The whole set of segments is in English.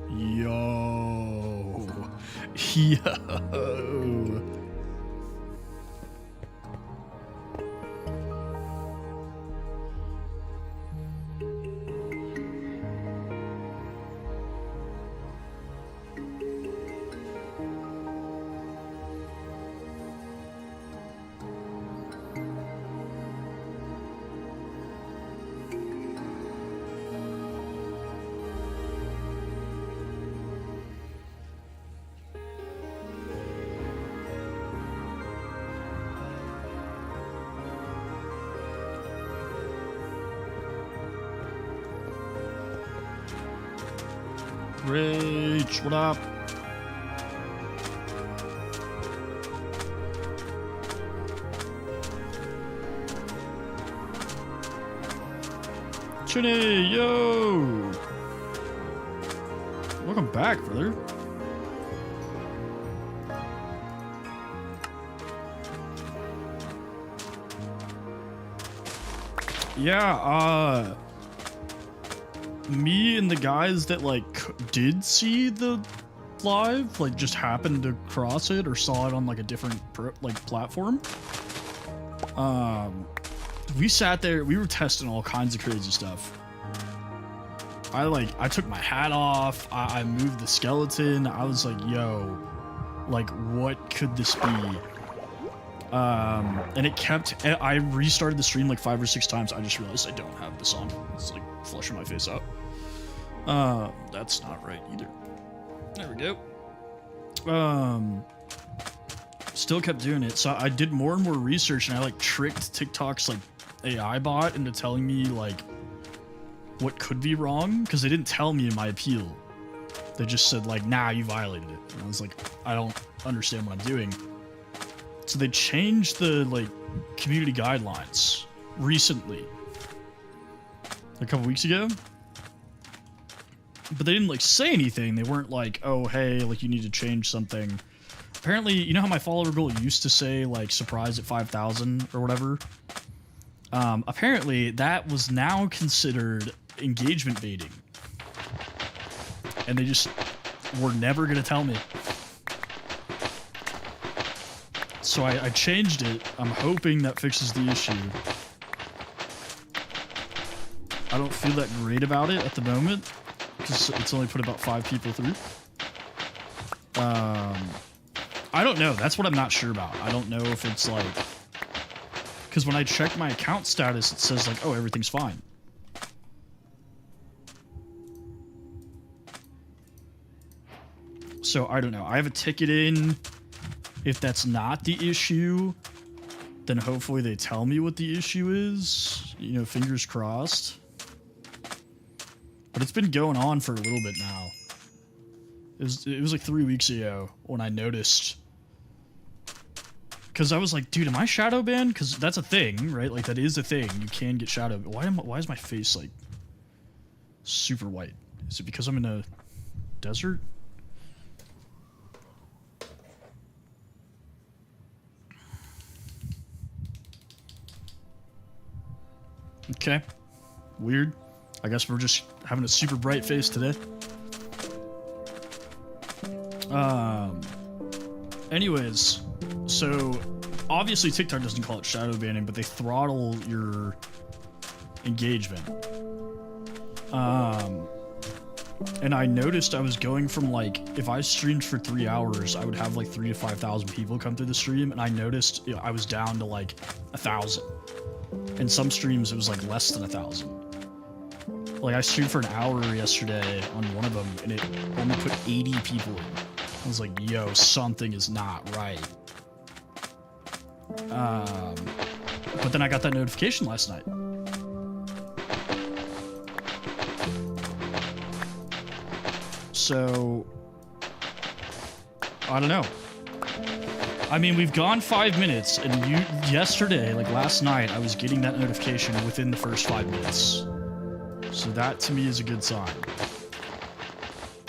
Yo. Yo. Rage, what up? Chinny, yo! Welcome back, brother. Yeah, me and the guys that like did see the live, like just happened to cross it or saw it on like a different platform. We sat there, we were testing all kinds of crazy stuff. I took my hat off, I moved the skeleton, I was like, yo, like what could this be? And it kept, I restarted the stream like 5 or 6 times. I just realized I don't have this on. It's like flushing my face out. That's not right either. There we go. Still kept doing it. So I did more and more research and I like tricked TikTok's like AI bot into telling me like what could be wrong. Cause they didn't tell me in my appeal. They just said like, nah, you violated it. And I was like, I don't understand what I'm doing. So they changed the like community guidelines recently, a couple weeks ago, but they didn't like say anything. They weren't like, oh, hey, like you need to change something. Apparently, you know how my follower goal used to say like surprise at 5,000 or whatever? Apparently that was now considered engagement baiting. And they just were never going to tell me. So I changed it. I'm hoping that fixes the issue. I don't feel that great about it at the moment because it's only put about 5 people through. I don't know. That's what I'm not sure about. I don't know if it's like... Because when I check my account status, it says like, oh, everything's fine. So I don't know. I have a ticket in. If that's not the issue, then hopefully they tell me what the issue is. You know, fingers crossed. But it's been going on for a little bit now. It was like 3 weeks ago when I noticed. Because I was like, dude, am I shadow banned? Because that's a thing, right? Like, that is a thing. You can get shadow banned. Why is my face, like, super white? Is it because I'm in a desert? Okay. Weird. I guess we're just having a super bright face today. Anyways, so obviously TikTok doesn't call it shadow banning, but they throttle your engagement. And I noticed I was going from like, if I streamed for 3 hours, I would have like 3,000 to 5,000 people come through the stream, and I noticed, you know, I was down to like 1,000. In some streams, it was like less than 1,000. Like I streamed for an hour yesterday on one of them, and it only put 80 people in. I was like, yo, something is not right. But then I got that notification last night. So, I don't know. I mean, we've gone 5 minutes, and yesterday, like last night, I was getting that notification within the first 5 minutes. So that, to me, is a good sign.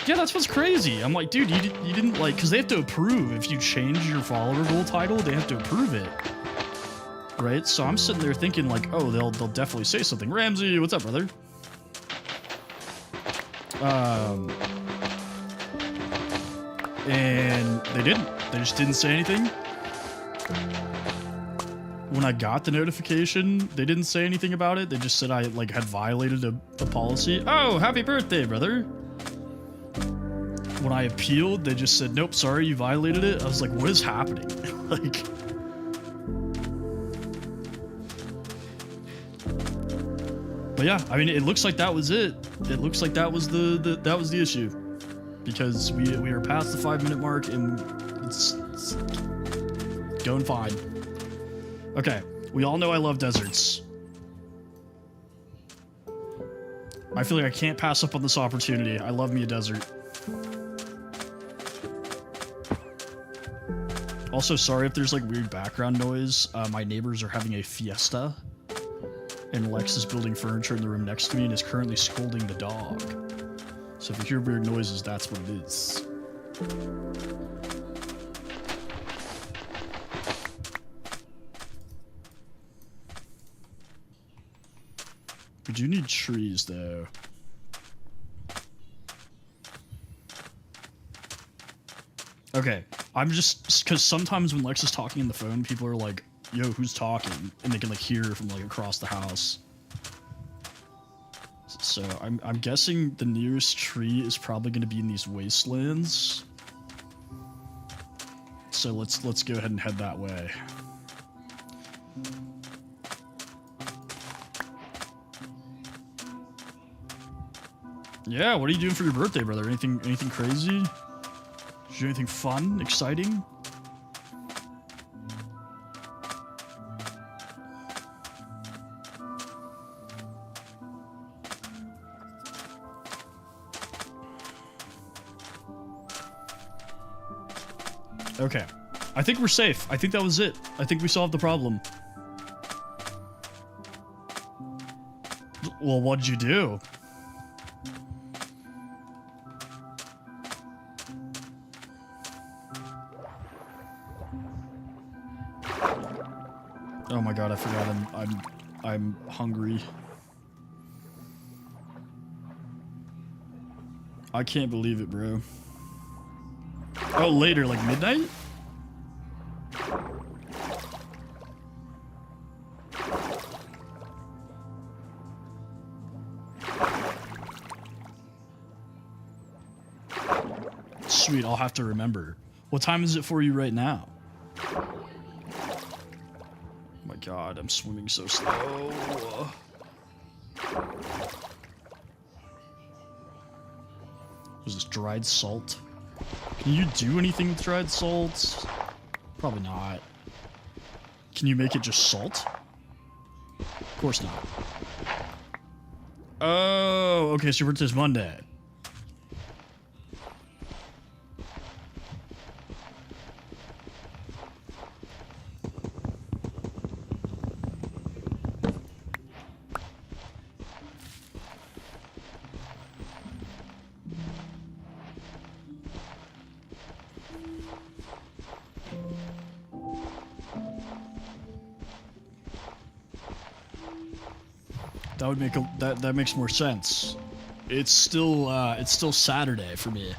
Yeah, that's what's crazy. I'm like, dude, you didn't, like, because they have to approve. If you change your follower goal title, they have to approve it. right? So I'm sitting there thinking like, oh, they'll definitely say something. Ramsey, what's up, brother? And they didn't. They just didn't say anything. When I got the notification, they didn't say anything about it. They just said I like had violated a policy. Oh, happy birthday, brother. When I appealed, they just said, nope, sorry, you violated it. I was like, what is happening? Like, but yeah, I mean, it looks like that was it. It looks like that was the issue, because we are past the 5-minute mark and it's going fine. Okay, we all know I love deserts. I feel like I can't pass up on this opportunity. I love me a desert. Also, sorry if there's like weird background noise. My neighbors are having a fiesta, and Lex is building furniture in the room next to me and is currently scolding the dog. So if you hear weird noises, that's what it is. We do need trees, though. Okay, I'm just... because sometimes when Lex is talking on the phone, people are like, yo, who's talking? And they can, like, hear from, like, across the house. So, I'm guessing the nearest tree is probably going to be in these wastelands. So, let's go ahead and head that way. Yeah, what are you doing for your birthday, brother? Anything crazy? Did you do anything fun, exciting? Okay. I think we're safe. I think that was it. I think we solved the problem. Well, what'd you do? Oh my god, I forgot I'm hungry. I can't believe it, bro. Oh, later, like midnight? Sweet, I'll have to remember. What time is it for you right now? Oh my god, I'm swimming so slow. Was this dried salt? Can you do anything with dried salt? Probably not. Can you make it just salt? Of course not. Oh, okay, so your birthday's Monday. That would make that makes more sense. It's still Saturday for me.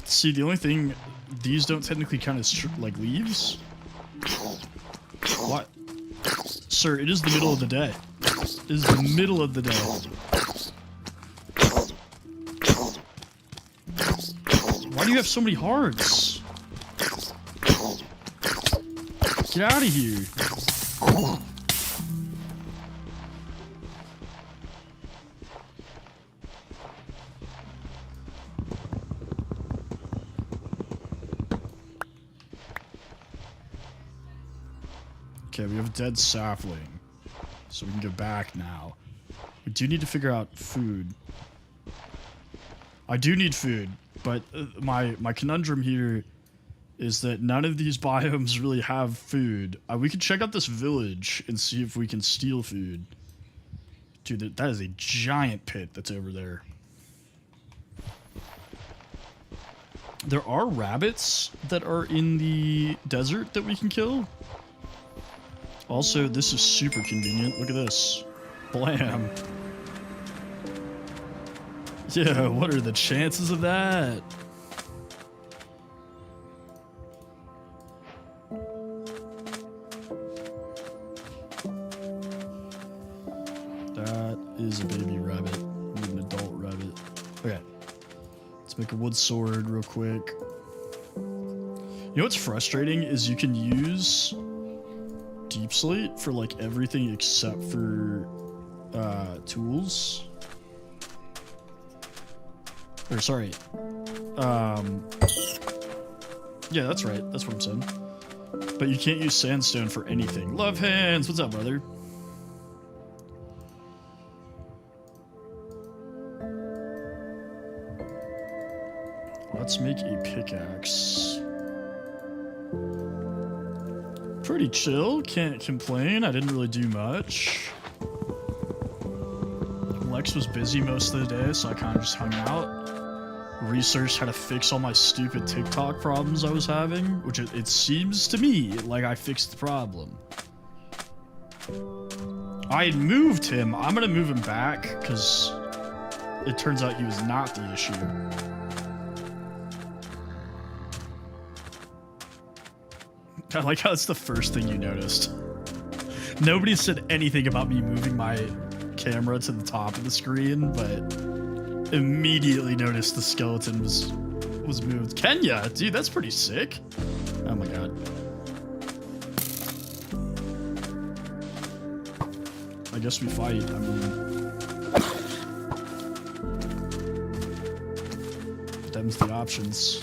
See, the only thing, these don't technically count as like leaves. What? Sir, it is the middle of the day. It is the middle of the day. Why do you have so many hearts? Get out of here. Okay, we have a dead sapling. So we can go back now. We do need to figure out food. I do need food, but my conundrum here is that none of these biomes really have food. We could check out this village and see if we can steal food. Dude, that is a giant pit that's over there. There are rabbits that are in the desert that we can kill. Also, this is super convenient. Look at this. Blam. Yeah, what are the chances of that? That is a baby rabbit. We need an adult rabbit. Okay. Let's make a wood sword real quick. You know what's frustrating is you can use Deep Slate for like everything except for tools. Or sorry. Yeah, that's right. That's what I'm saying. But you can't use sandstone for anything. Love hands. What's up, brother? Let's make a pickaxe. Pretty chill. Can't complain. I didn't really do much. Lex was busy most of the day, so I kind of just hung out. Researched how to fix all my stupid TikTok problems I was having, which it seems to me like I fixed the problem. I had moved him. I'm gonna move him back because it turns out he was not the issue. I like how it's the first thing you noticed. Nobody said anything about me moving my camera to the top of the screen, but immediately noticed the skeleton was moved. Kenya, dude, that's pretty sick. Oh my god. I guess we fight. I mean, them's the options.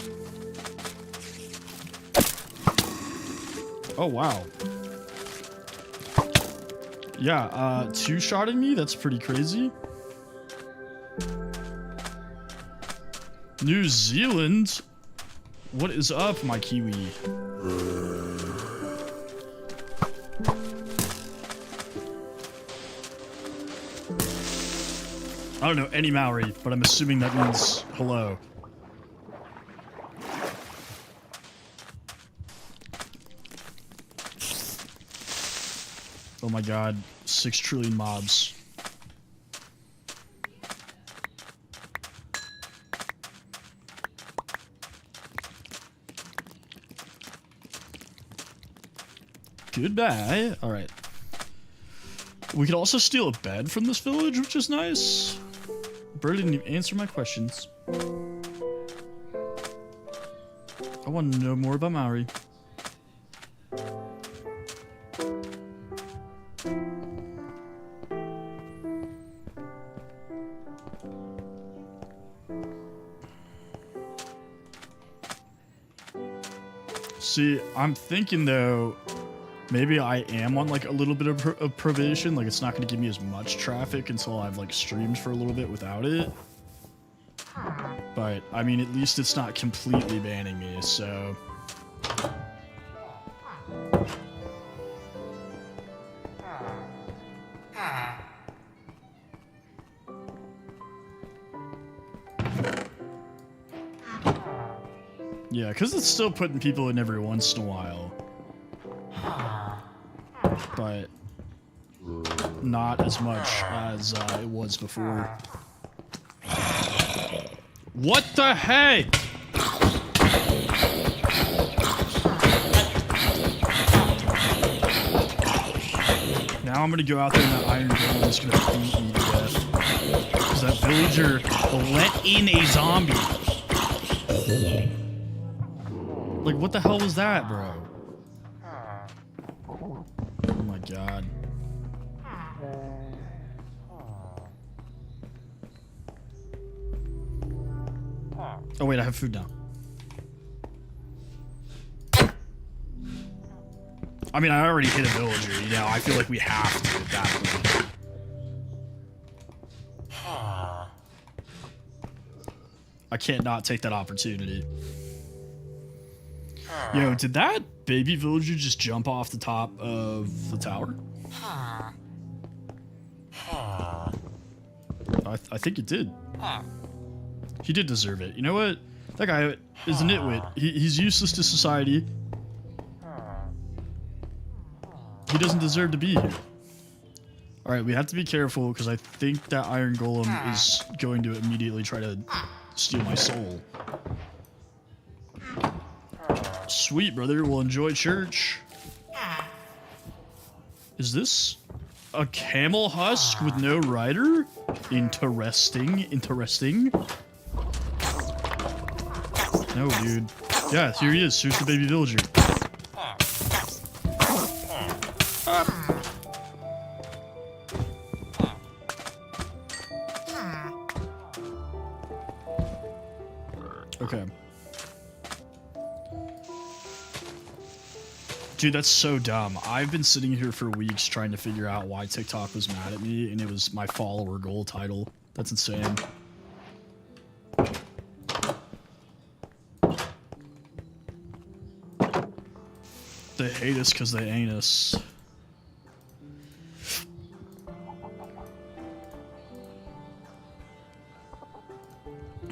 Oh wow. Yeah, two-shotting me? That's pretty crazy. New Zealand? What is up, my Kiwi? I don't know any Maori, but I'm assuming that means hello. Oh my god, 6 trillion mobs. Goodbye. Alright. We could also steal a bed from this village, which is nice. Bird didn't even answer my questions. I want to know more about Maori. See, I'm thinking though, maybe I am on like a little bit of probation. Like it's not going to give me as much traffic until I've like streamed for a little bit without it. But I mean, at least it's not completely banning me, so. Yeah, because it's still putting people in every once in a while. But not as much as it was before. What the heck? Now I'm gonna go out there and that iron golem is gonna beat me to death. Because that villager let in a zombie. Like, what the hell was that, bro? Oh my god. Oh wait, I have food now. I mean, I already hit a villager, you know, I feel like we have to at that point. I can't not take that opportunity. Yo, did that baby villager just jump off the top of the tower? I think it did. He did deserve it. You know what? That guy is a nitwit. He's useless to society. He doesn't deserve to be here. Alright, we have to be careful because I think that Iron Golem is going to immediately try to steal my soul. Sweet, brother. We'll enjoy church. Is this a camel husk with no rider? Interesting. Interesting. No, dude. Yeah, here he is. Here's the baby villager. Okay. Dude, that's so dumb. I've been sitting here for weeks trying to figure out why TikTok was mad at me, and it was my follower goal title. That's insane. They hate us because they ain't us.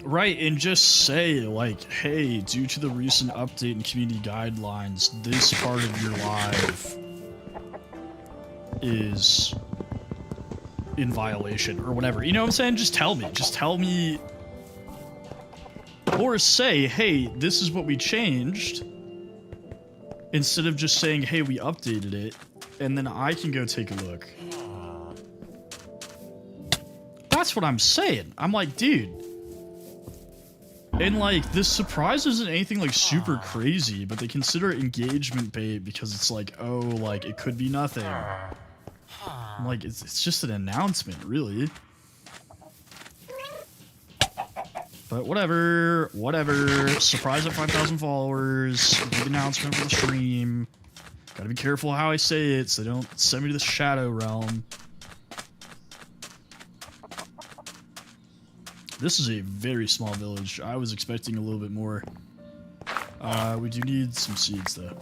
Right, and just say, like, hey, due to the recent update in community guidelines, this part of your live is in violation, or whatever. You know what I'm saying? Just tell me. Just tell me. Or say, hey, this is what we changed. Instead of just saying, hey, we updated it, and then I can go take a look. That's what I'm saying. I'm like, dude. And, like, this surprise isn't anything, like, super crazy, but they consider it engagement bait because it's like, oh, like, it could be nothing. I'm like, it's just an announcement, really. But whatever, whatever. Surprise at 5,000 followers. Big announcement for the stream. Gotta be careful how I say it so they don't send me to the Shadow Realm. This is a very small village. I was expecting a little bit more. We do need some seeds, though.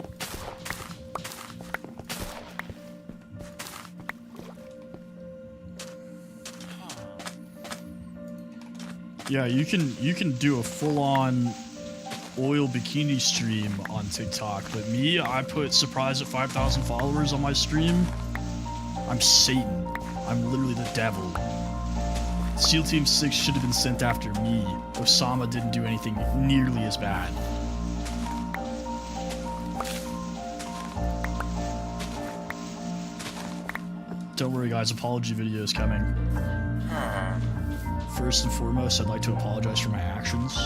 Yeah, you can do a full-on oil bikini stream on TikTok, but me, I put surprise at 5,000 followers on my stream. I'm Satan. I'm literally the devil. SEAL Team 6 should have been sent after me. Osama didn't do anything nearly as bad. Don't worry, guys. Apology video is coming. First and foremost, I'd like to apologize for my actions.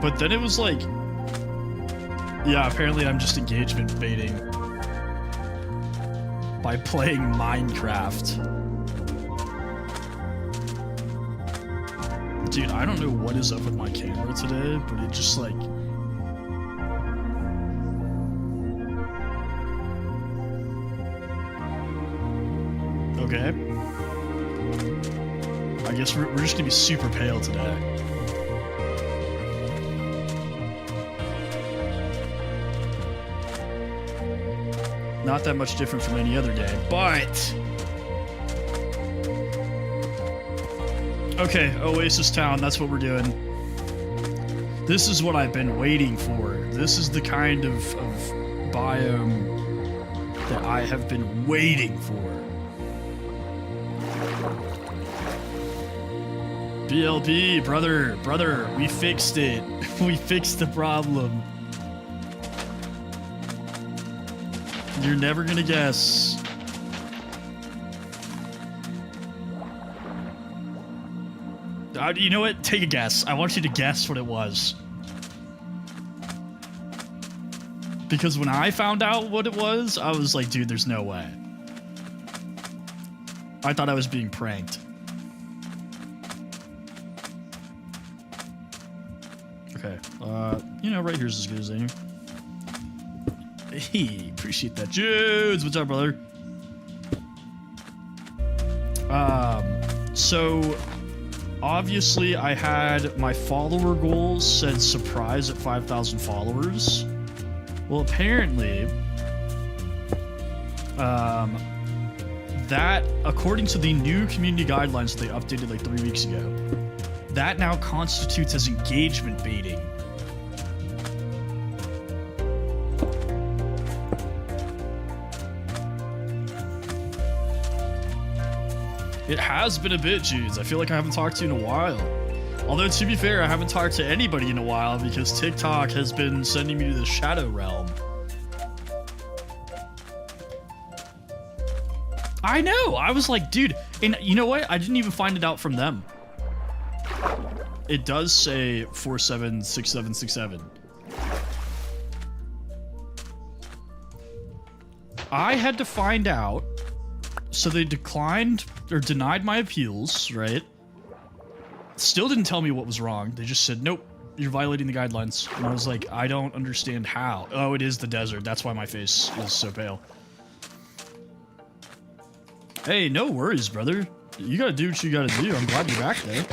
But then it was like, yeah, apparently I'm just engagement baiting by playing Minecraft. Dude, I don't know what is up with my camera today, but it just like... Okay. I guess we're just gonna be super pale today. Not that much different from any other day, but... Okay, Oasis Town, that's what we're doing. This is what I've been waiting for. This is the kind of biome that I have been waiting for. BLP, brother, we fixed it. We fixed the problem. You're never gonna guess. You know what? Take a guess. I want you to guess what it was. Because when I found out what it was, I was like, dude, there's no way. I thought I was being pranked. Okay. You know, right here's as good as any. Hey, appreciate that. Judes, what's up, brother? So obviously I had my follower goals said surprise at 5,000 followers, Well, apparently, that, according to the new community guidelines that they updated like 3 weeks ago, that now constitutes as engagement baiting. It has been a bit, Judes. I feel like I haven't talked to you in a while. Although, to be fair, I haven't talked to anybody in a while because TikTok has been sending me to the Shadow Realm. I know! I was like, dude, and you know what? I didn't even find it out from them. It does say 476767. I had to find out. So they declined or denied my appeals, right? Still didn't tell me what was wrong. They just said, nope, you're violating the guidelines. And I was like, I don't understand how. Oh, it is the desert. That's why my face is so pale. Hey, no worries, brother. You gotta do what you gotta do. I'm glad you're back there.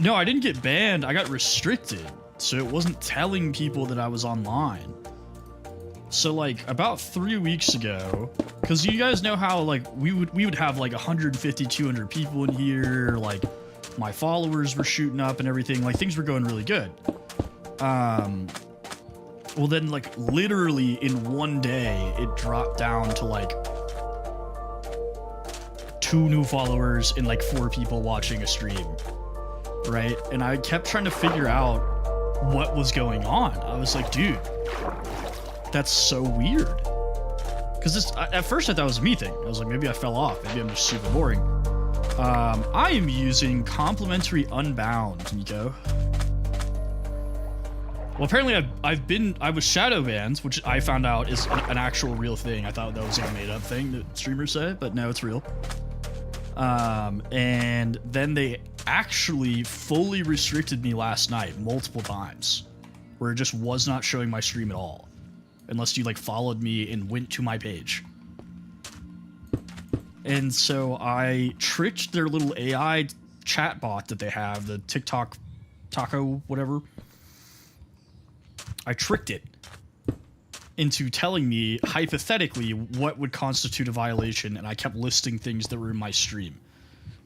No, I didn't get banned. I got restricted. So it wasn't telling people that I was online. So like about 3 weeks ago, because you guys know how like we would have like 150, 200 people in here, like my followers were shooting up and everything, like things were going really good. Well then like literally in one day it dropped down to like 2 new followers and like 4 people watching a stream, right? And I kept trying to figure out what was going on. I was like, dude, that's so weird. Because at first I thought it was a me thing. I was like, maybe I fell off. Maybe I'm just super boring. I am using complimentary Unbound, Nico. Well, apparently I was shadow banned, which I found out is an actual real thing. I thought that was like a made up thing that streamers say, but no, it's real. And then they actually fully restricted me last night multiple times, where it just was not showing my stream at all. Unless you like followed me and went to my page. And so I tricked their little AI chatbot that they have, the TikTok Taco whatever. I tricked it into telling me hypothetically what would constitute a violation, and I kept listing things that were in my stream.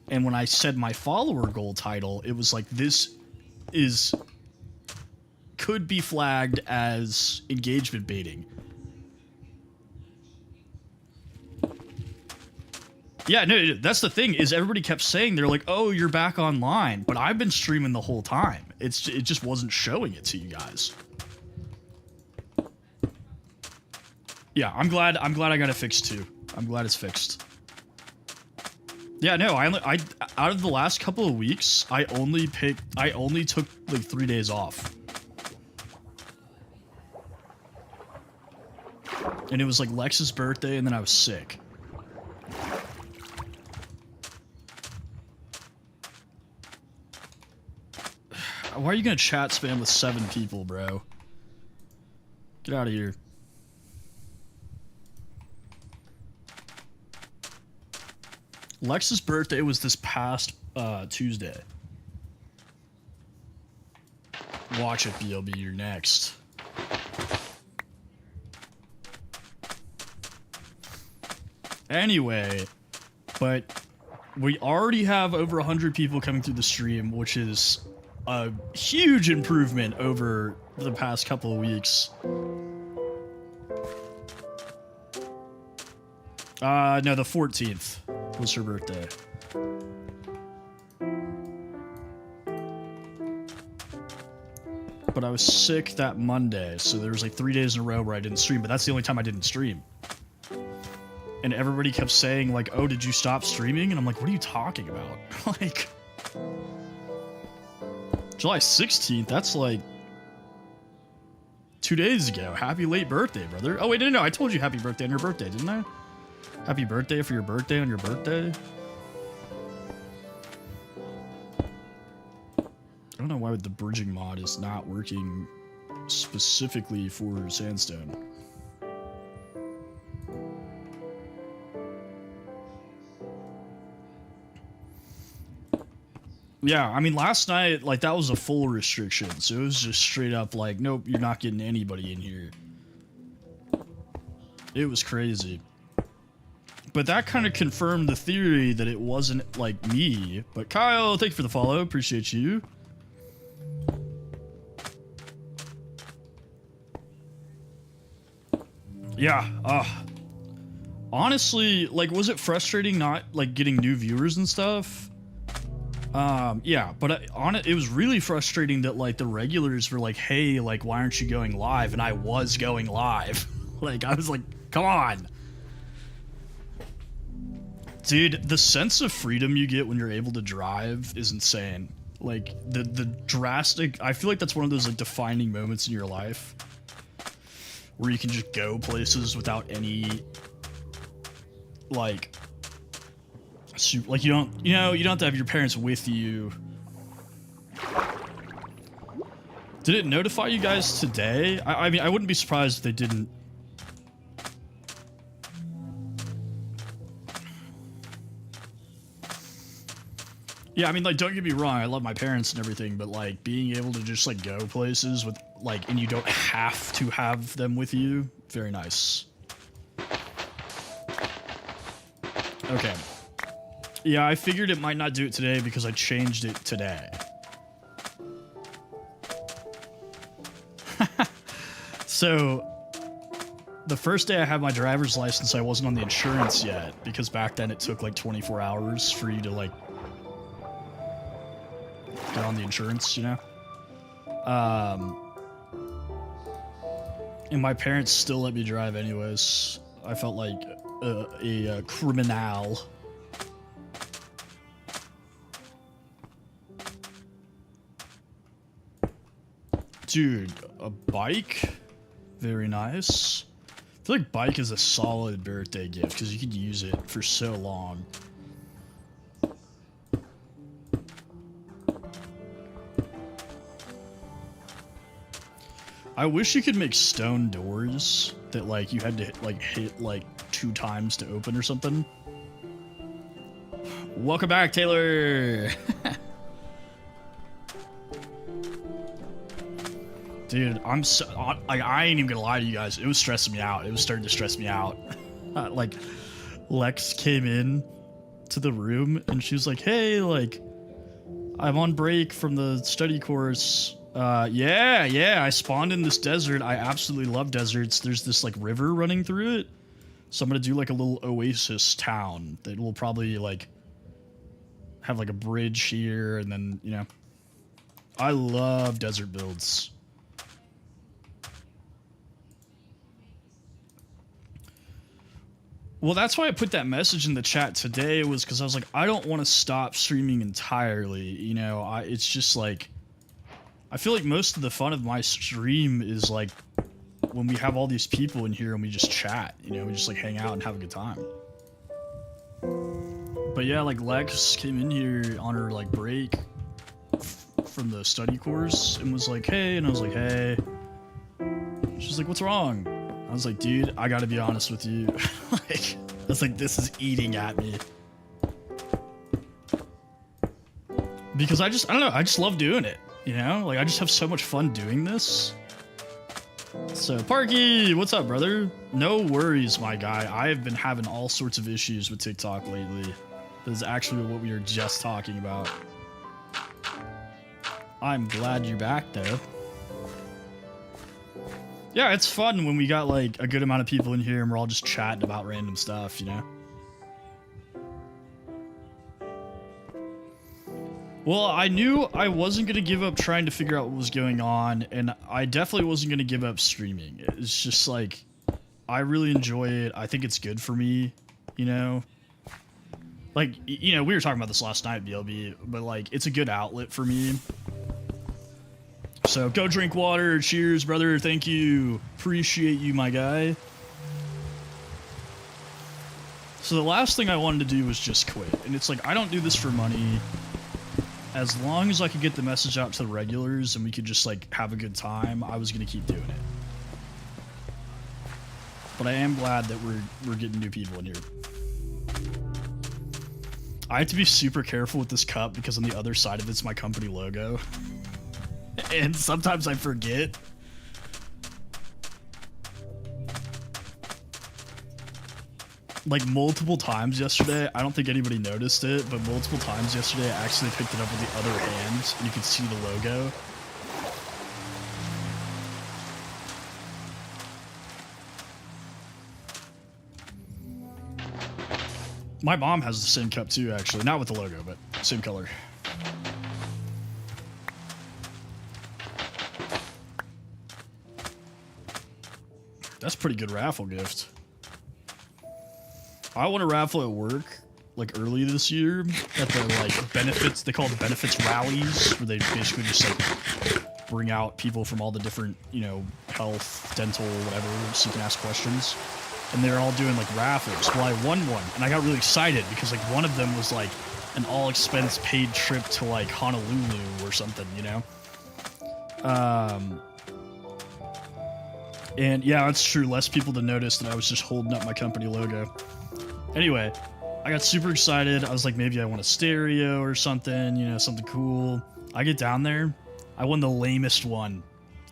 And when I said my follower goal title, it was like, this could be flagged as engagement baiting. Yeah, no, that's the thing, is everybody kept saying, they're like, oh, you're back online, but I've been streaming the whole time. It just wasn't showing it to you guys. Yeah, I'm glad I got it fixed too. I'm glad it's fixed. Yeah, no, I out of the last couple of weeks, I only took like 3 days off. And it was like Lex's birthday, and then I was sick. Why are you gonna chat spam with 7 people, bro? Get out of here. Lex's birthday was this past Tuesday. Watch it, BLB, you're next. Anyway, but we already have over 100 people coming through the stream, which is a huge improvement over the past couple of weeks. No, the 14th was her birthday. But I was sick that Monday, so there was like 3 days in a row where I didn't stream, but that's the only time I didn't stream. And everybody kept saying, like, oh, did you stop streaming? And I'm like, what are you talking about? Like, July 16th, that's like 2 days ago. Happy late birthday, brother. Oh, wait, no, I told you happy birthday on your birthday, didn't I? Happy birthday for your birthday on your birthday? I don't know why the bridging mod is not working specifically for Sandstone. Yeah, I mean, last night, like, that was a full restriction, so it was just straight up like, nope, you're not getting anybody in here. It was crazy. But that kind of confirmed the theory that it wasn't, like, me. But Kyle, thank you for the follow. Appreciate you. Yeah, honestly, like, was it frustrating not, like, getting new viewers and stuff? Yeah, but it was really frustrating that, like, the regulars were like, hey, like, why aren't you going live? And I was going live. Like, I was like, come on. Dude, the sense of freedom you get when you're able to drive is insane. Like, the drastic... I feel like that's one of those, like, defining moments in your life where you can just go places without any, like... Like, you don't have to have your parents with you. Did it notify you guys today? I mean, I wouldn't be surprised if they didn't. Yeah, I mean, like, don't get me wrong, I love my parents and everything, but, like, being able to just, like, go places with, like, and you don't have to have them with you, very nice. Okay. Yeah, I figured it might not do it today because I changed it today. So, the first day I had my driver's license, I wasn't on the insurance yet, because back then it took, like, 24 hours for you to, like, get on the insurance, you know? And my parents still let me drive anyways. I felt like a criminal. Dude, a bike? Very nice. I feel like bike is a solid birthday gift because you could use it for so long. I wish you could make stone doors that, like, you had to hit like 2 times to open or something. Welcome back, Taylor. Dude, I'm so, like, I ain't even gonna lie to you guys. It was stressing me out. It was starting to stress me out. Like, Lex came in to the room and she was like, hey, like, I'm on break from the study course. Yeah, I spawned in this desert. I absolutely love deserts. There's this, like, river running through it. So I'm gonna do, like, a little oasis town that will probably, like, have, like, a bridge here and then, you know. I love desert builds. Well, that's why I put that message in the chat today, was because I was like, I don't want to stop streaming entirely, you know. It's just like, I feel like most of the fun of my stream is like when we have all these people in here and we just chat, you know, we just like hang out and have a good time. But yeah, like Lex came in here on her like break from the study course and was like, hey, and I was like, hey. She's like, what's wrong? I was like, dude, I gotta be honest with you. Like, it's like, this is eating at me. Because I don't know, I just love doing it, you know? Like, I just have so much fun doing this. So, Parky, what's up, brother? No worries, my guy. I have been having all sorts of issues with TikTok lately. This is actually what we were just talking about. I'm glad you're back, though. Yeah, it's fun when we got, like, a good amount of people in here and we're all just chatting about random stuff, you know? Well, I knew I wasn't going to give up trying to figure out what was going on, and I definitely wasn't going to give up streaming. It's just, like, I really enjoy it. I think it's good for me, you know? Like, you know, we were talking about this last night, BLB, but, like, it's a good outlet for me. So, go drink water. Cheers, brother. Thank you. Appreciate you, my guy. So, the last thing I wanted to do was just quit. And it's like, I don't do this for money. As long as I could get the message out to the regulars and we could just, like, have a good time, I was going to keep doing it. But I am glad that we're getting new people in here. I have to be super careful with this cup because on the other side of it's my company logo. And sometimes I forget. Like multiple times yesterday, I don't think anybody noticed it, but multiple times yesterday I actually picked it up with the other hand and you could see the logo. My mom has the same cup too, actually. Not with the logo, but same color. That's a pretty good raffle gift. I won a raffle at work, like early this year, at the like benefits, they call it benefits rallies, where they basically just like bring out people from all the different, you know, health, dental, whatever, so you can ask questions. And they're all doing like raffles. Well, I won one, and I got really excited because like one of them was like an all expense paid trip to like Honolulu or something, you know? And yeah, it's true. Less people to notice that I was just holding up my company logo. Anyway, I got super excited. I was like, maybe I want a stereo or something, you know, something cool. I get down there. I won the lamest one.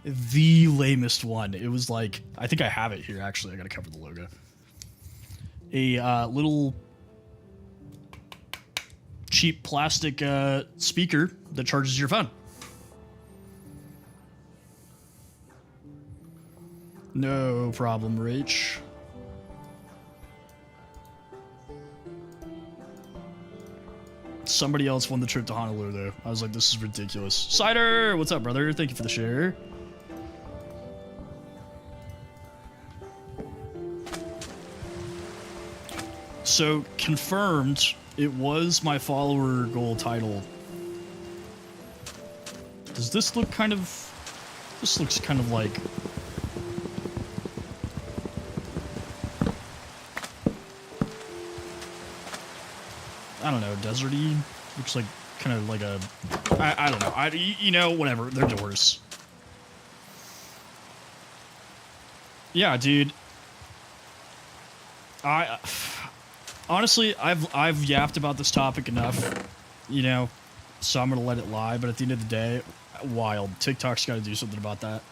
The lamest one. It was like, I think I have it here, actually. I gotta cover the logo. A little cheap plastic speaker that charges your phone. No problem, Rach. Somebody else won the trip to Honolulu, though. I was like, this is ridiculous. Cider! What's up, brother? Thank you for the share. So, confirmed, it was my follower goal title. Does this look kind of... This looks kind of like... I don't know, deserty. Looks like kind of like a, I don't know. You know, whatever. They're doors. Yeah, dude. Honestly, I've yapped about this topic enough, you know, so I'm gonna let it lie. But at the end of the day, wild. TikTok's got to do something about that.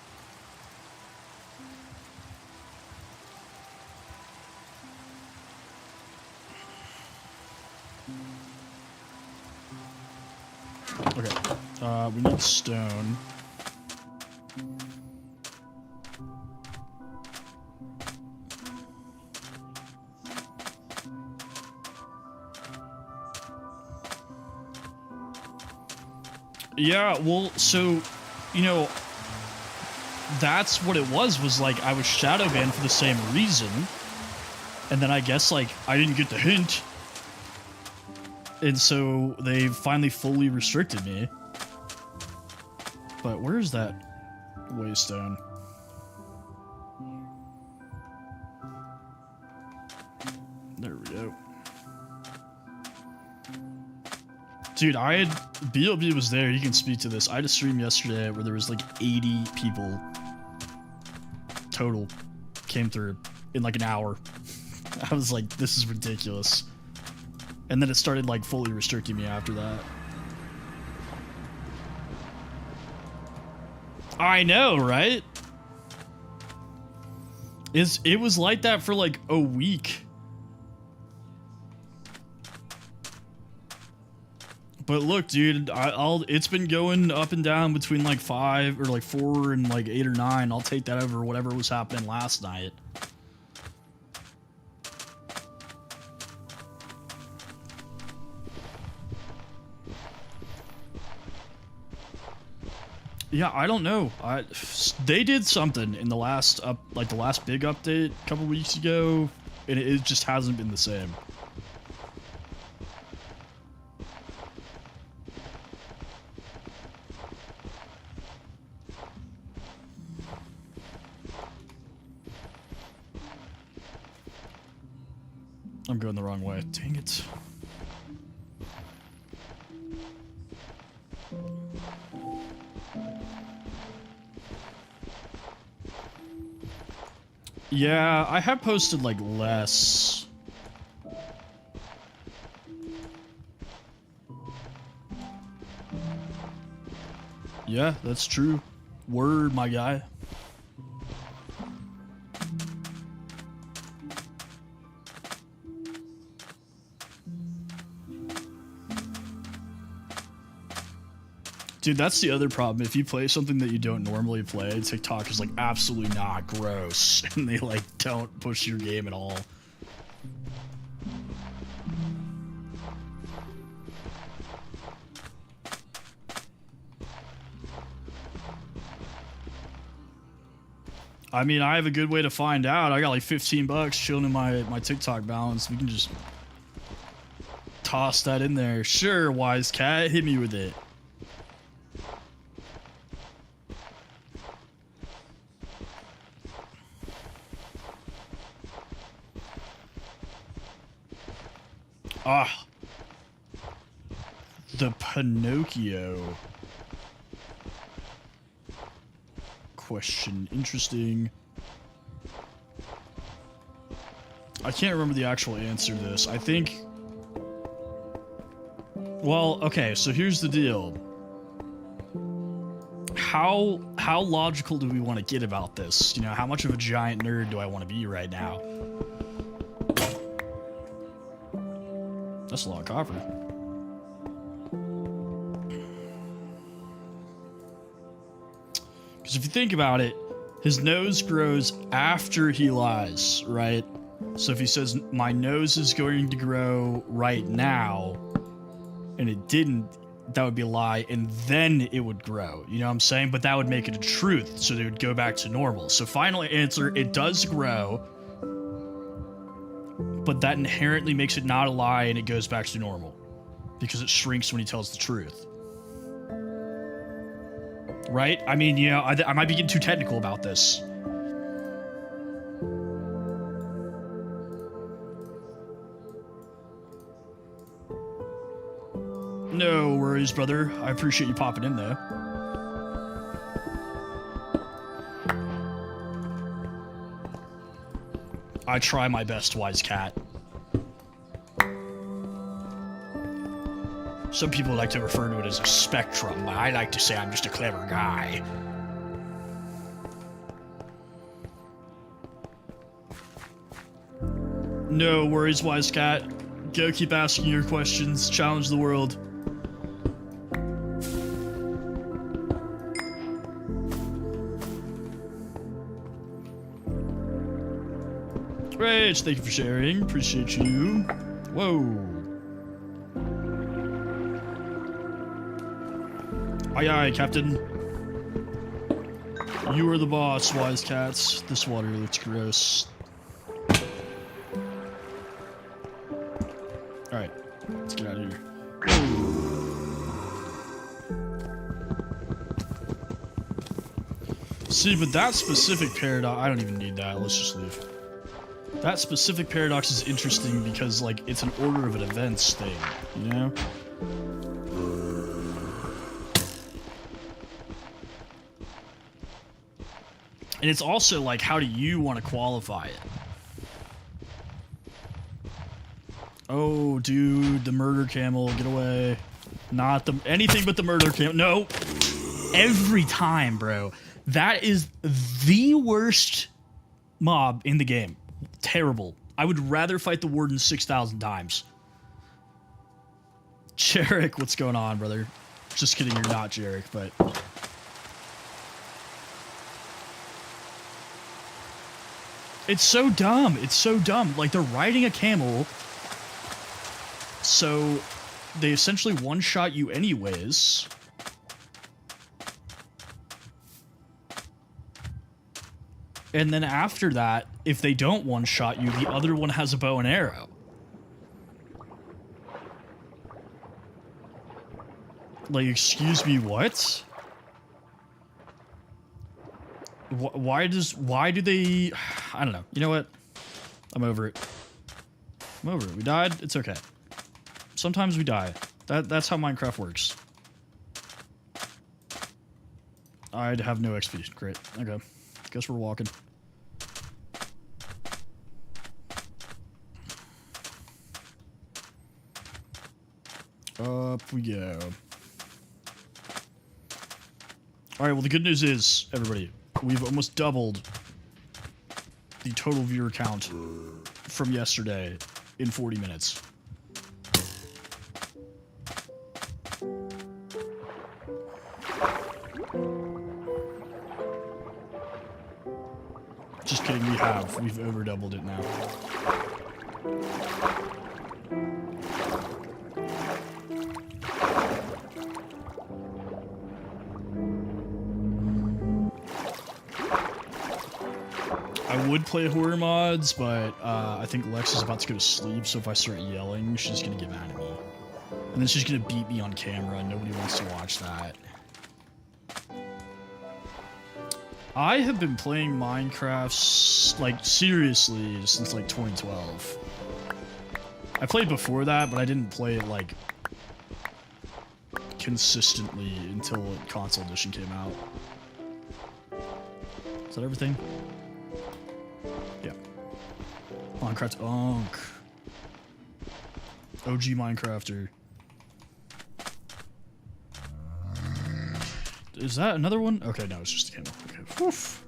Okay, we need stone. Yeah, well, so, you know, that's what it was like, I was shadow banned for the same reason, and then I guess, like, I didn't get the hint. And so they finally fully restricted me. But where's that waystone? There we go. Dude, BLB was there, you can speak to this. I had a stream yesterday where there was like 80 people total came through in like an hour. I was like, this is ridiculous. And then it started like fully restricting me after that. I know, right? It was like that for like a week. But look, dude, it's been going up and down between like 5 or like 4 and like 8 or 9. I'll take that over whatever was happening last night. Yeah, I don't know. They did something in the last the last big update a couple weeks ago, and it just hasn't been the same. I'm going the wrong way. Dang it. Yeah, I have posted like less. Yeah, that's true. Word, my guy. Dude, that's the other problem. If you play something that you don't normally play, TikTok is like absolutely not gross, and they like don't push your game at all. I mean, I have a good way to find out. I got like 15 bucks chilling in my TikTok balance. We can just toss that in there. Sure, wise cat, hit me with it. Ah, the Pinocchio question. Interesting. I can't remember the actual answer to this. I think... Well, okay, so here's the deal. How logical do we want to get about this? You know, how much of a giant nerd do I want to be right now? That's a lot of copper. Because if you think about it, his nose grows after he lies, right? So if he says, my nose is going to grow right now, and it didn't, that would be a lie, and then it would grow. You know what I'm saying? But that would make it a truth, so they would go back to normal. So final answer, it does grow, but that inherently makes it not a lie, and it goes back to normal. Because it shrinks when he tells the truth. Right? I mean, you know, I might be getting too technical about this. No worries, brother. I appreciate you popping in, though. I try my best, wise cat. Some people like to refer to it as a spectrum, but I like to say I'm just a clever guy. No worries, wise cat. Go keep asking your questions. Challenge the world. Rage, thank you for sharing. Appreciate you. Whoa. Aye aye, Captain. You are the boss, wise cats. This water looks gross. Alright, let's get out of here. See, but that specific paradox, I don't even need that. Let's just leave. That specific paradox is interesting because, like, it's an order of an events thing, you know? And it's also, like, how do you want to qualify it? Oh, dude, the murder camel, get away. Not the... anything but the murder camel. No! Every time, bro. That is the worst mob in the game. Terrible. I would rather fight the warden 6,000 times. Jarek, what's going on, brother? Just kidding, you're not Jarek, but... It's so dumb. It's so dumb. Like, they're riding a camel, so they essentially one-shot you anyways. And then after that, if they don't one-shot you, the other one has a bow and arrow. Like, excuse me, what? Why do they... I don't know. You know what? I'm over it. I'm over it. We died. It's okay. Sometimes we die. That's how Minecraft works. I'd have no XP. Great. Okay. Guess we're walking. Up we go. Alright, well the good news is, everybody, we've almost doubled the total viewer count from yesterday in 40 minutes. Just kidding, we have. We've over doubled it now. I would play horror mods, but I think Lex is about to go to sleep, so if I start yelling, she's gonna get mad at me. And then she's gonna beat me on camera, and nobody wants to watch that. I have been playing Minecraft, like, seriously since, like, 2012. I played before that, but I didn't play it, like, consistently until Console Edition came out. Is that everything? Yeah. Minecraft Unk. OG Minecrafter. Is that another one? Okay, no, it's just a camel. Okay. Woof.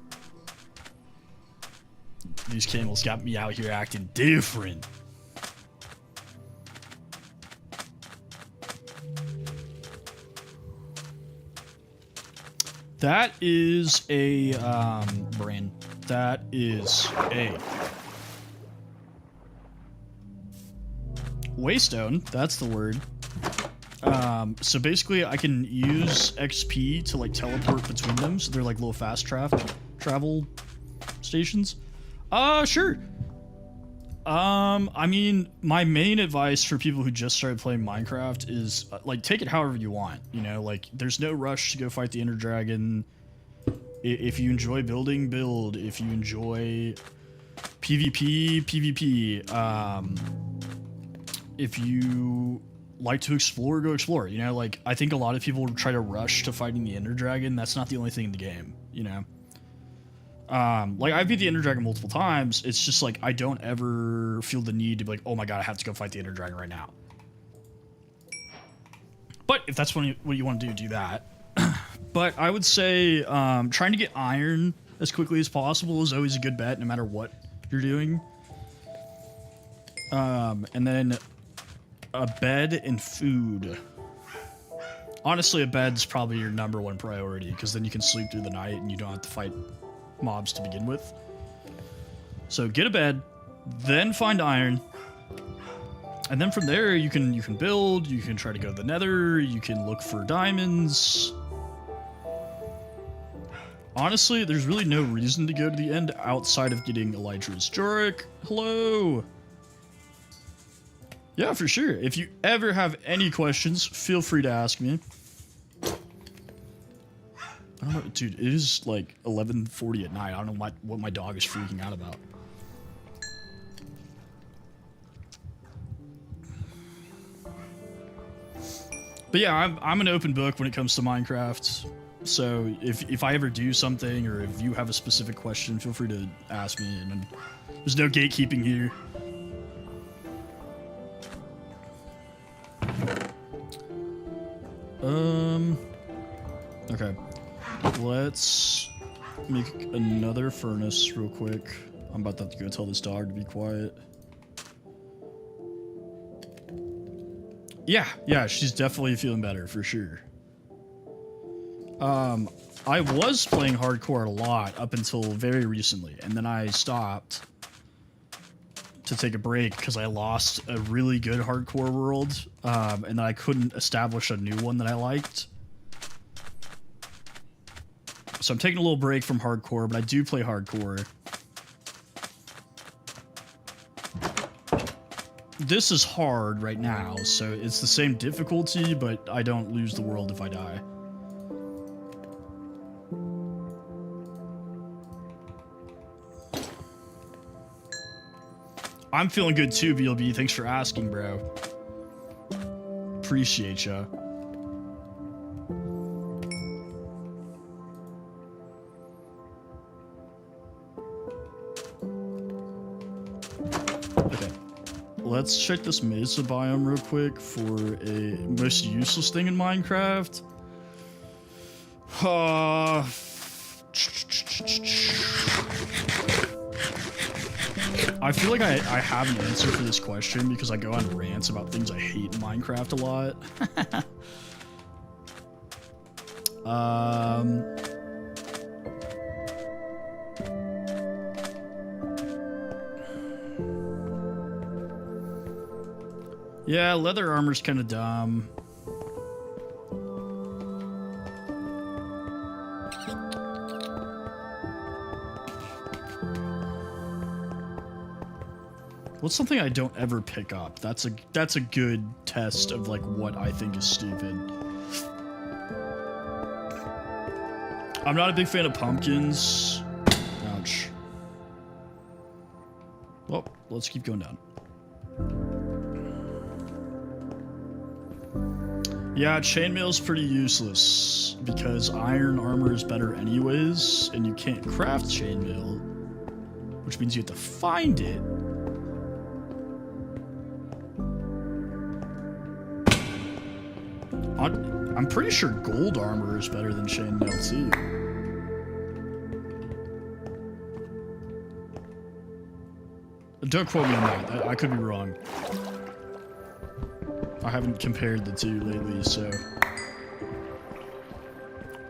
These camels got me out here acting different. That is a brain. That is a waystone. That's the word. So basically I can use XP to like teleport between them, so they're like little fast travel stations. Sure. I mean, my main advice for people who just started playing Minecraft is like take it however you want, you know, like there's no rush to go fight the Ender Dragon. If you enjoy building, build. If you enjoy PvP, PvP. If you like to explore, go explore. You know, like I think a lot of people try to rush to fighting the Ender Dragon. That's not the only thing in the game, you know. Like I beat the Ender Dragon multiple times. It's just like I don't ever feel the need to be like, oh my god, I have to go fight the Ender Dragon right now. But if that's what you want to do that. But I would say trying to get iron as quickly as possible is always a good bet, no matter what you're doing. And then a bed and food. Honestly, a bed's probably your #1 priority, because then you can sleep through the night and you don't have to fight mobs to begin with. So get a bed, then find iron, and then from there you can build. You can try to go to the Nether. You can look for diamonds. Honestly, there's really no reason to go to the end outside of getting Elytra's. Jorik, hello. Yeah, for sure. If you ever have any questions, feel free to ask me. I don't know, dude, it is like 11:40 at night. I don't know what my dog is freaking out about. But yeah, I'm an open book when it comes to Minecraft. So if I ever do something, or if you have a specific question, feel free to ask me. And there's no gatekeeping here. Okay. Let's make another furnace real quick. I'm about to have to go tell this dog to be quiet. Yeah, she's definitely feeling better, for sure. I was playing hardcore a lot up until very recently, and then I stopped to take a break because I lost a really good hardcore world, and then I couldn't establish a new one that I liked. So I'm taking a little break from hardcore, but I do play hardcore. This is hard right now, so it's the same difficulty, but I don't lose the world if I die. I'm feeling good too, BLB. Thanks for asking, bro. Appreciate ya. Okay. Let's check this mesa biome real quick for a most useless thing in Minecraft. I feel like I have an answer for this question because I go on rants about things I hate in Minecraft a lot. Yeah, leather armor's kind of dumb. What's something I don't ever pick up? That's a good test of like what I think is stupid. I'm not a big fan of pumpkins. Ouch. Well, let's keep going down. Yeah, chainmail's pretty useless because iron armor is better anyways, and you can't craft chainmail, which means you have to find it. I'm pretty sure gold armor is better than chainmail too. Don't quote me on that. I could be wrong. I haven't compared the two lately, so.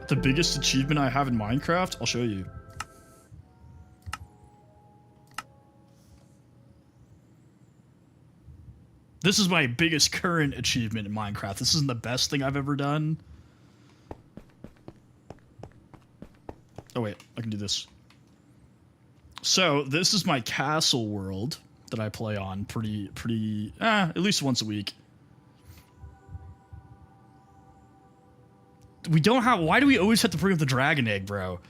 The biggest achievement I have in Minecraft? I'll show you. This is my biggest current achievement in Minecraft. This isn't the best thing I've ever done. Oh wait, I can do this. So, this is my castle world that I play on at least once a week. We don't have... Why do we always have to bring up the dragon egg, bro?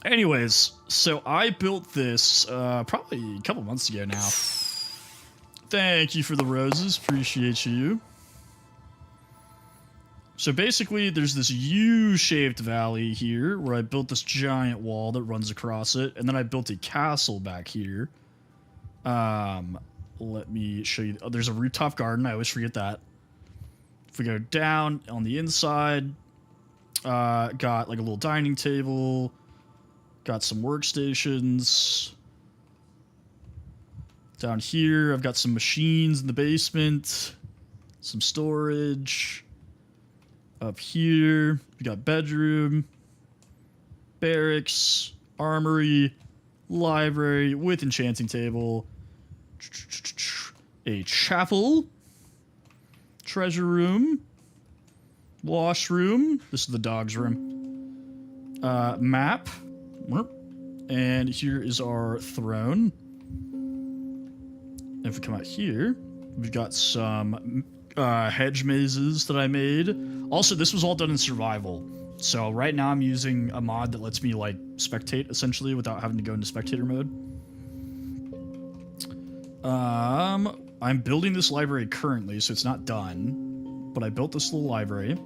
Anyways, so I built this probably a couple months ago now. Thank you for the roses. Appreciate you. So basically, there's this U-shaped valley here where I built this giant wall that runs across it, and then I built a castle back here. Let me show you. Oh, there's a rooftop garden. I always forget that. If we go down on the inside, got like a little dining table, got some workstations. Down here, I've got some machines in the basement, some storage. Up here, we got bedroom, barracks, armory, library with enchanting table, a chapel, treasure room, washroom. This is the dog's room. Map, and here is our throne. If we come out here, we've got some hedge mazes that I made. Also, this was all done in survival. So right now I'm using a mod that lets me like spectate essentially without having to go into spectator mode. I'm building this library currently, so it's not done. But I built this little library.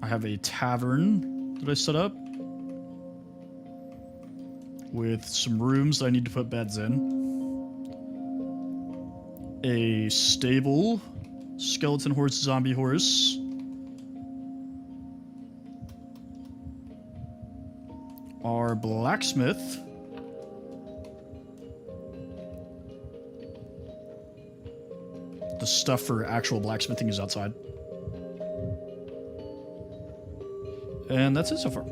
I have a tavern that I set up with some rooms that I need to put beds in. A stable, skeleton horse, zombie horse. Our blacksmith. The stuff for actual blacksmithing is outside. And that's it so far.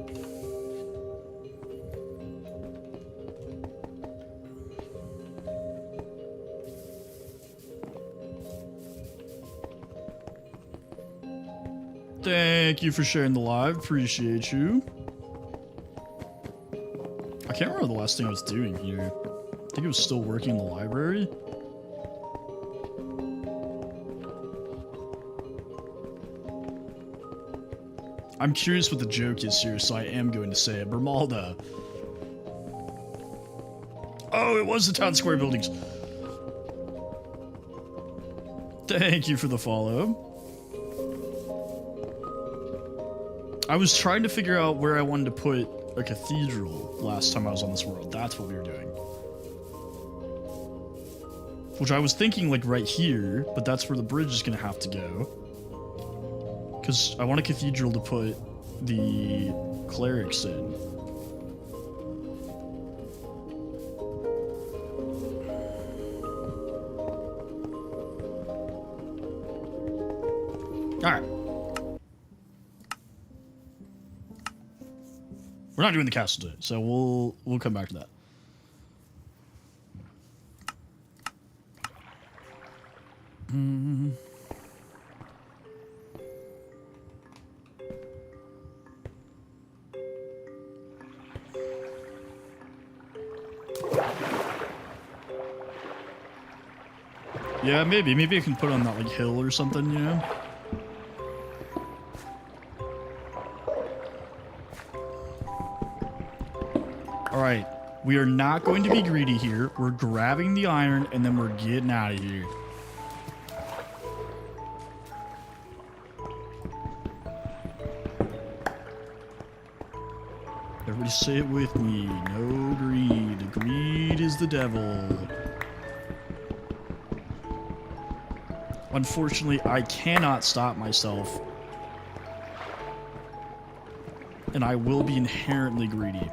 Thank you for sharing the live. Appreciate you. I can't remember the last thing I was doing here. I think it was still working in the library. I'm curious what the joke is here, so I am going to say it. Bermalda. Oh, it was the town square buildings. Thank you for the follow. I was trying to figure out where I wanted to put a cathedral last time I was on this world. That's what we were doing. Which I was thinking like right here, but that's where the bridge is going to have to go. Because I want a cathedral to put the clerics in. Alright. We're not doing the castle today, so we'll come back to that. Yeah, maybe I can put on that like hill or something, you know? Alright, we are not going to be greedy here. We're grabbing the iron and then we're getting out of here. Everybody say it with me. No greed. Greed is the devil. Unfortunately, I cannot stop myself. And I will be inherently greedy.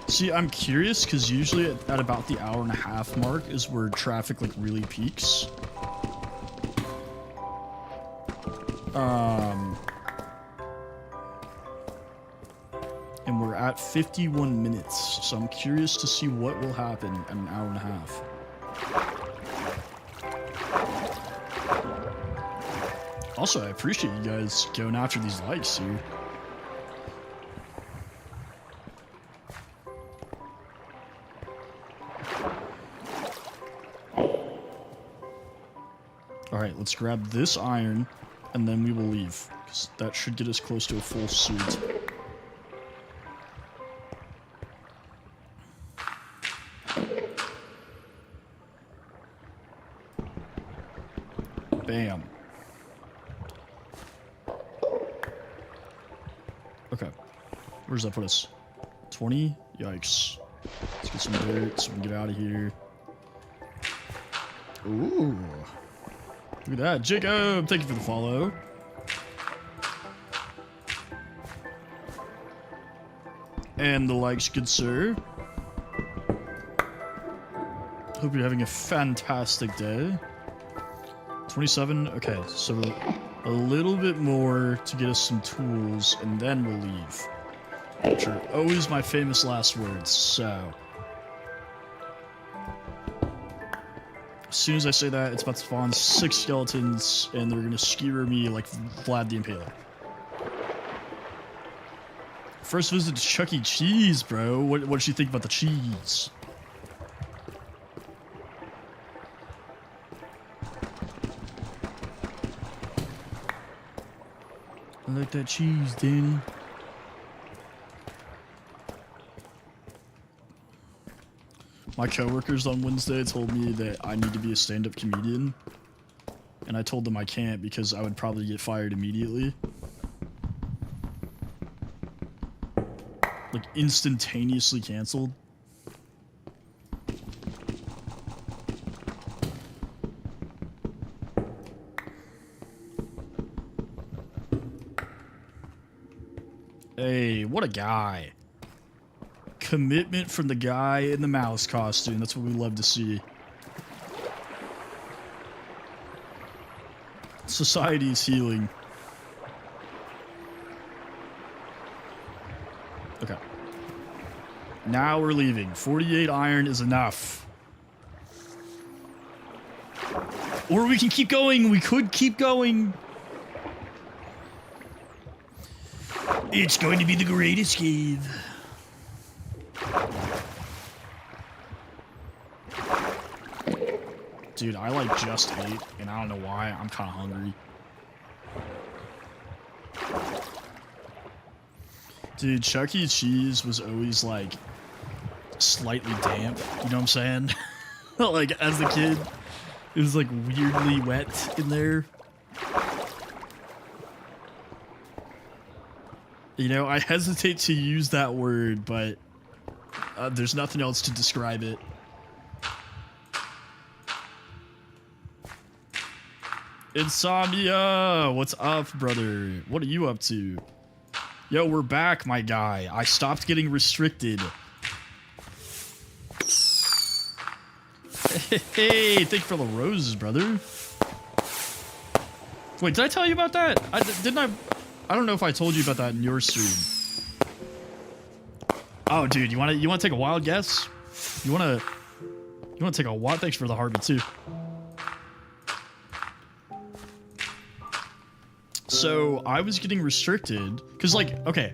See, I'm curious because usually at about the hour-and-a-half mark is where traffic like really peaks. And we're at 51 minutes, so I'm curious to see what will happen in an hour and a half. Also, I appreciate you guys going after these likes here. Alright, let's grab this iron, and then we will leave, because that should get us close to a full suit. Bam. Okay. Where does that put us? 20? Yikes. Let's get some dirt so we can get out of here. Ooh. Look at that. Jacob, thank you for the follow. And the likes, good sir. Hope you're having a fantastic day. 27. Okay, so a little bit more to get us some tools, and then we'll leave. Which are always my famous last words, so. As soon as I say that, it's about to spawn 6 skeletons, and they're gonna skewer me like Vlad the Impaler. First visit to Chuck E. Cheese, bro. What did you think about the cheese? I like that cheese, Danny. My coworkers on Wednesday told me that I need to be a stand-up comedian. And I told them I can't because I would probably get fired immediately. Like, instantaneously canceled. Hey, what a guy. Commitment from the guy in the mouse costume. That's what we love to see. Society is healing. Okay. Now we're leaving. 48 iron is enough. Or we can keep going. We could keep going. It's going to be the great escape. Dude, I like just ate, and I don't know why. I'm kind of hungry. Dude, Chuck E. Cheese was always like slightly damp. You know what I'm saying? Like as a kid, it was like weirdly wet in there. You know, I hesitate to use that word, but There's nothing else to describe it. Insomnia! What's up, brother? What are you up to? Yo, we're back, my guy. I stopped getting restricted. Hey, thank you for the roses, brother. Wait, did I tell you about that? I don't know if I told you about that in your stream. Oh, dude, you wanna take a wild guess? You wanna take a what? Thanks for the heartbeat too. So I was getting restricted because, like, okay,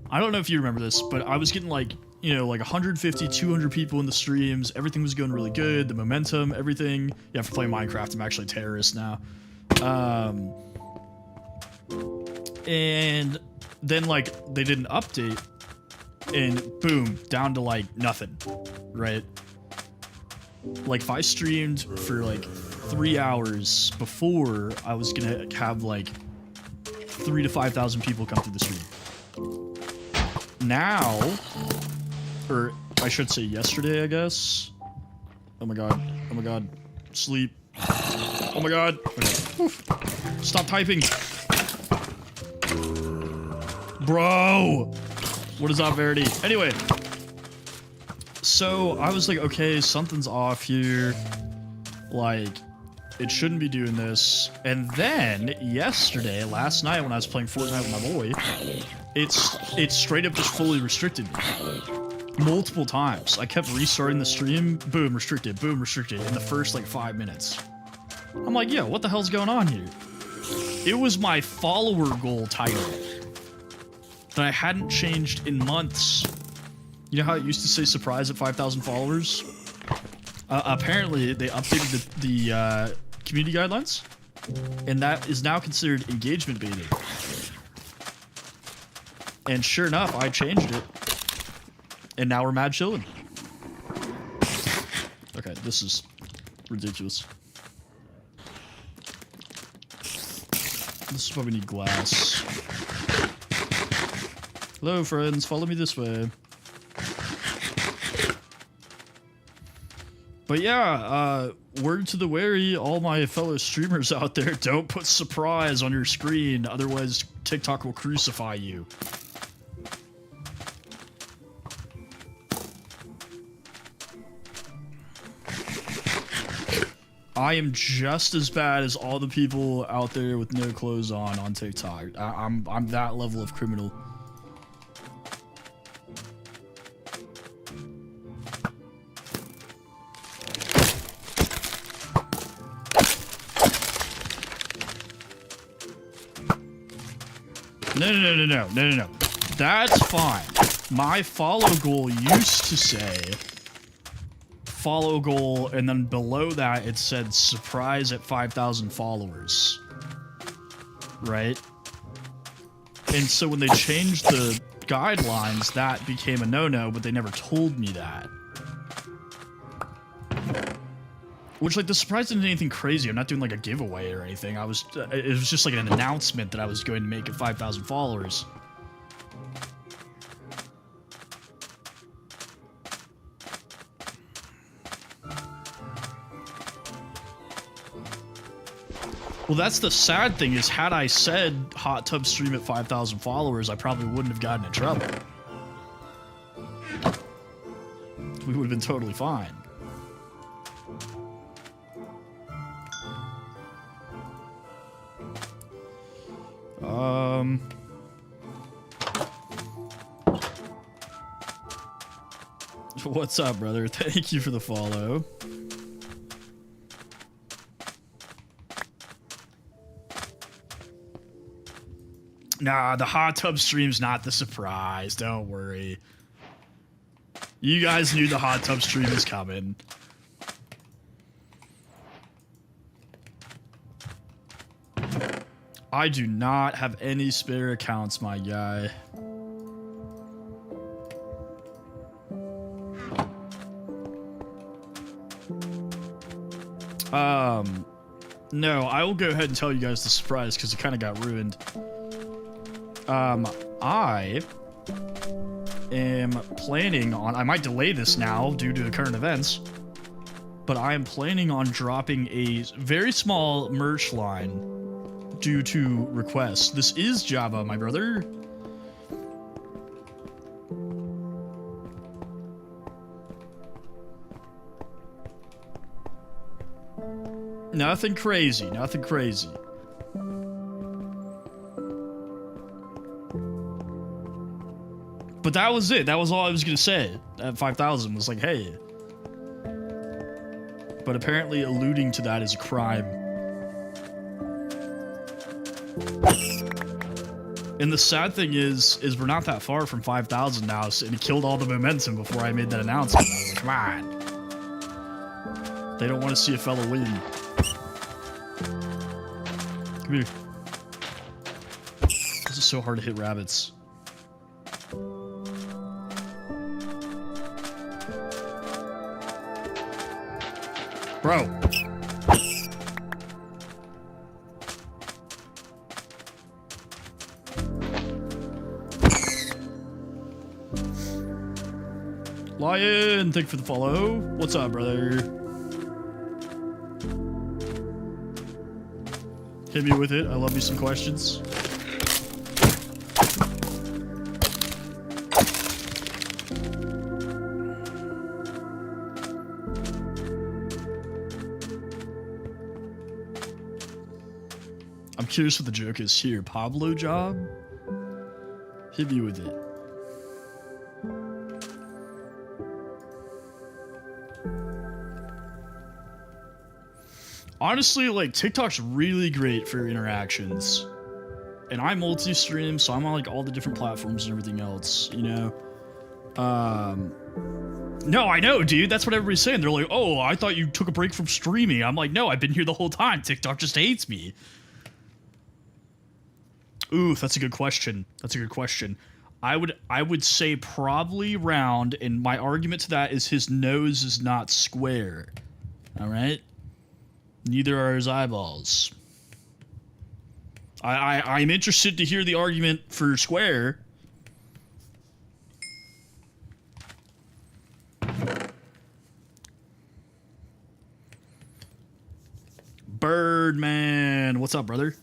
I don't know if you remember this, but I was getting like, you know, like 150, 200 people in the streams. Everything was going really good. The momentum, everything. Yeah, for playing Minecraft, I'm actually a terrorist now. And then like they did an update, and boom, down to like nothing, right? Like if I streamed for like 3 hours before, I was gonna have like 3,000 to 5,000 people come through the stream. Now, or I should say yesterday, I guess. Oh my god. Oh my god. Sleep. Oh my god. Okay. Oof. Stop typing. Bro. What is up, Verity? Anyway. So I was like, okay, something's off here. Like, it shouldn't be doing this. And then yesterday, last night when I was playing Fortnite with my boy, it's straight up just fully restricted me. Multiple times. I kept restarting the stream, boom, restricted, in the first like 5 minutes. I'm like, yo, what the hell's going on here? It was my follower goal title that I hadn't changed in months. You know how it used to say surprise at 5,000 followers? Apparently, they updated the community guidelines, and that is now considered engagement baiting. And sure enough, I changed it, and now we're mad chilling. Okay, this is ridiculous. This is why we need glass. Hello, friends. Follow me this way. But yeah, word to the wary, all my fellow streamers out there, don't put surprise on your screen, otherwise TikTok will crucify you. I am just as bad as all the people out there with no clothes on TikTok. I'm that level of criminal. No. That's fine. My follow goal used to say follow goal, and then below that it said surprise at 5,000 followers. Right? And so when they changed the guidelines, that became a no-no, but they never told me that. Which, like, the surprise isn't anything crazy. I'm not doing, like, a giveaway or anything. It was just, like, an announcement that I was going to make at 5,000 followers. Well, that's the sad thing, is had I said hot tub stream at 5,000 followers, I probably wouldn't have gotten in trouble. We would have been totally fine. What's up, brother? Thank you for the follow. Nah, the hot tub stream's not the surprise. Don't worry. You guys knew the hot tub stream was coming. I do not have any spare accounts, my guy. No, I will go ahead and tell you guys the surprise because it kind of got ruined. I am planning on, I might delay this now due to current events, but I am planning on dropping a very small merch line due to requests. This is Java, my brother. Nothing crazy, nothing crazy. But that was it. That was all I was gonna say at 5,000 was like, hey. But apparently alluding to that is a crime. And the sad thing is we're not that far from 5,000 now, and it killed all the momentum before I made that announcement. I was like, come on. They don't want to see a fellow win. Come here. This is so hard to hit rabbits. Bro. Lion, thank you for the follow. What's up, brother? Hit me with it. I love me some questions. I'm curious what the joke is here. Pablo job? Hit me with it. Honestly, like, TikTok's really great for interactions. And I multi-stream, so I'm on, like, all the different platforms and everything else, you know? No, I know, dude. That's what everybody's saying. They're like, oh, I thought you took a break from streaming. I'm like, no, I've been here the whole time. TikTok just hates me. Ooh, that's a good question. That's a good question. I would say probably round, and my argument to that is his nose is not square. All right? Neither are his eyeballs. I'm interested to hear the argument for square. Birdman, what's up, brother?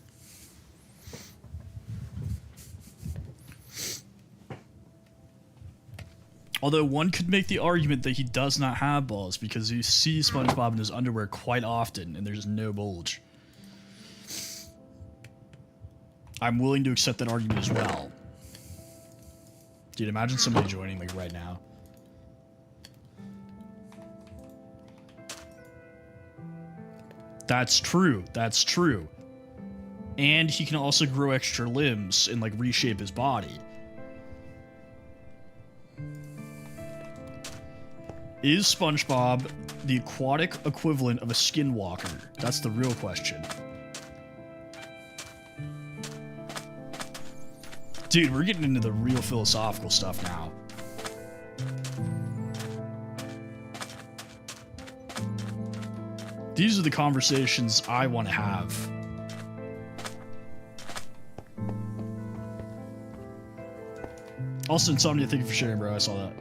Although one could make the argument that he does not have balls because you see SpongeBob in his underwear quite often and there's no bulge. I'm willing to accept that argument as well. Dude, imagine somebody joining like right now. That's true. That's true. And he can also grow extra limbs and like reshape his body. Is SpongeBob the aquatic equivalent of a skinwalker? That's the real question. Dude, we're getting into the real philosophical stuff now. These are the conversations I want to have. Also, Insomnia, thank you for sharing, bro. I saw that.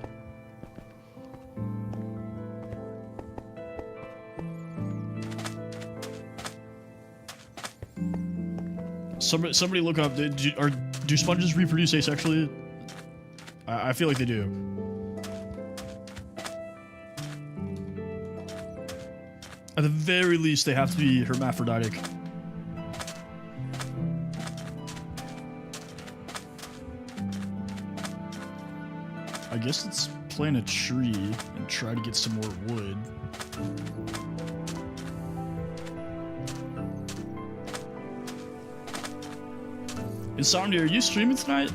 Somebody look up. Do sponges reproduce asexually? I feel like they do. At the very least, they have to be hermaphroditic. I guess let's plant a tree and try to get some more wood. Insomnia, are you streaming tonight?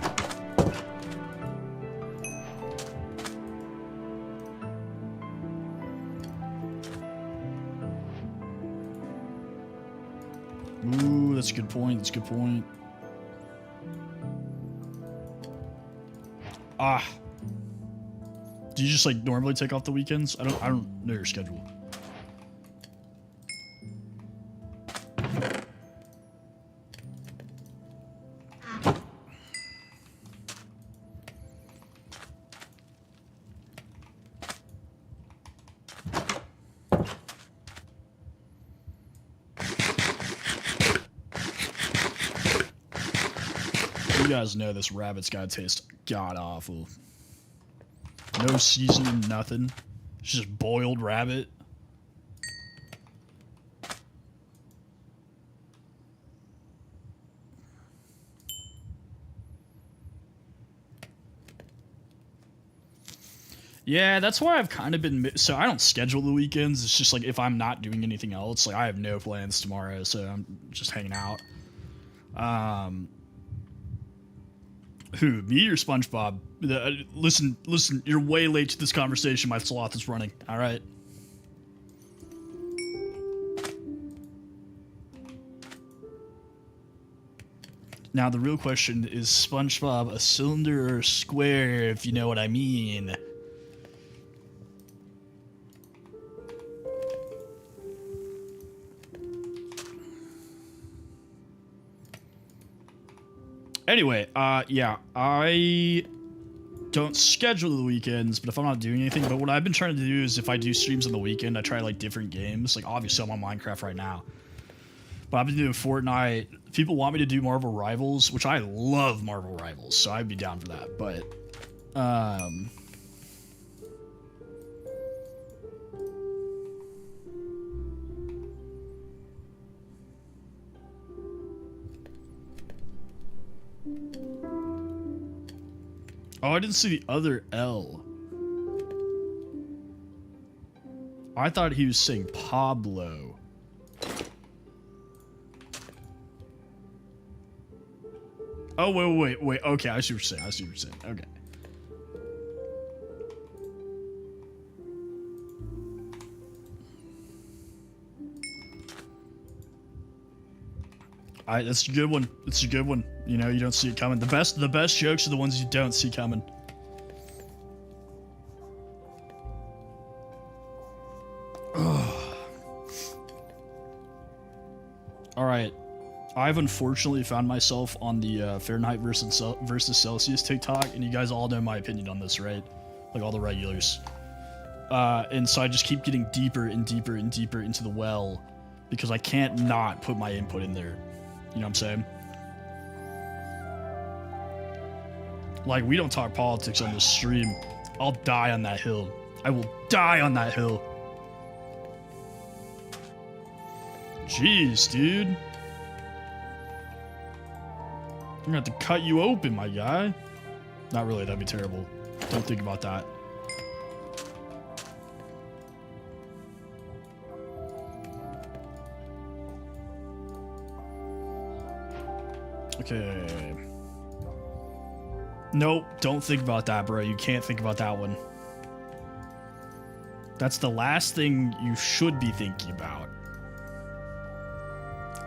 Ooh, that's a good point. That's a good point. Ah. Do you just like normally take off the weekends? I don't know your schedule. You guys know this rabbit's gotta taste god-awful. No seasoning, nothing. It's just boiled rabbit. Yeah, that's why I've kind of been... So I don't schedule the weekends. It's just like if I'm not doing anything else, like I have no plans tomorrow, so I'm just hanging out. Who, me or SpongeBob? Listen, you're way late to this conversation. My sloth is running. All right. Now the real question is SpongeBob a cylinder or a square, if you know what I mean? Anyway, yeah, I don't schedule the weekends, but if I'm not doing anything, but what I've been trying to do is if I do streams on the weekend, I try like different games. Like obviously I'm on Minecraft right now, but I've been doing Fortnite. People want me to do Marvel Rivals, which I love Marvel Rivals, so I'd be down for that. But, oh, I didn't see the other L. I thought he was saying Pablo. Oh, wait. Okay, I see what you're saying. Okay. Alright, that's a good one. It's a good one. You know, you don't see it coming. The best jokes are the ones you don't see coming. Alright. I've unfortunately found myself on the Fahrenheit versus Celsius TikTok, and you guys all know my opinion on this, right? Like all the regulars. And so I just keep getting deeper and deeper and deeper into the well because I can't not put my input in there. You know what I'm saying? Like, we don't talk politics on this stream. I'll die on that hill. I will die on that hill. Jeez, dude. I'm gonna have to cut you open, my guy. Not really, that'd be terrible. Don't think about that. Okay. Nope, don't think about that, bro. You can't think about that one. That's the last thing you should be thinking about.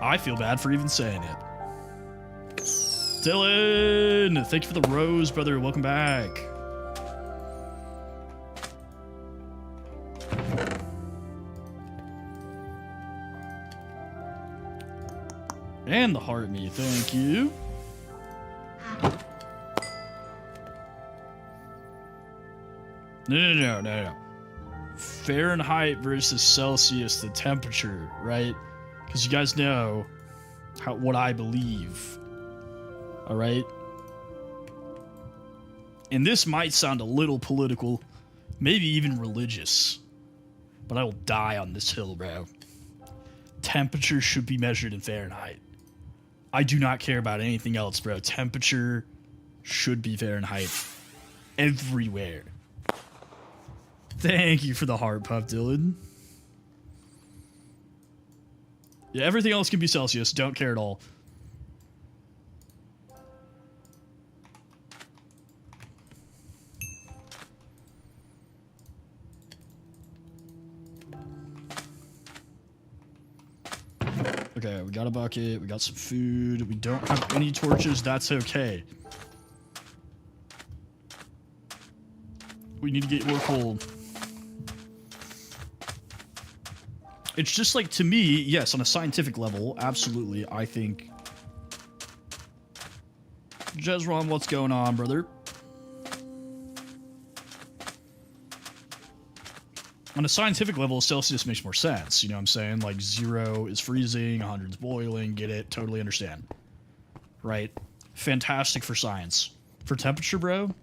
I feel bad for even saying it. Dylan! Thank you for the rose, brother. Welcome back. And the heart me, thank you. No. Fahrenheit versus Celsius, the temperature, right? Because you guys know what I believe. All right? And this might sound a little political, maybe even religious, but I will die on this hill, bro. Temperature should be measured in Fahrenheit. I do not care about anything else, bro. Temperature should be Fahrenheit everywhere. Thank you for the heart puff, Dylan. Yeah, everything else can be Celsius. Don't care at all. Okay, we got a bucket, we got some food, we don't have any torches, that's okay. We need to get more coal. It's just like, to me, yes, on a scientific level, absolutely, I think... Jezron, what's going on, brother? On a scientific level, Celsius makes more sense. You know what I'm saying? Like 0 is freezing, 100 is boiling. Get it? Totally understand. Right? fantastic for science. For temperature, bro,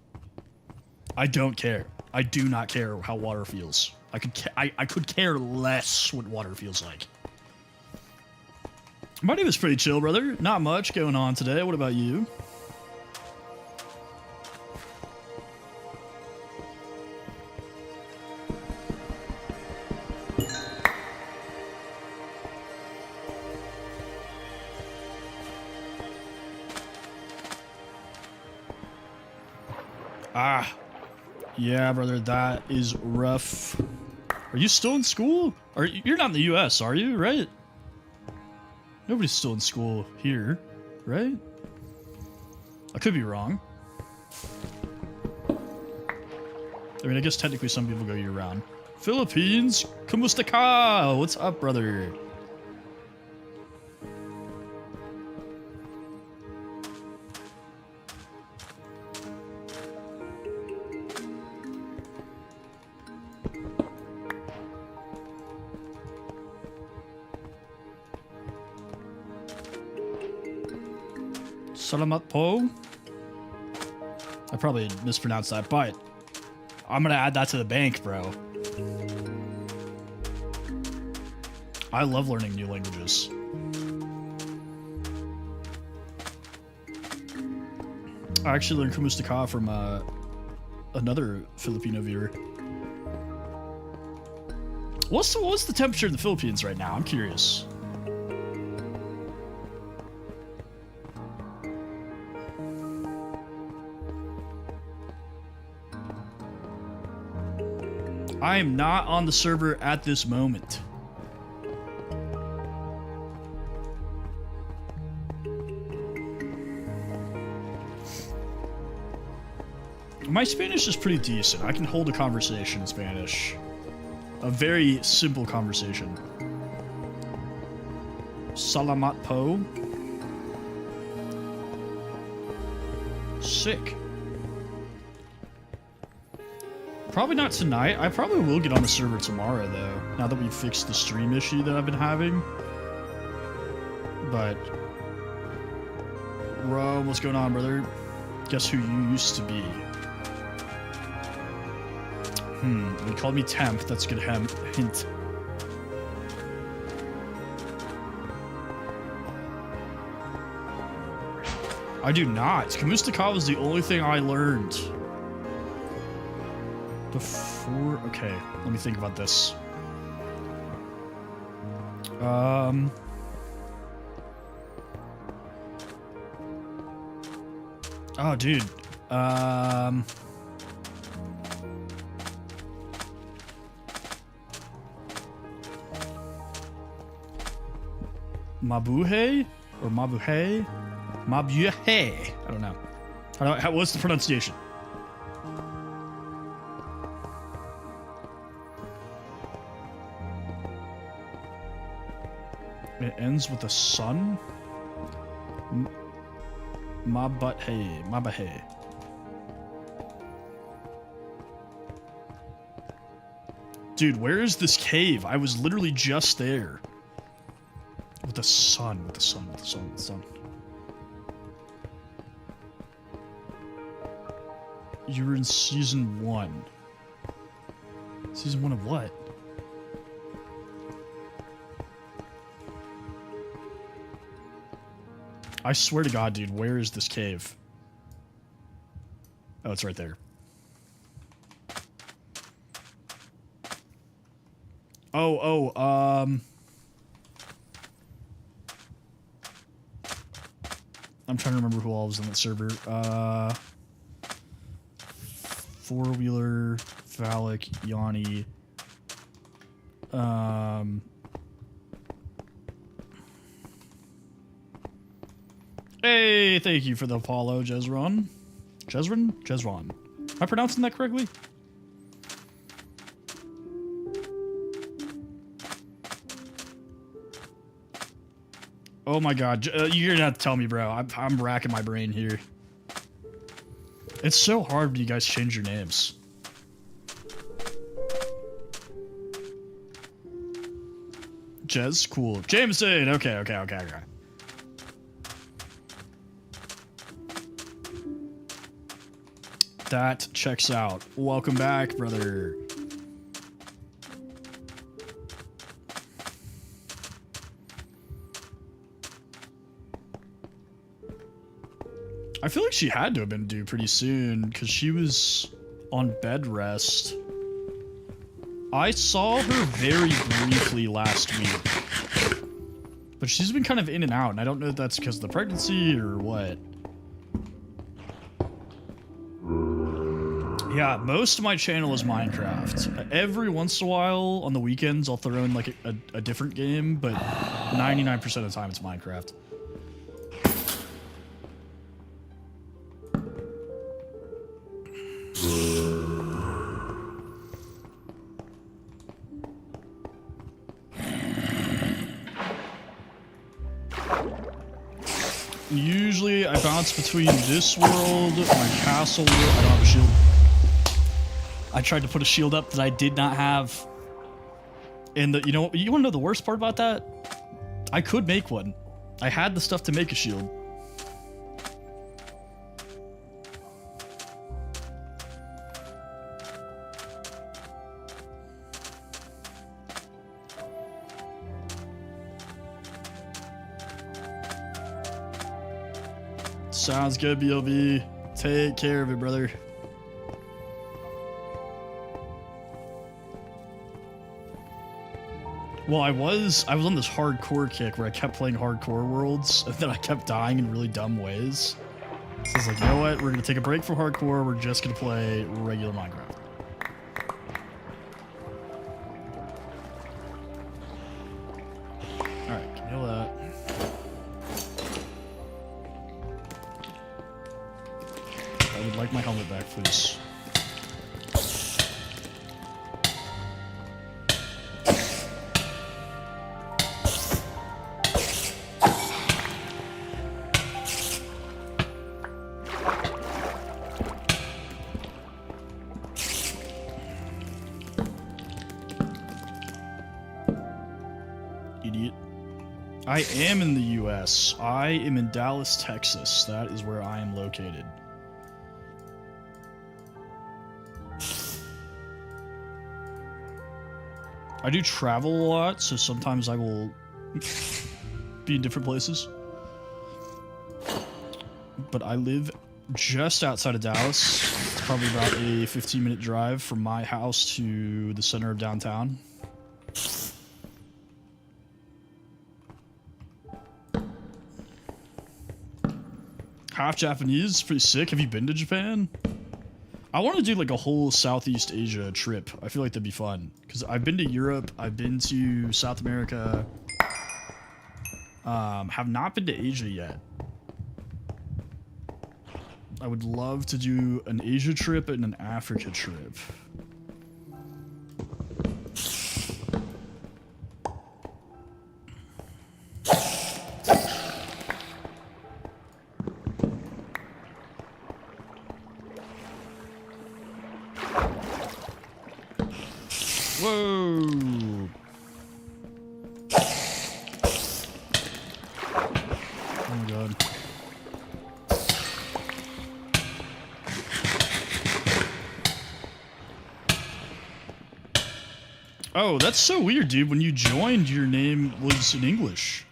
I don't care. I do not care how water feels. I could care less what water feels like. My day was pretty chill, brother. Not much going on today. What about you? Ah, yeah, brother, that is rough. Are you still in school? You're not in the U.S., are you? Right? Nobody's still in school here, right? I could be wrong. I mean, I guess technically some people go year-round. Philippines, kumusta ka? What's up, brother? Salamat po. I probably mispronounced that, but I'm gonna add that to the bank, bro. I love learning new languages. I actually learned kumusta ka from another Filipino viewer. What's the temperature in the Philippines right now? I'm curious. I am not on the server at this moment. My Spanish is pretty decent. I can hold a conversation in Spanish. A very simple conversation. Salamat po. Sick. Probably not tonight. I probably will get on the server tomorrow, though, now that we've fixed the stream issue that I've been having. But... Rome, what's going on, brother? Guess who you used to be? You called me Temp. That's a good hint. I do not. Kumusta ka was the only thing I learned. Before... Okay, let me think about this. Oh, dude. Mabuhay? Or Mabuhay? Mabuhay. I don't know. What's the pronunciation? It ends with a sun? Mabuhay. Mabuhay. Dude, where is this cave? I was literally just there. With the sun, with the sun, with the sun, with the sun. You were in season 1. Season 1 of what? I swear to God, dude, where is this cave? Oh, it's right there. I'm trying to remember who all was on that server. Four-wheeler, Phallic, Yanni. Hey, thank you for the follow, Jezron. Jezron. Am I pronouncing that correctly? Oh my God, you're gonna have to tell me, bro. I'm racking my brain here. It's so hard when you guys change your names. Jez, cool. Jameson, okay. That checks out. Welcome back, brother. I feel like she had to have been due pretty soon because she was on bed rest. I saw her very briefly last week, but she's been kind of in and out, and I don't know if that's because of the pregnancy or what. Yeah, most of my channel is Minecraft. Every once in a while, on the weekends, I'll throw in like a different game, but 99% of the time it's Minecraft. Usually, I bounce between this world, my castle world. I don't have a shield. I tried to put a shield up that I did not have. And you know, you want to know the worst part about that? I could make one. I had the stuff to make a shield. Sounds good, BLB. Take care of it, brother. Well, I was on this hardcore kick where I kept playing hardcore worlds, and then I kept dying in really dumb ways. So I was like, you know what? We're gonna take a break from hardcore. We're just gonna play regular Minecraft. All right, can you heal that? I would like my helmet back, please. Idiot. I am in the US. I am in Dallas, Texas. That is where I am located. I do travel a lot, so sometimes I will be in different places. But I live just outside of Dallas. It's probably about a 15-minute drive from my house to the center of downtown. Half Japanese, pretty sick. Have you been to Japan? I want to do like a whole Southeast Asia trip. I feel like that'd be fun because I've been to Europe, I've been to South America, have not been to Asia yet. I would love to do an Asia trip and an Africa trip. Whoa! Oh my god. Oh, that's so weird, dude. When you joined, your name was in English.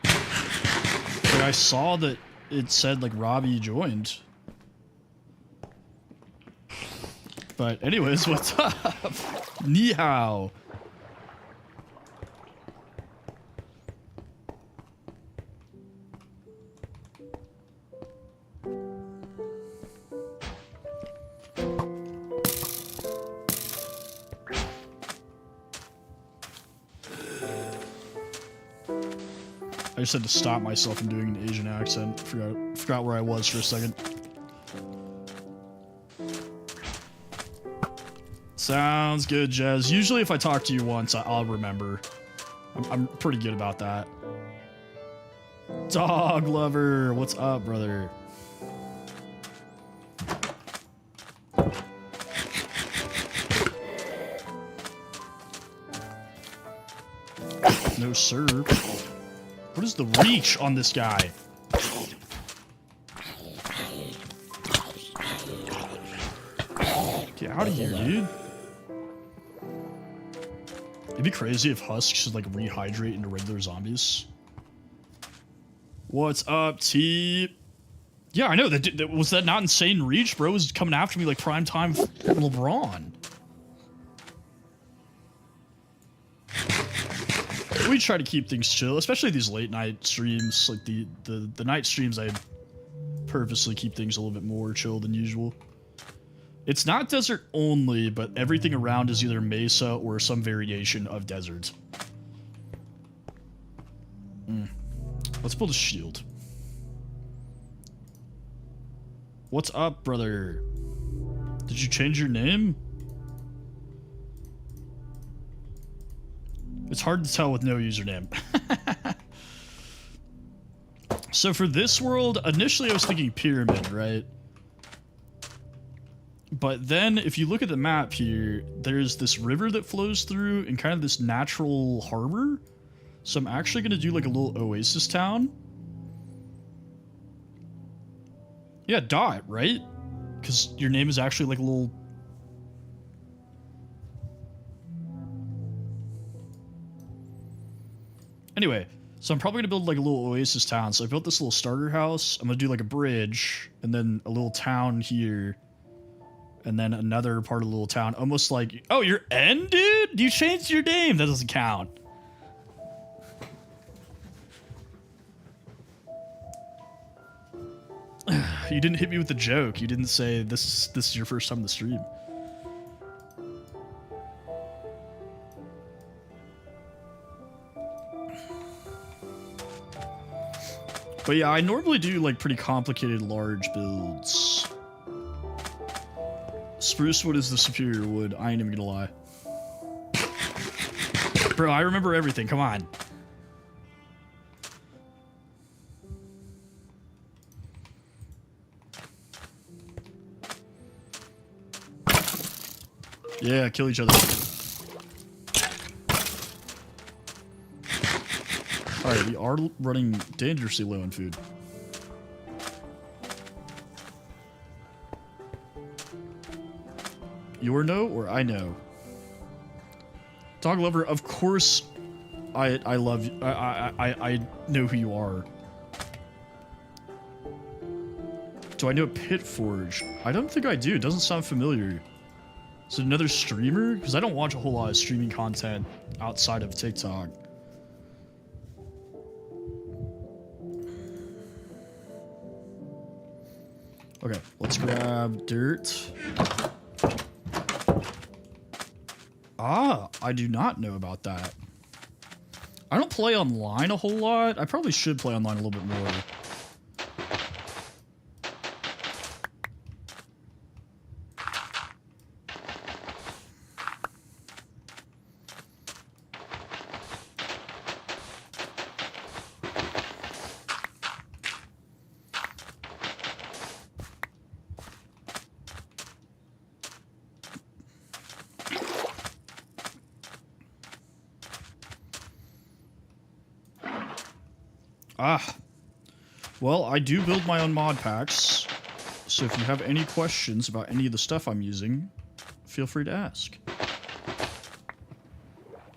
Like, I saw that it said, like, Robbie joined. But anyways, what's up? Ni hao. I just had to stop myself from doing an Asian accent. Forgot where I was for a second. Sounds good, Jez. Usually if I talk to you once, I'll remember. I'm pretty good about that. Dog lover, what's up, brother? No, sir. What is the reach on this guy? Get out of here, dude. It'd be crazy if husks should like rehydrate into regular zombies. What's up, T? Yeah, I know. That was that not insane reach, bro? Was coming after me like prime time LeBron. We try to keep things chill, especially these late night streams. Like the night streams, I purposely keep things a little bit more chill than usual. It's not desert only, but everything around is either mesa or some variation of desert. Let's build a shield. What's up, brother? Did you change your name? It's hard to tell with no username. So for this world, initially I was thinking pyramid, right? But then if you look at the map here, there's this river that flows through and kind of this natural harbor. So I'm actually going to do like a little oasis town. Yeah, dot, right? Because your name is actually like a little... Anyway, so I'm probably going to build like a little oasis town. So I built this little starter house. I'm going to do like a bridge and then a little town here. And then another part of the little town. Almost like... Oh, you're N, dude? You changed your name. That doesn't count. You didn't hit me with the joke. You didn't say this is your first time on the stream. But yeah, I normally do like pretty complicated large builds. Spruce wood is the superior wood. I ain't even gonna lie. Bro, I remember everything. Come on. Yeah, kill each other. Alright, we are running dangerously low on food. Your no or I know? Dog lover, of course I love you. I know who you are. Do I know Pit Forge? I don't think I do. It doesn't sound familiar. Is it another streamer? Because I don't watch a whole lot of streaming content outside of TikTok. Okay, let's grab dirt. Ah, I do not know about that. I don't play online a whole lot. I probably should play online a little bit more. Ah, well, I do build my own mod packs, so if you have any questions about any of the stuff I'm using, feel free to ask.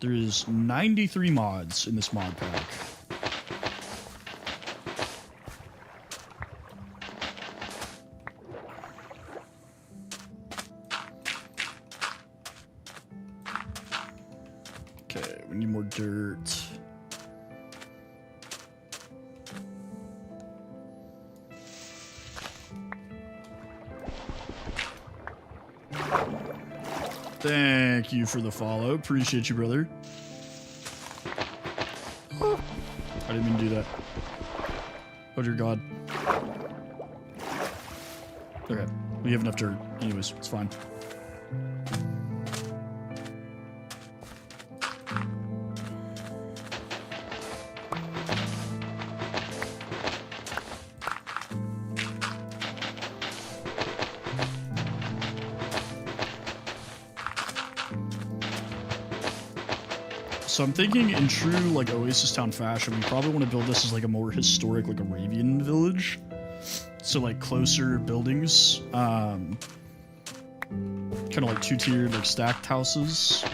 There is 93 mods in this mod pack. Okay, we need more dirt. Thank you for the follow. Appreciate you, brother. I didn't mean to do that. Oh, dear God. Okay. We have enough dirt. Anyways, it's fine. So I'm thinking in true like Oasis Town fashion, we probably want to build this as like a more historic like Arabian village. So like closer buildings. kind of like two-tiered, like stacked houses.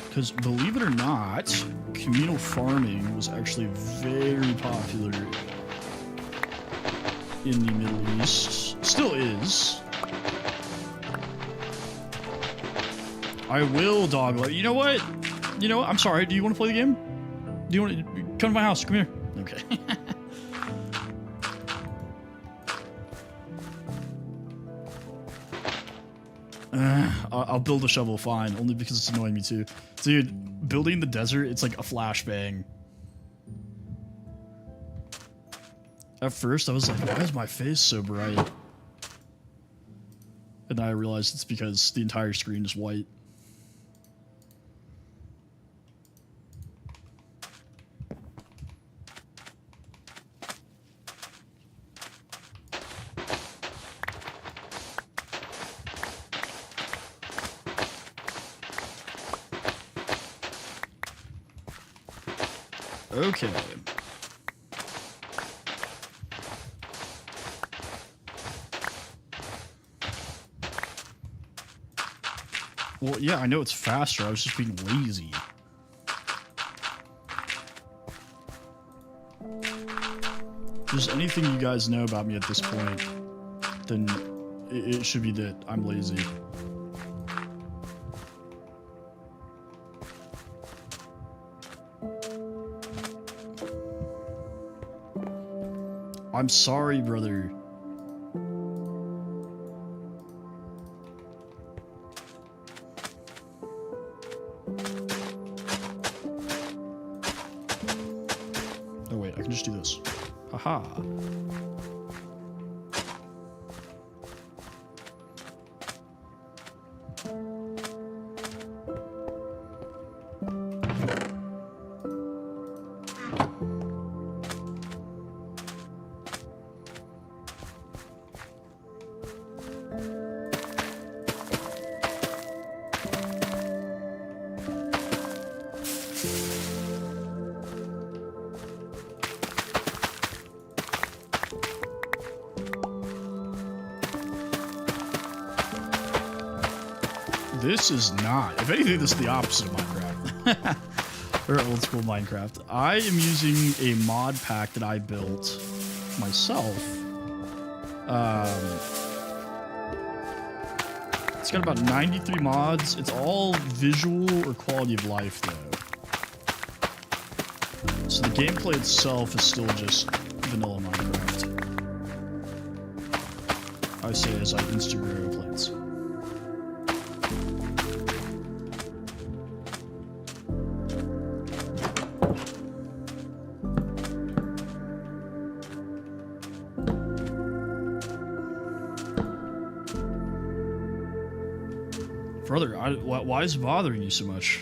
Because believe it or not, communal farming was actually very popular in the Middle East. Still is. I will dog life. You know what? You know what? I'm sorry. Do you want to play the game? Do you want to come to my house? Come here. Okay. I'll build a shovel, fine, only because it's annoying me too. Dude, building in the desert, it's like a flashbang. At first, I was like, why is my face so bright? And then I realized it's because the entire screen is white. Okay. Well, yeah, I know it's faster. I was just being lazy. If there's anything you guys know about me at this point, then it should be that I'm lazy. I'm sorry, brother. Oh wait, I can just do this. Haha. This is not. If anything, this is the opposite of Minecraft. Or old school Minecraft. I am using a mod pack that I built myself. It's got about 93 mods. It's all visual or quality of life, though. So the gameplay itself is still just vanilla Minecraft. I say as I Instagram plants. Brother, why is it bothering you so much?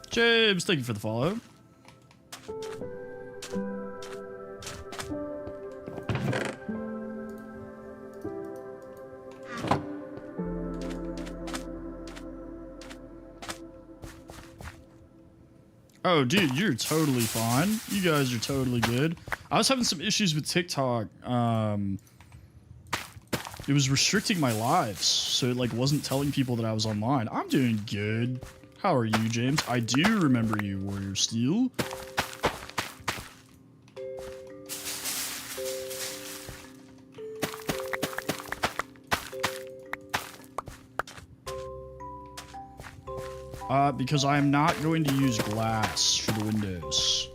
James, thank you for the follow. Oh, dude, you're totally fine. You guys are totally good. I was having some issues with TikTok. It was restricting my lives, so it like wasn't telling people that I was online. I'm doing good. How are you, James? I do remember you, Warrior Steel. Because I am not going to use glass for the windows.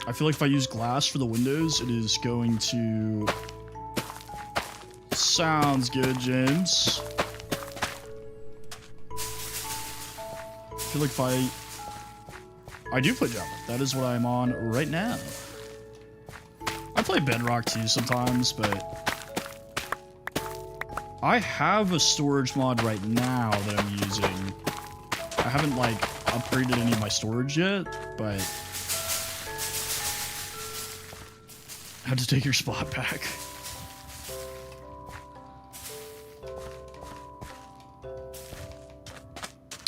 I feel like if I use glass for the windows, it is going to... Sounds good, James. I feel like if I do play Java. That is what I'm on right now. I play Bedrock too sometimes, but I have a storage mod right now that I'm using. I haven't, like, upgraded any of my storage yet, but... I had to take your spot back.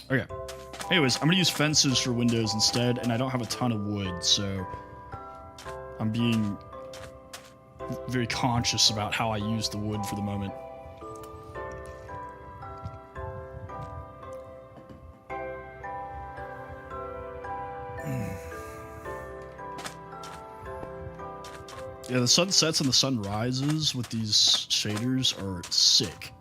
Okay. Anyways, I'm gonna use fences for windows instead, and I don't have a ton of wood, so... I'm being very conscious about how I use the wood for the moment. Yeah, the sun sets and the sun rises with these shaders are sick.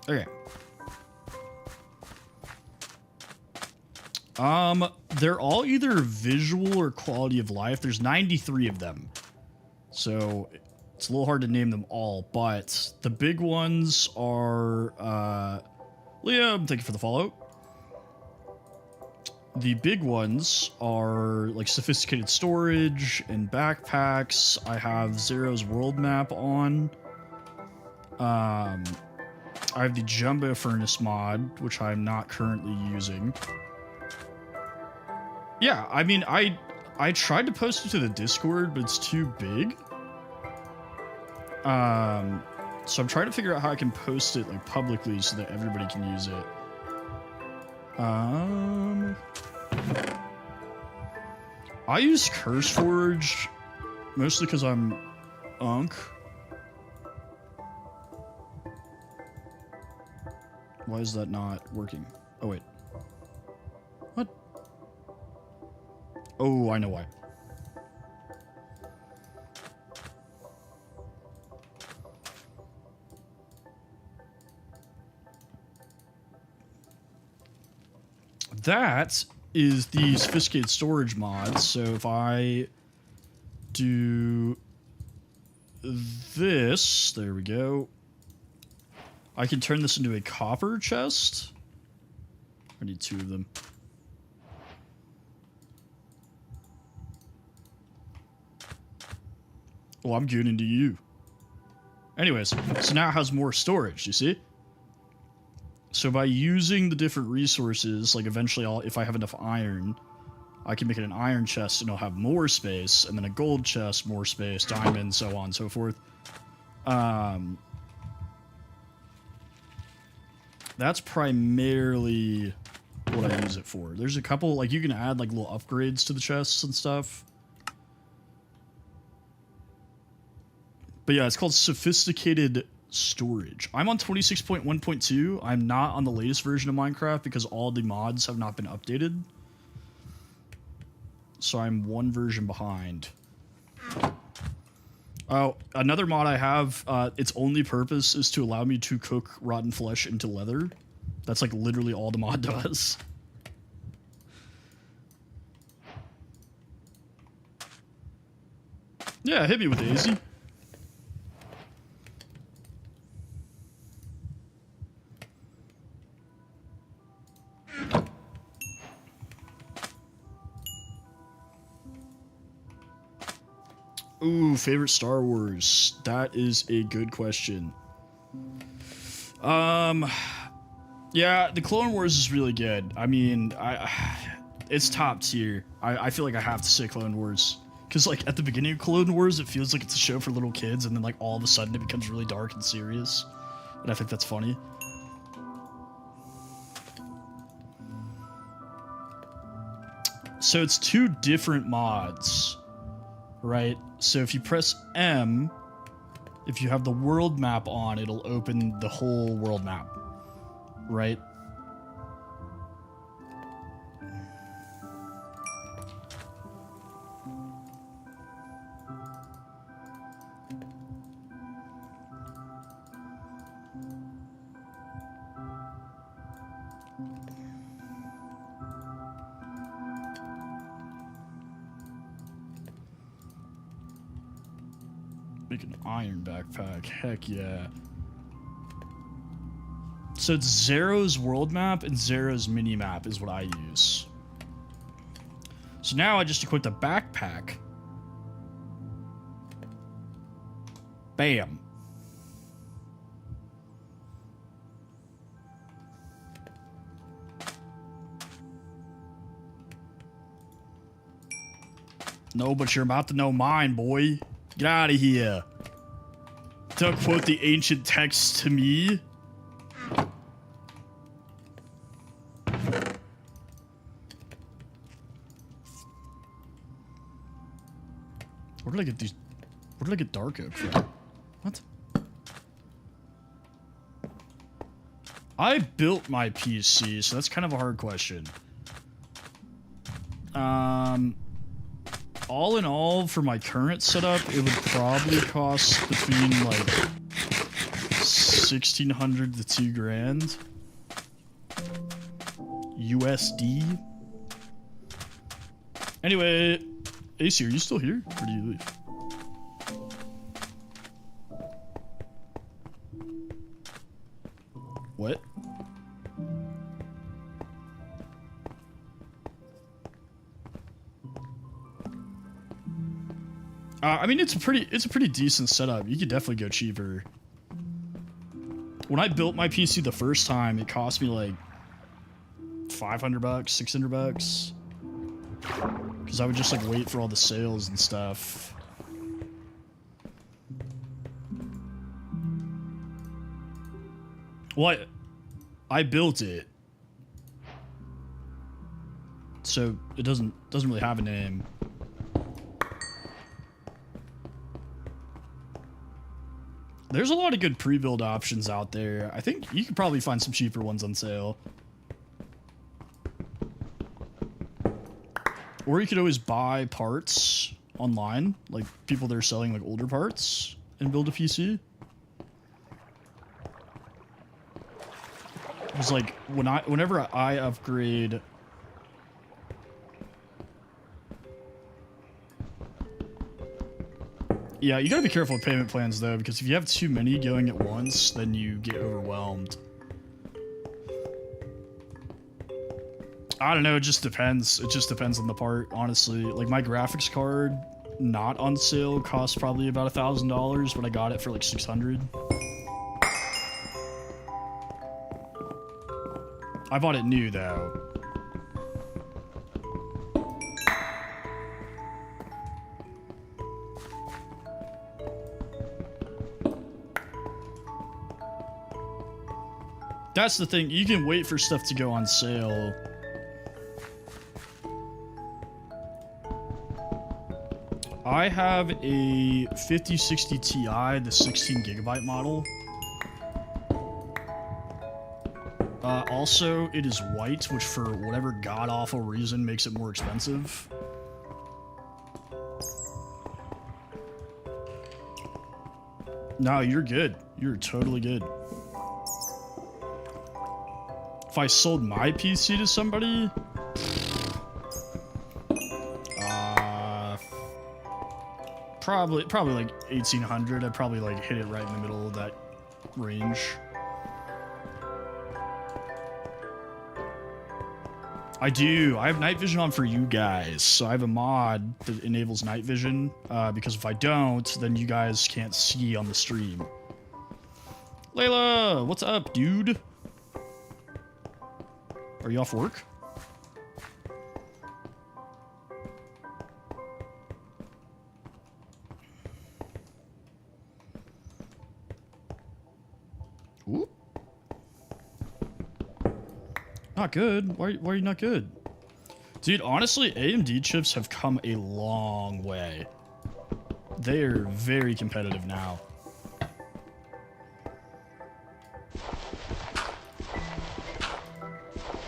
Okay. They're all either visual or quality of life. There's 93 of them. So it's a little hard to name them all, but the big ones are, Liam, thank you for the follow. The big ones are like sophisticated storage and backpacks. I have Zero's world map on. I have the Jumbo Furnace mod, which I'm not currently using. Yeah, I mean, I tried to post it to the Discord, but it's too big. So I'm trying to figure out how I can post it like publicly so that everybody can use it. I use CurseForge mostly because I'm Unk. Why is that not working? Oh, wait. What? Oh, I know why. That is the sophisticated storage mod. So if I do this, there we go. I can turn this into a copper chest. I need 2 of them. Oh, I'm good into you. Anyways, so now it has more storage, you see? So by using the different resources, like eventually if I have enough iron, I can make it an iron chest and it'll have more space, and then a gold chest, more space, diamond, so on and so forth. That's primarily what I use it for. There's a couple, like, you can add, like, little upgrades to the chests and stuff. But yeah, it's called Sophisticated Storage. I'm on 26.1.2. I'm not on the latest version of Minecraft because all the mods have not been updated. So I'm 1 version behind. Oh, another mod I have, its only purpose is to allow me to cook rotten flesh into leather. That's like literally all the mod does. Yeah, hit me with Daisy. Ooh, favorite Star Wars. That is a good question. Yeah, the Clone Wars is really good. I mean, it's top tier. I feel like I have to say Clone Wars. Because, like, at the beginning of Clone Wars, it feels like it's a show for little kids, and then, like, all of a sudden it becomes really dark and serious. And I think that's funny. So it's 2 different mods, right? So if you press M, if you have the world map on, it'll open the whole world map, right? Make an iron backpack. Heck yeah. So it's Zero's world map and Zero's mini map is what I use. So now I just equipped a backpack. Bam. No, but you're about to know mine, boy. Get out of here. To quote the ancient text to me. Where did I get these? Where did I get dark oak from? What? I built my PC, so that's kind of a hard question. All in all, for my current setup, it would probably cost between like 1,600 to 2 grand USD. Anyway, AC, are you still here, or do you leave? What? I mean, it's a pretty decent setup. You could definitely go cheaper. When I built my PC the first time, it cost me like $500, $600, because I would just like wait for all the sales and stuff. Well, I built it, so it doesn't really have a name. There's a lot of good pre-build options out there. I think you could probably find some cheaper ones on sale. Or you could always buy parts online, like people that are selling like older parts, and build a PC. It was like whenever I upgrade, yeah, you gotta be careful with payment plans though, because if you have too many going at once, then you get overwhelmed. I don't know, it just depends. It just depends on the part, honestly. Like my graphics card, not on sale, cost probably about $1,000, but I got it for like 600. I bought it new though. That's the thing, you can wait for stuff to go on sale. I have a 5060 Ti, the 16GB model. Also, it is white, which for whatever god-awful reason makes it more expensive. No, you're good. You're totally good. If I sold my PC to somebody, probably like 1,800. I'd probably like hit it right in the middle of that range. I do. I have night vision on for you guys, so I have a mod that enables night vision. Because if I don't, then you guys can't see on the stream. Layla, what's up, dude? Are you off work? Ooh. Not good. Why are you not good? Dude, honestly, AMD chips have come a long way. They are very competitive now.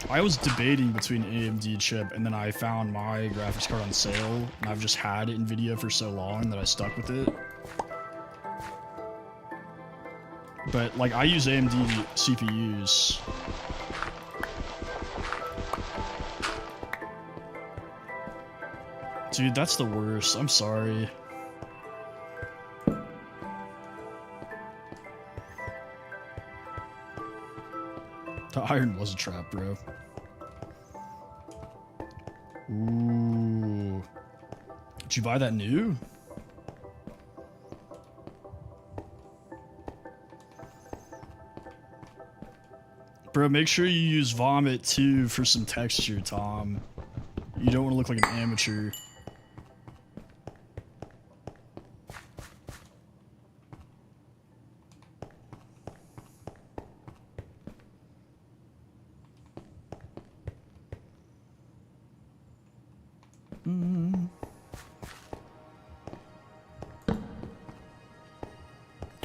I was debating between AMD chip, and then I found my graphics card on sale, and I've just had NVIDIA for so long that I stuck with it. But, like, I use AMD CPUs. Dude, that's the worst. I'm sorry. iron was a trap, bro. Ooh. Did you buy that new? Bro, make sure you use vomit too for some texture, Tom. You don't want to look like an amateur.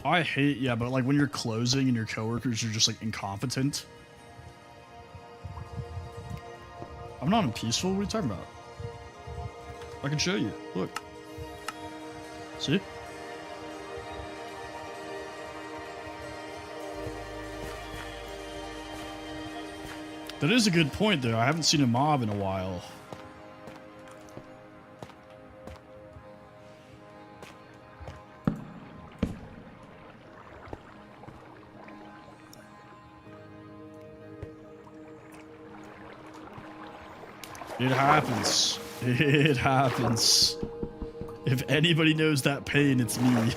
I hate, yeah, but like when you're closing and your coworkers are just like incompetent. I'm not in peaceful. What are you talking about? I can show you. Look. See? That is a good point, though. I haven't seen a mob in a while. It happens. It happens. If anybody knows that pain, it's me.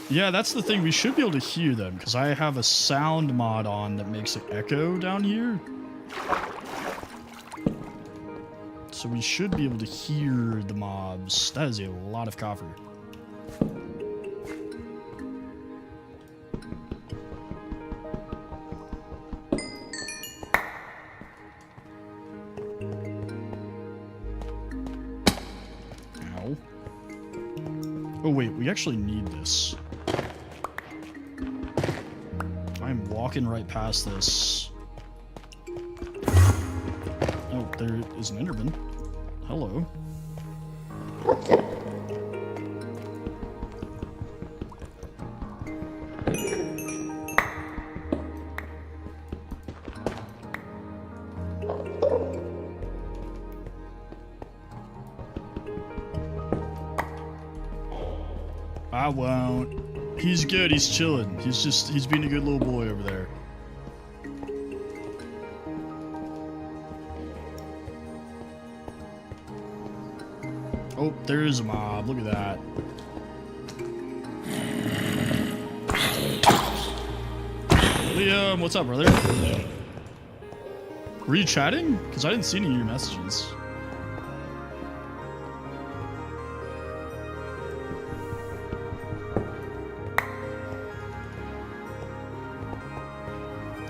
Yeah, that's the thing. We should be able to hear them, because I have a sound mod on that makes it echo down here. So we should be able to hear the mobs. That is a lot of copper. Oh wait, we actually need this. I'm walking right past this. Oh, there is an Enderman. Hello. I won't. He's good, he's chilling. He's being a good little boy over there. Oh, there is a mob. Look at that. Liam, what's up, brother? Were you chatting? Because I didn't see any of your messages.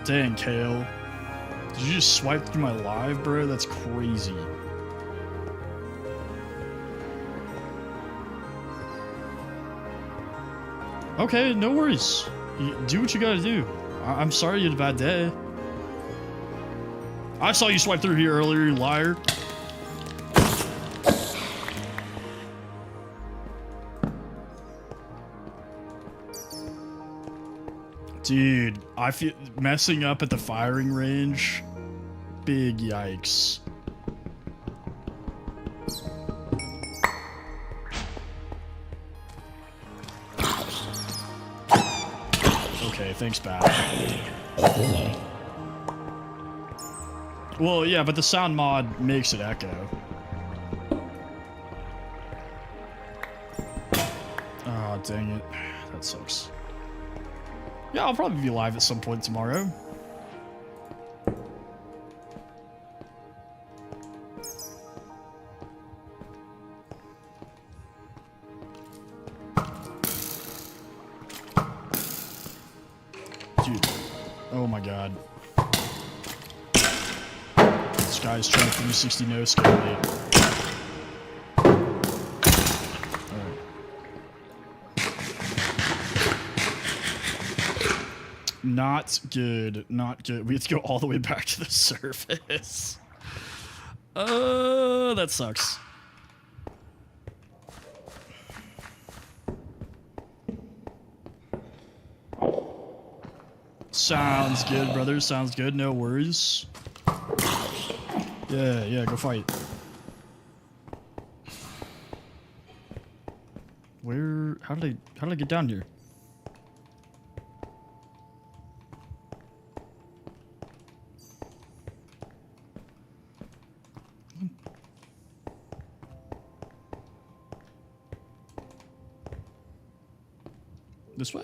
Dang, Kale. Did you just swipe through my live, bro? That's crazy. Okay, no worries. You do what you gotta do. I'm sorry you had a bad day. I saw you swipe through here earlier, you liar. Dude, I feel messing up at the firing range. Big yikes. Okay, thanks, Bat. Well, yeah, but the sound mod makes it echo. Oh, dang it. That sucks. Yeah, I'll probably be live at some point tomorrow. Dude. Oh my god. This guy's trying to 360 no scope me. Not good. Not good. We have to go all the way back to the surface. That sucks. Sounds good, brother. Sounds good. No worries. Yeah, go fight. Where? How did I get down here? This way?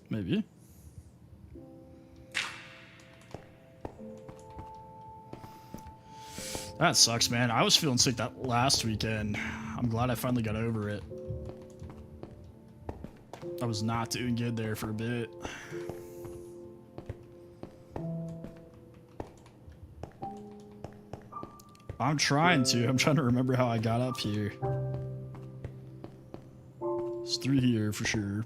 Maybe. That sucks, man. I was feeling sick that last weekend. I'm glad I finally got over it. I was not doing good there for a bit. I'm trying to remember how I got up here. It's through here for sure.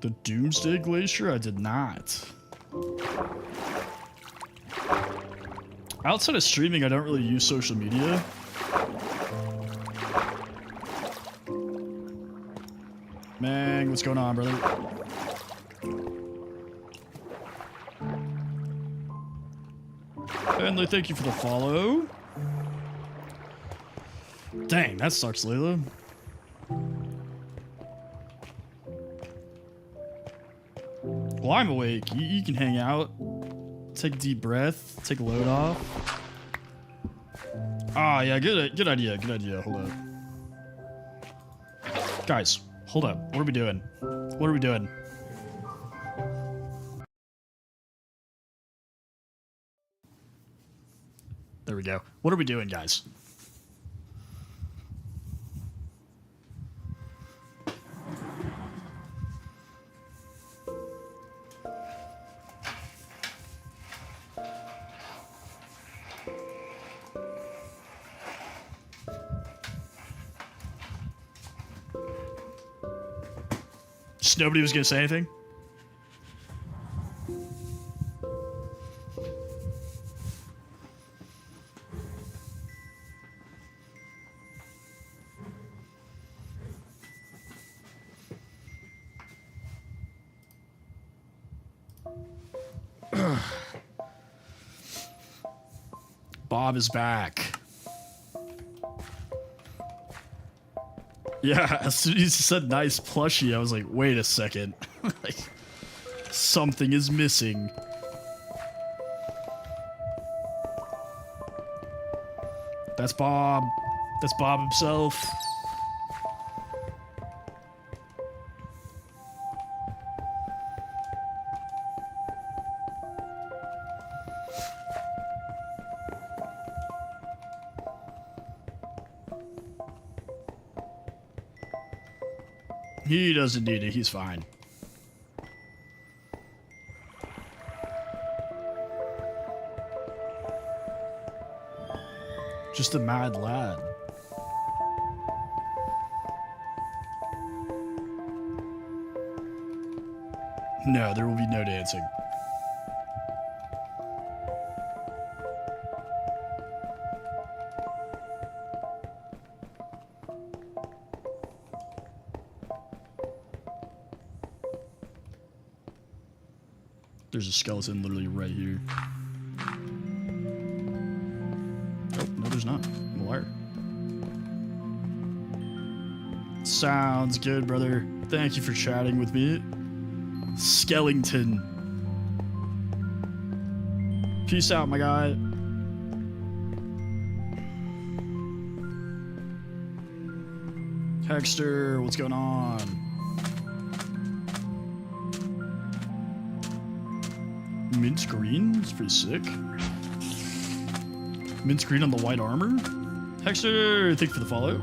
The Doomsday Glacier? I did not. Outside of streaming, I don't really use social media. Man, what's going on, brother? Bentley, thank you for the follow. Dang, that sucks, Layla. Well, I'm awake. You can hang out. Take a deep breath. Take a load off. Ah, yeah, good idea. Good idea. Hold up. Guys, hold up. What are we doing? What are we doing? There we go. What are we doing, guys? Just nobody was gonna say anything? Bob is back. Yeah, as soon as he said nice plushie, I was like, wait a second. Like, something is missing. That's Bob. That's Bob himself. He doesn't need it. He's fine. Just a mad lad. No, there will be no dancing. There's a skeleton literally right here. Oh, no, there's not. I'm a liar. Sounds good, brother. Thank you for chatting with me. Skellington. Peace out, my guy. Hexter, what's going on? Mint green? It's pretty sick. Mint green on the white armor? Hexter, thank you for the follow.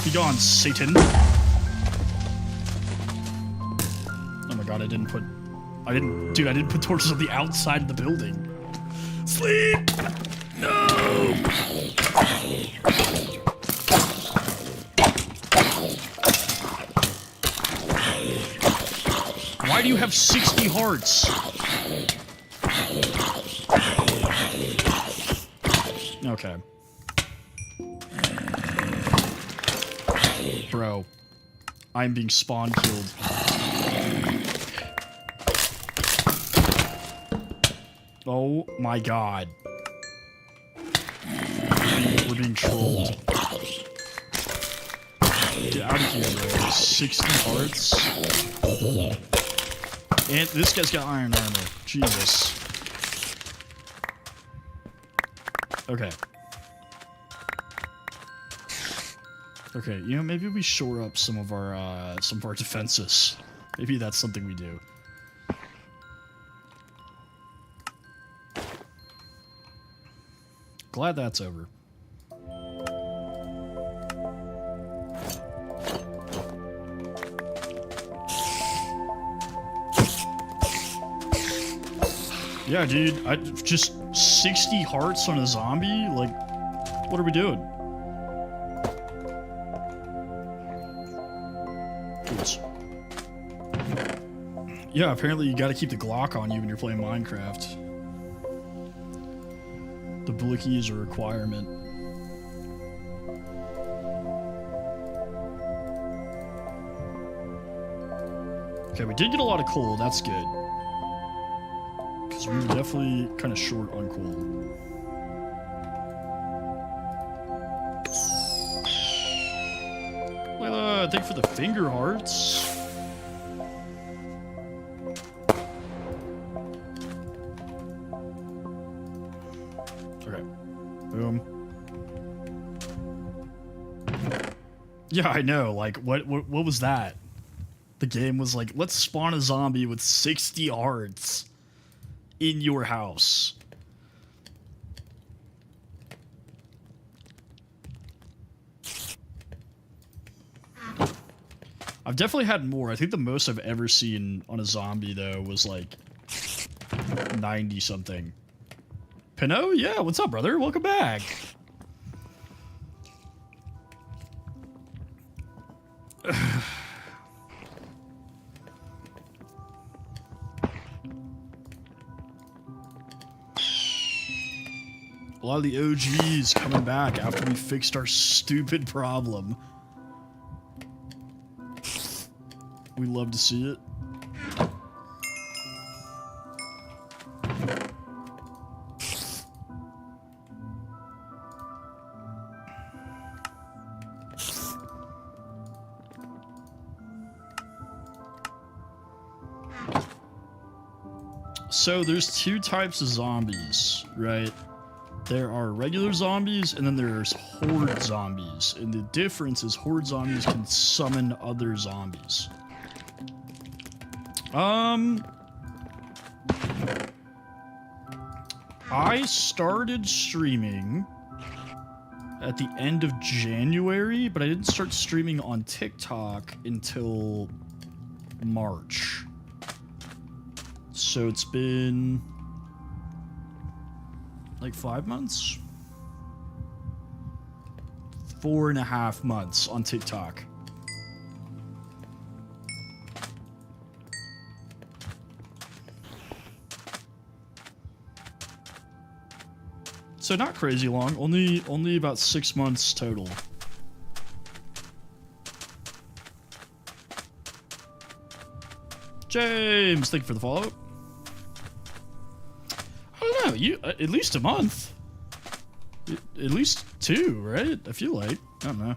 Be gone, Satan. Oh my god, I didn't put torches on the outside of the building. Sleep! No! Why do you have 60 hearts? Okay. Bro. I'm being spawn killed. Oh my god. We're being trolled. Get out of here, bro. 60 hearts. And this guy's got iron armor. Jesus. Okay. Okay, you know, maybe we shore up some of our defenses. Maybe that's something we do. Glad that's over. Yeah, dude, I just 60 hearts on a zombie? Like, what are we doing? Oops. Yeah, apparently you gotta keep the Glock on you when you're playing Minecraft. The blicky is a requirement. Okay, we did get a lot of coal, that's good. Because we were definitely kind of short on coal. Layla, thank you for the finger hearts. Okay. Boom. Yeah, I know. Like, what was that? The game was like, let's spawn a zombie with 60 hearts in your house. I've definitely had more. I think the most I've ever seen on a zombie, though, was like 90 something. Pinot? Yeah, what's up, brother? Welcome back. A lot of the OGs coming back after we fixed our stupid problem. We love to see it. So there's two types of zombies, right? There are regular zombies, and then there's horde zombies. And the difference is horde zombies can summon other zombies. I started streaming at the end of January, but I didn't start streaming on TikTok until March. So it's been like 5 months? 4.5 months on TikTok. So not crazy long, only about 6 months total. James, thank you for the follow. I don't know, you at least a month. At least 2, right? I feel like. I don't know.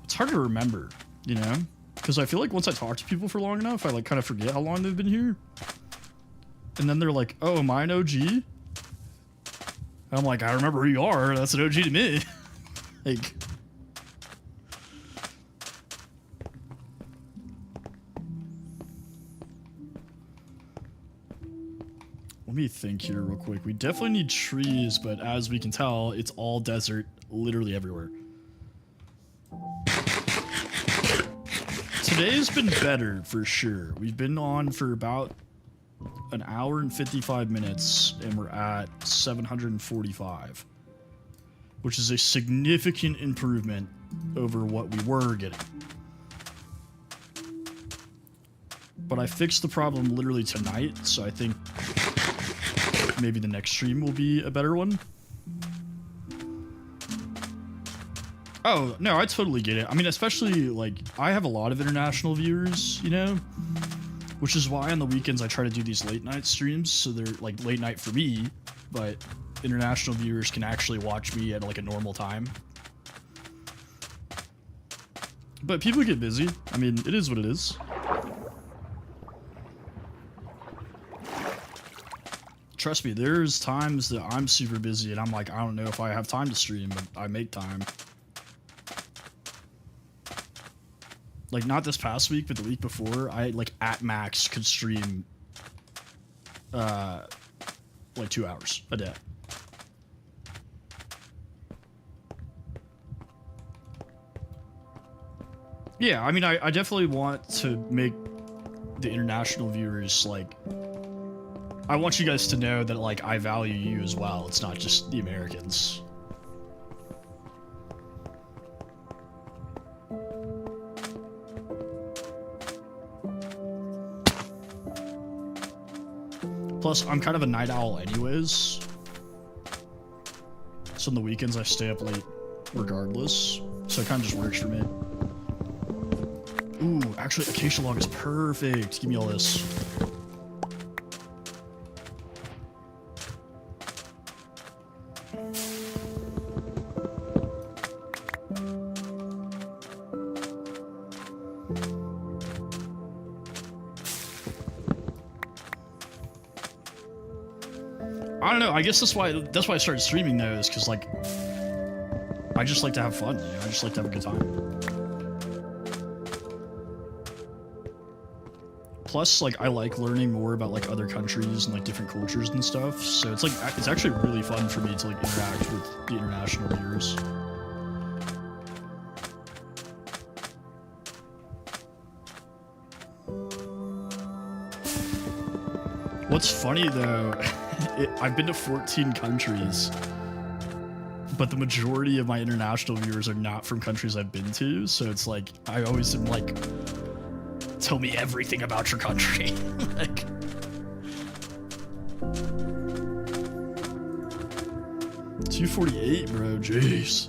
It's hard to remember, you know? Because I feel like once I talk to people for long enough, I like kind of forget how long they've been here. And then they're like, oh, am I an OG? And I'm like, I remember who you are. That's an OG to me. Like... Let me think here real quick. We definitely need trees, but as we can tell, it's all desert literally everywhere. Today's been better for sure. We've been on for about an hour and 55 minutes, and we're at 745, which is a significant improvement over what we were getting. But I fixed the problem literally tonight, so I think maybe the next stream will be a better one. Oh, no, I totally get it. I mean, especially, like, I have a lot of international viewers, you know? which is why on the weekends I try to do these late night streams, so they're like late night for me, but international viewers can actually watch me at like a normal time. But people get busy. I mean, it is what it is. Trust me, there's times that I'm super busy and I'm like, I don't know if I have time to stream, but I make time. Like, not this past week, but the week before, I, like, at max could stream, like, 2 hours a day. Yeah, I mean, I definitely want to make the international viewers, like, I want you guys to know that, like, I value you as well. It's not just the Americans. Plus, I'm kind of a night owl anyways. So on the weekends, I stay up late regardless. So it kind of just works for me. Ooh, actually, Acacia Log is perfect. Give me all this. I don't know. I guess that's why I started streaming those, because like I just like to have fun. You know? I just like to have a good time. Plus, like I like learning more about like other countries and like different cultures and stuff. So it's like it's actually really fun for me to like interact with the international viewers. What's funny though, I've been to 14 countries, but the majority of my international viewers are not from countries I've been to, so it's like, I always am like, tell me everything about your country. Like, $248, bro, jeez.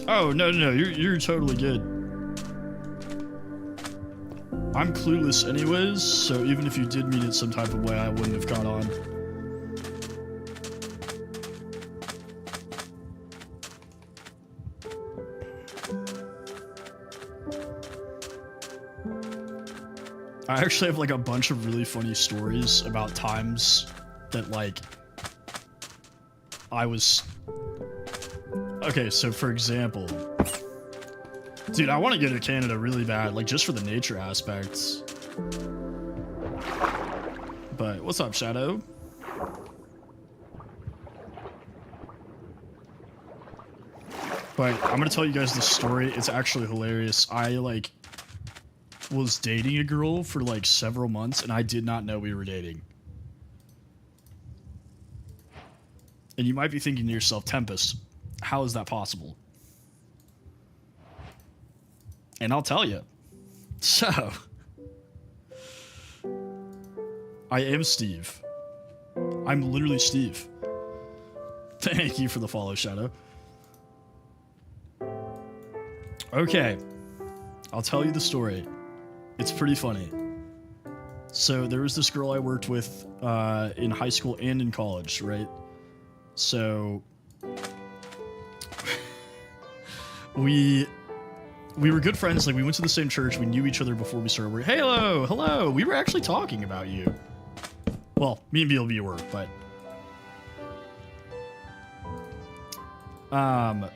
Oh, no, you're totally good. I'm clueless anyways, so even if you did mean it some type of way, I wouldn't have caught on. I actually have like a bunch of really funny stories about times that like I was... Okay, so for example... Dude, I want to go to Canada really bad, like, just for the nature aspects. But, what's up, Shadow? But, I'm gonna tell you guys this story. It's actually hilarious. I, like, was dating a girl for, like, several months, and I did not know we were dating. And you might be thinking to yourself, Tempest, how is that possible? And I'll tell you. So, I am Steve. I'm literally Steve. Thank you for the follow, Shadow. Okay. I'll tell you the story. It's pretty funny. So, there was this girl I worked with in high school and in college, right? So, we were good friends. Like, we went to the same church. We knew each other before we started working. Hello. We were actually talking about you. Well, me and BLB were, but...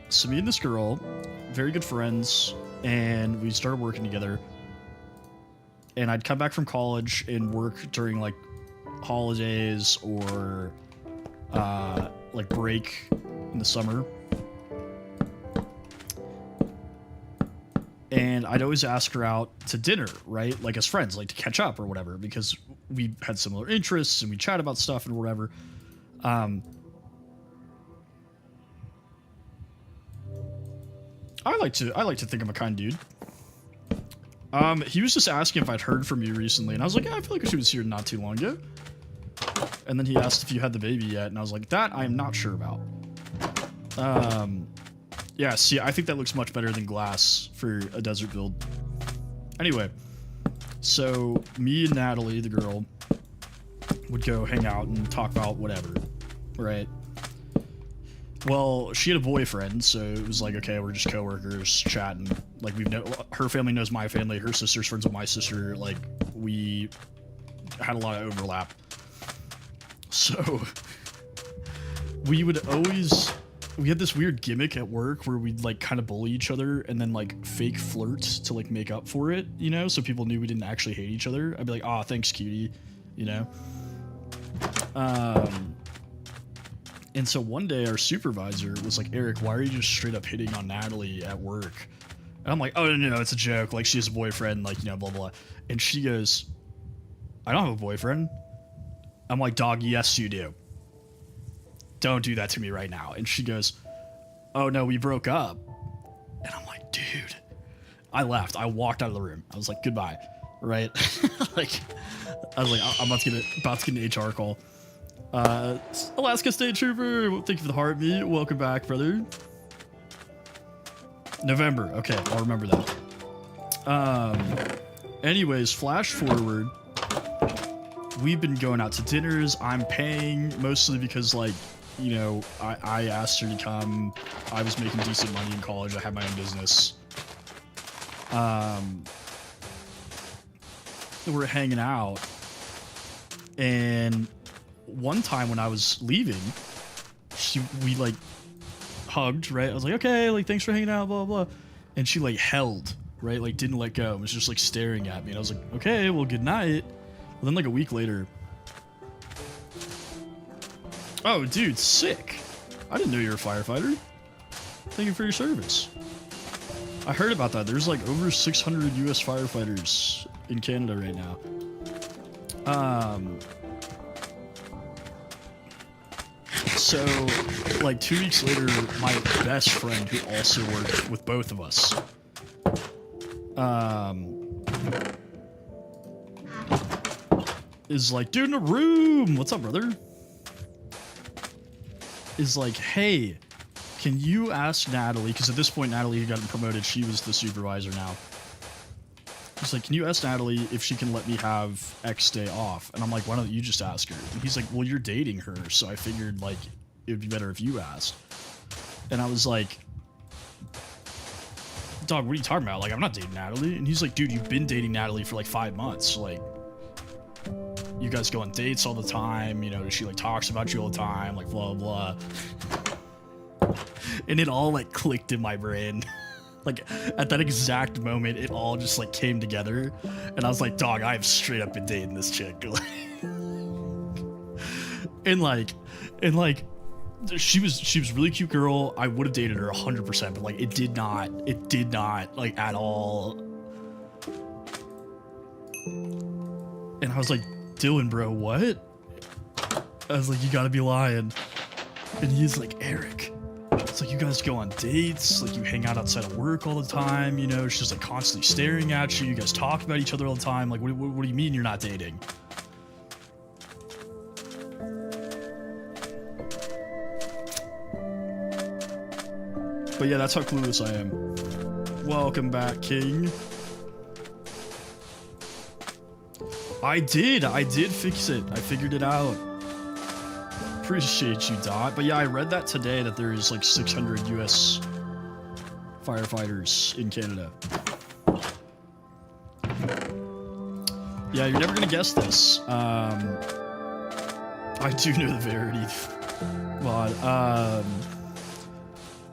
So me and this girl, very good friends, and we started working together. And I'd come back from college and work during, like, holidays or, like, break in the summer. And I'd always ask her out to dinner, right? Like, as friends, like, to catch up or whatever, because we had similar interests and we chat about stuff and whatever. I like to think I'm a kind dude. He was just asking if I'd heard from you recently, and I was like, yeah, I feel like she was here not too long ago. And then he asked if you had the baby yet, and I was like, that I am not sure about. Yeah, see, I think that looks much better than glass for a desert build. Anyway, So me and Natalie, the girl, would go hang out and talk about whatever, right? Well, she had a boyfriend, so it was like, okay, we're just coworkers chatting. Like, her family knows my family, her sister's friends with my sister. Like, we had a lot of overlap. So we had this weird gimmick at work where we'd like kind of bully each other and then like fake flirt to like make up for it, you know, so people knew we didn't actually hate each other. I'd be like, "Ah, thanks, cutie," you know. And so one day our supervisor was like, "Eric, why are you just straight up hitting on Natalie at work?" And I'm like, "Oh, no, it's a joke. Like, she has a boyfriend, like, you know, blah, blah." And she goes, "I don't have a boyfriend." I'm like, "Dog, yes, you do. Don't do that to me right now." And she goes, "Oh, no, we broke up." And I'm like, dude. I left. I walked out of the room. I was like, "Goodbye." Right? Like, I was like, I'm about to get an HR call. Alaska State Trooper, thank you for the heartbeat. Welcome back, brother. November. Okay, I'll remember that. Anyways, flash forward. We've been going out to dinners. I'm paying, mostly because, like, you know, I asked her to come. I was making decent money in college. I had my own business. We're hanging out. And one time when I was leaving, we like hugged, right? I was like, "Okay, like, thanks for hanging out, blah, blah, blah." And she like held, right? Like, didn't let go. It was just like staring at me. And I was like, "Okay, well, good night." Well, then like a week later, "Oh, dude, sick. I didn't know you were a firefighter. Thank you for your service." I heard about that. There's like over 600 US firefighters in Canada right now. So, like 2 weeks later, my best friend, who also worked with both of us, is like, "Dude in the room, what's up, brother?" Is like, "Hey, can you ask Natalie," because at this point Natalie had gotten promoted, she was the supervisor now. He's like, "Can you ask Natalie if she can let me have X day off?" And I'm like, "Why don't you just ask her?" And he's like, "Well, you're dating her, so I figured like it would be better if you asked." And I was like, "Dog, what are you talking about? Like, I'm not dating Natalie." And he's like, "Dude, you've been dating Natalie for like 5 months. Like, you guys go on dates all the time, you know, she like talks about you all the time, like, blah, blah." And it all like clicked in my brain. Like, at that exact moment, it all just like came together. And I was like, "Dog, I've straight up been dating this chick." and like, she was really cute girl. I would have dated her 100%, but like, it did not like at all. And I was like, "Dylan, bro, what?" I was like, "You gotta be lying." And he's like, "Eric, it's like you guys go on dates, like you hang out outside of work all the time, you know, she's like constantly staring at you, you guys talk about each other all the time, like, what do you mean you're not dating?" But yeah, that's how clueless I am. Welcome back, King. I did fix it. I figured it out. Appreciate you, Dot. But yeah, I read that today that there's like 600 US firefighters in Canada. Yeah, you're never gonna guess this. I do know the Verity mod.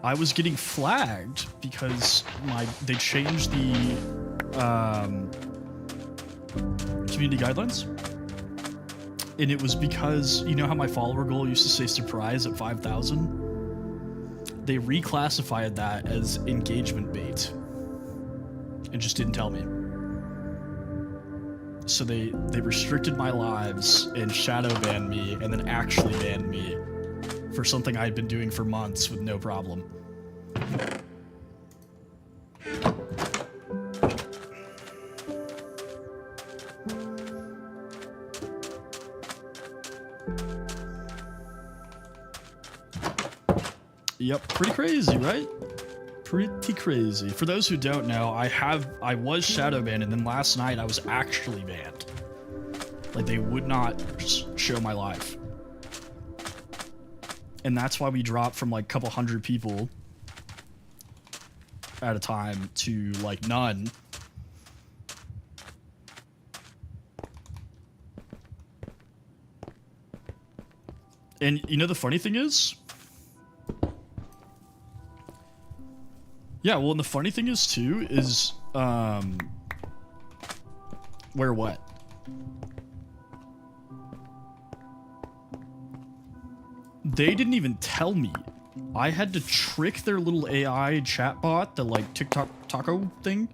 I was getting flagged because they changed the community guidelines. And it was because, you know how my follower goal used to say surprise at 5,000? They reclassified that as engagement bait and just didn't tell me. So they restricted my lives and shadow banned me and then actually banned me for something I had been doing for months with no problem. Yep, pretty crazy, right? Pretty crazy. For those who don't know, I was shadow banned, and then last night I was actually banned. Like, they would not show my live. And that's why we dropped from like a couple hundred people at a time to like none. And you know the funny thing is? Yeah, well, and the funny thing is too, is, where what? They didn't even tell me. I had to trick their little AI chatbot, the like TikTok taco thing,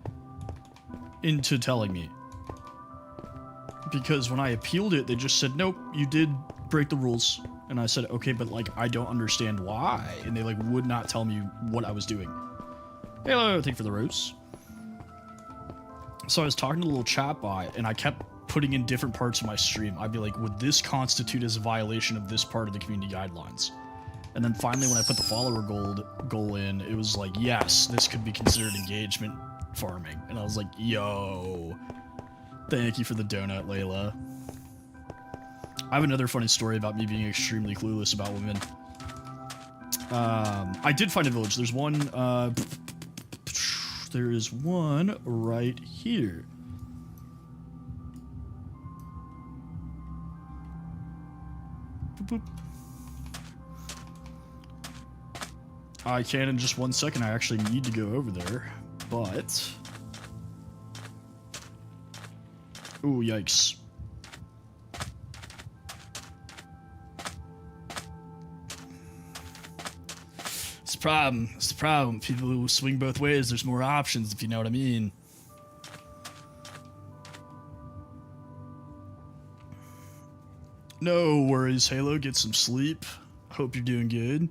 into telling me. Because when I appealed it, they just said, nope, you did break the rules. And I said, okay, but like, I don't understand why. And they like would not tell me what I was doing. Hello, thank you for the rose. So I was talking to the little chatbot, and I kept putting in different parts of my stream. I'd be like, would this constitute as a violation of this part of the community guidelines? And then finally, when I put the follower goal in, it was like, yes, this could be considered engagement farming. And I was like, yo, thank you for the donut, Layla. I have another funny story about me being extremely clueless about women. I did find a village. There's one, there is one right here. Boop, boop. I can in just 1 second. I actually need to go over there, but... Ooh, yikes. It's the problem. It's the problem. People who swing both ways, there's more options, if you know what I mean. No worries, Halo. Get some sleep. Hope you're doing good.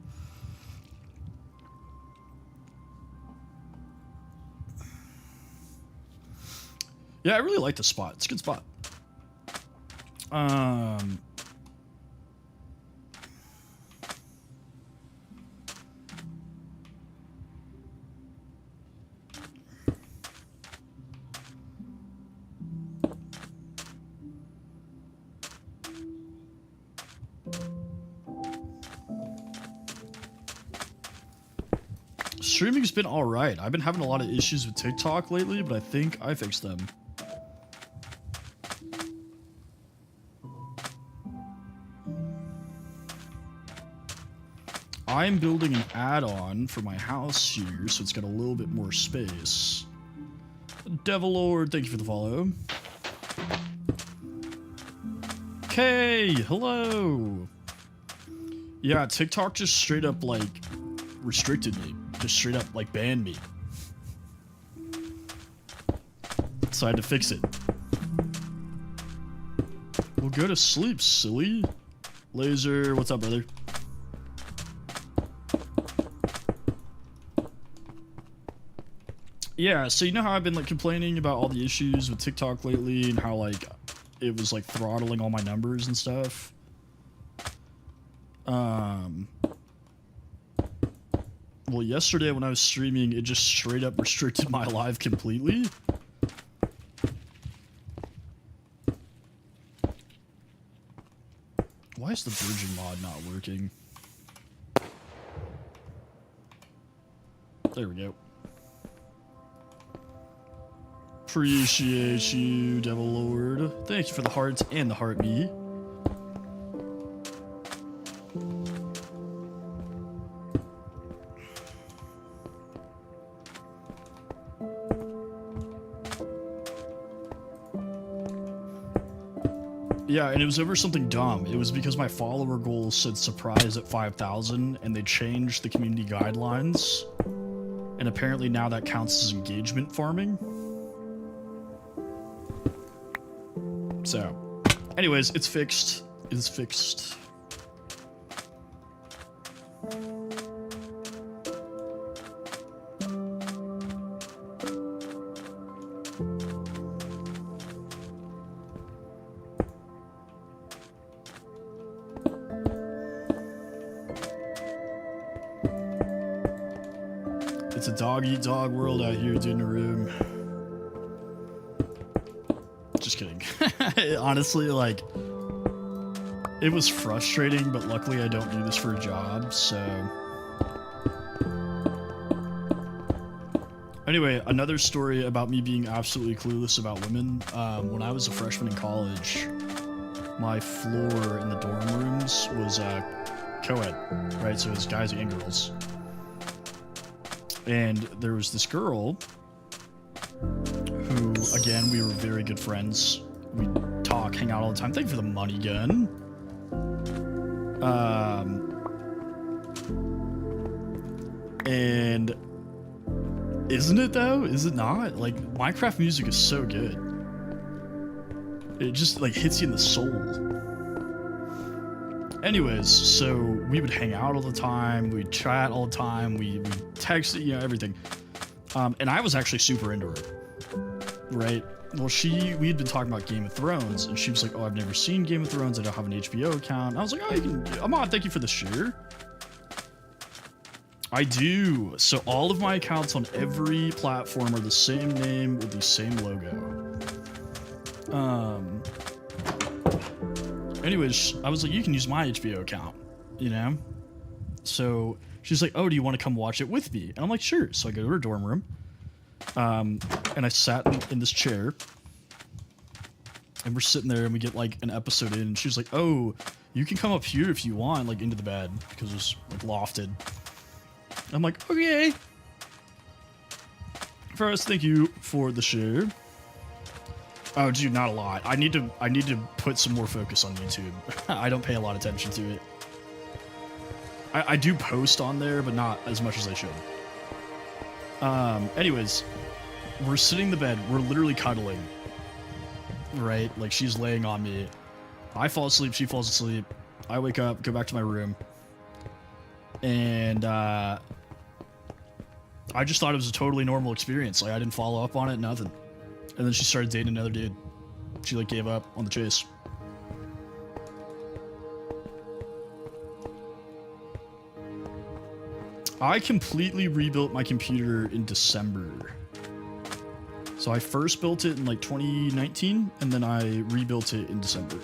Yeah, I really like this spot. It's a good spot. Streaming's been alright. I've been having a lot of issues with TikTok lately, but I think I fixed them. I'm building an add-on for my house here, so it's got a little bit more space. Devil Lord, thank you for the follow. Okay, hello. Yeah, TikTok just straight up, like, restricted me. Just straight up, like, banned me. So I had to fix it. Well, go to sleep, silly. Laser, what's up, brother? Yeah, so you know how I've been, like, complaining about all the issues with TikTok lately and how, like, it was, like, throttling all my numbers and stuff? Well, yesterday when I was streaming, it just straight up restricted my live completely. Why is the bridging mod not working? There we go. Appreciate you, Devil Lord. Thank you for the hearts and the heart me. Yeah, and it was over something dumb. It was because my follower goal said surprise at 5,000, and they changed the community guidelines. And apparently now that counts as engagement farming. So, anyways, it's fixed. It's fixed. It's It's a dog-eat-dog world out here, dude, in a room. Just kidding. Honestly, like, it was frustrating, but luckily I don't do this for a job, so... Anyway, another story about me being absolutely clueless about women. When I was a freshman in college, my floor in the dorm rooms was co-ed, right? So it was guys and girls. And there was this girl who, again, we were very good friends. We'd talk, hang out all the time. Thank you for the money gun. And isn't it though? Is it not? Like, Minecraft music is so good. It just like hits you in the soul. Anyways, so we would hang out all the time, we'd chat all the time, we text, you know, everything. And I was actually super into her, right? Well, we had been talking about Game of Thrones, and she was like, oh, I've never seen Game of Thrones, I don't have an HBO account. And I was like, oh, you can, I'm on, thank you for the share. I do. So all of my accounts on every platform are the same name with the same logo. Anyways, I was like, you can use my HBO account, you know? So she's like, oh, do you want to come watch it with me? And I'm like, sure. So I go to her dorm room, and I sat in this chair, and we're sitting there, and we get like an episode in, and she's like, oh, you can come up here if you want, like into the bed, because it was like lofted. I'm like, okay. First, thank you for the share. Oh, dude, not a lot. I need to put some more focus on YouTube. I don't pay a lot of attention to it. I do post on there, but not as much as I should. Anyways, we're sitting in the bed. We're literally cuddling. Right? Like, she's laying on me. I fall asleep. She falls asleep. I wake up, go back to my room. And, I just thought it was a totally normal experience. Like, I didn't follow up on it, nothing. And then she started dating another dude. She, like, gave up on the chase. I completely rebuilt my computer in December. So I first built it in, like, 2019, and then I rebuilt it in December.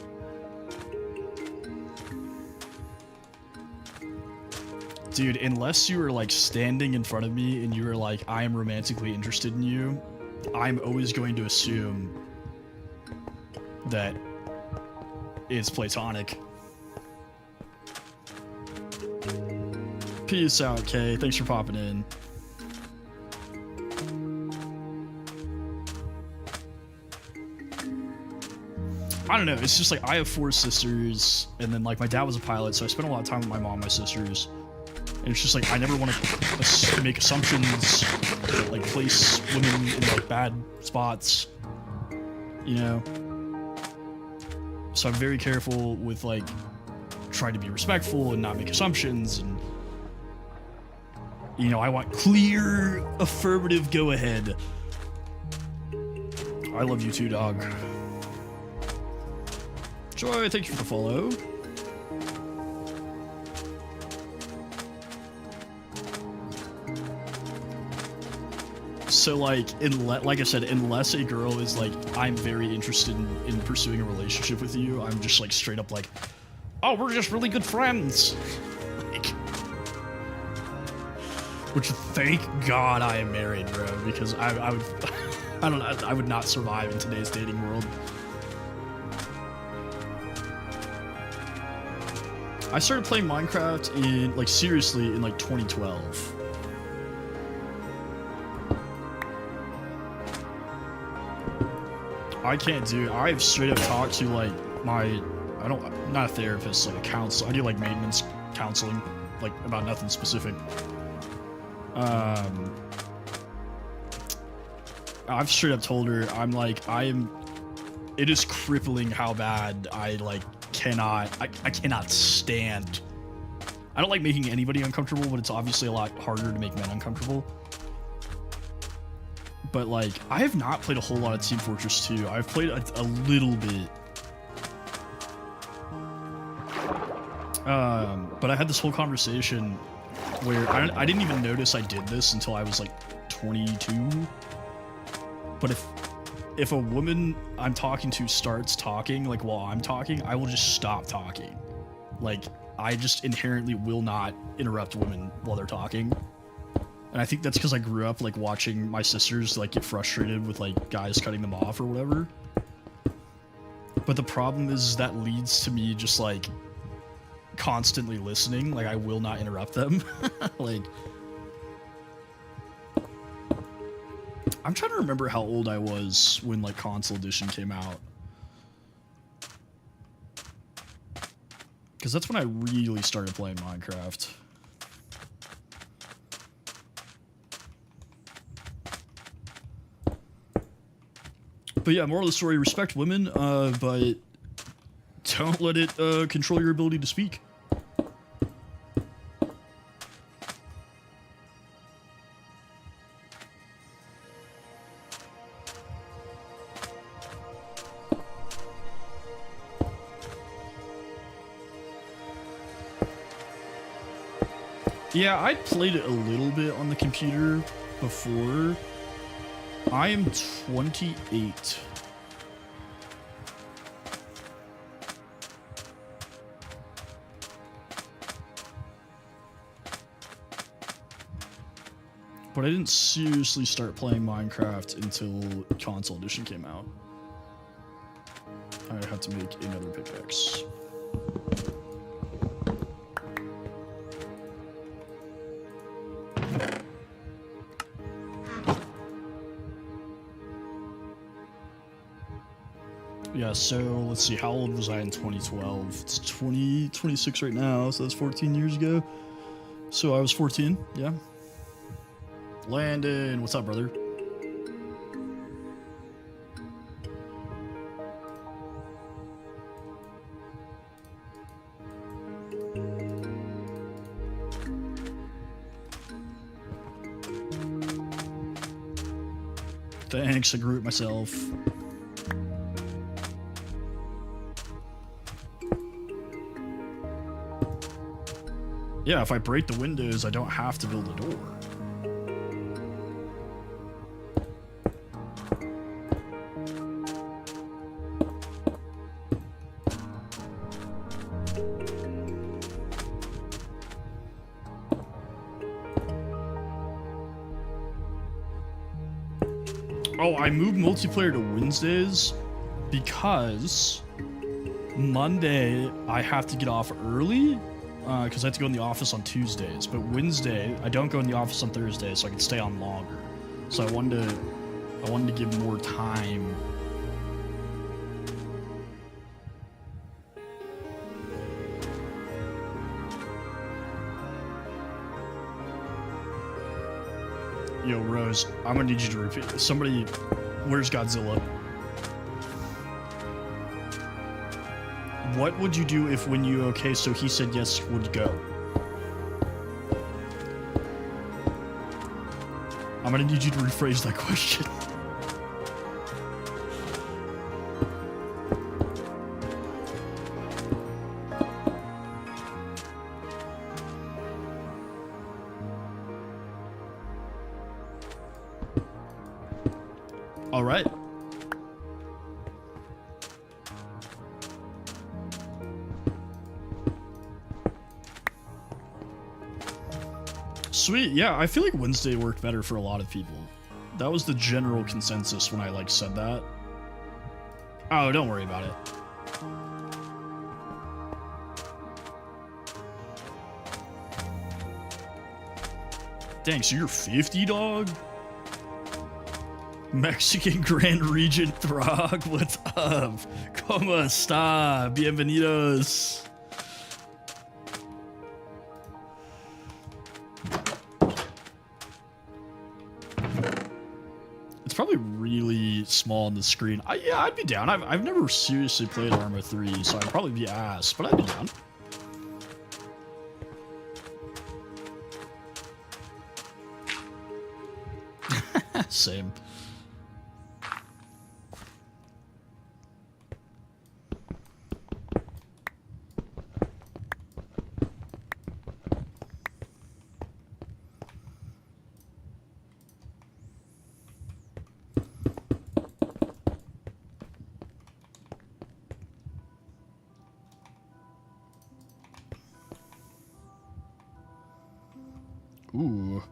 Dude, unless you were, like, standing in front of me and you were like, I am romantically interested in you, I'm always going to assume that it's platonic. Peace out, Kay. Thanks for popping in. I don't know. It's just like I have 4 sisters, and then like my dad was a pilot, so I spent a lot of time with my mom and my sisters. And it's just like I never want to make assumptions, like place women in like bad spots, you know. So I'm very careful with like trying to be respectful and not make assumptions, and you know, I want clear, affirmative go ahead. I love you too, dog. Joy, thank you for the follow. So like, like I said, unless a girl is like, I'm very interested in pursuing a relationship with you, I'm just like straight up like, oh, we're just really good friends. Like, which thank God I am married, bro, because I would, I don't know, I would not survive in today's dating world. I started playing Minecraft in, like, seriously in like 2012. I can't do it. I've straight up talked to like not a therapist, like a counselor. I do like maintenance counseling, like about nothing specific. I've straight up told her, I'm like, it is crippling how bad I like I cannot stand. I don't like making anybody uncomfortable, but it's obviously a lot harder to make men uncomfortable. But like, I have not played a whole lot of Team Fortress 2. I've played a little bit. But I had this whole conversation where I didn't even notice I did this until I was like 22. But if a woman I'm talking to starts talking like while I'm talking, I will just stop talking. Like, I just inherently will not interrupt women while they're talking. And I think that's because I grew up like watching my sisters like get frustrated with like guys cutting them off or whatever. But the problem is that leads to me just like constantly listening. Like, I will not interrupt them. Like, I'm trying to remember how old I was when like console edition came out. Because that's when I really started playing Minecraft. But yeah, moral of the story, respect women, but don't let it control your ability to speak. Yeah, I played it a little bit on the computer before. I am 28. But I didn't seriously start playing Minecraft until console edition came out. I have to make another pickaxe. Yeah, so let's see, how old was I in 2012? It's 26 right now, so that's 14 years ago. So I was 14, yeah. Landon, what's up, brother? Thanks, I grew it myself. Yeah, if I break the windows, I don't have to build a door. Oh, I moved multiplayer to Wednesdays because Monday I have to get off early because I have to go in the office on Tuesdays. But Wednesday I don't go in the office on Thursday, so I can stay on longer. So I wanted to give more time. Yo, Rose, I'm gonna need you to repeat. Somebody, where's Godzilla? What would you do if when you, okay, so he said yes, would go? I'm gonna need you to rephrase that question. All right. Sweet. Yeah, I feel like Wednesday worked better for a lot of people. That was the general consensus when I like said that. Oh, don't worry about it. Dang, so you're 50, dog? Mexican Grand Regent Throg, what's up? ¿Cómo está? Bienvenidos. It's probably really small on the screen. Yeah, I'd be down. I've never seriously played Arma 3, so I'd probably be ass, but I'd be down. Same. Ooh,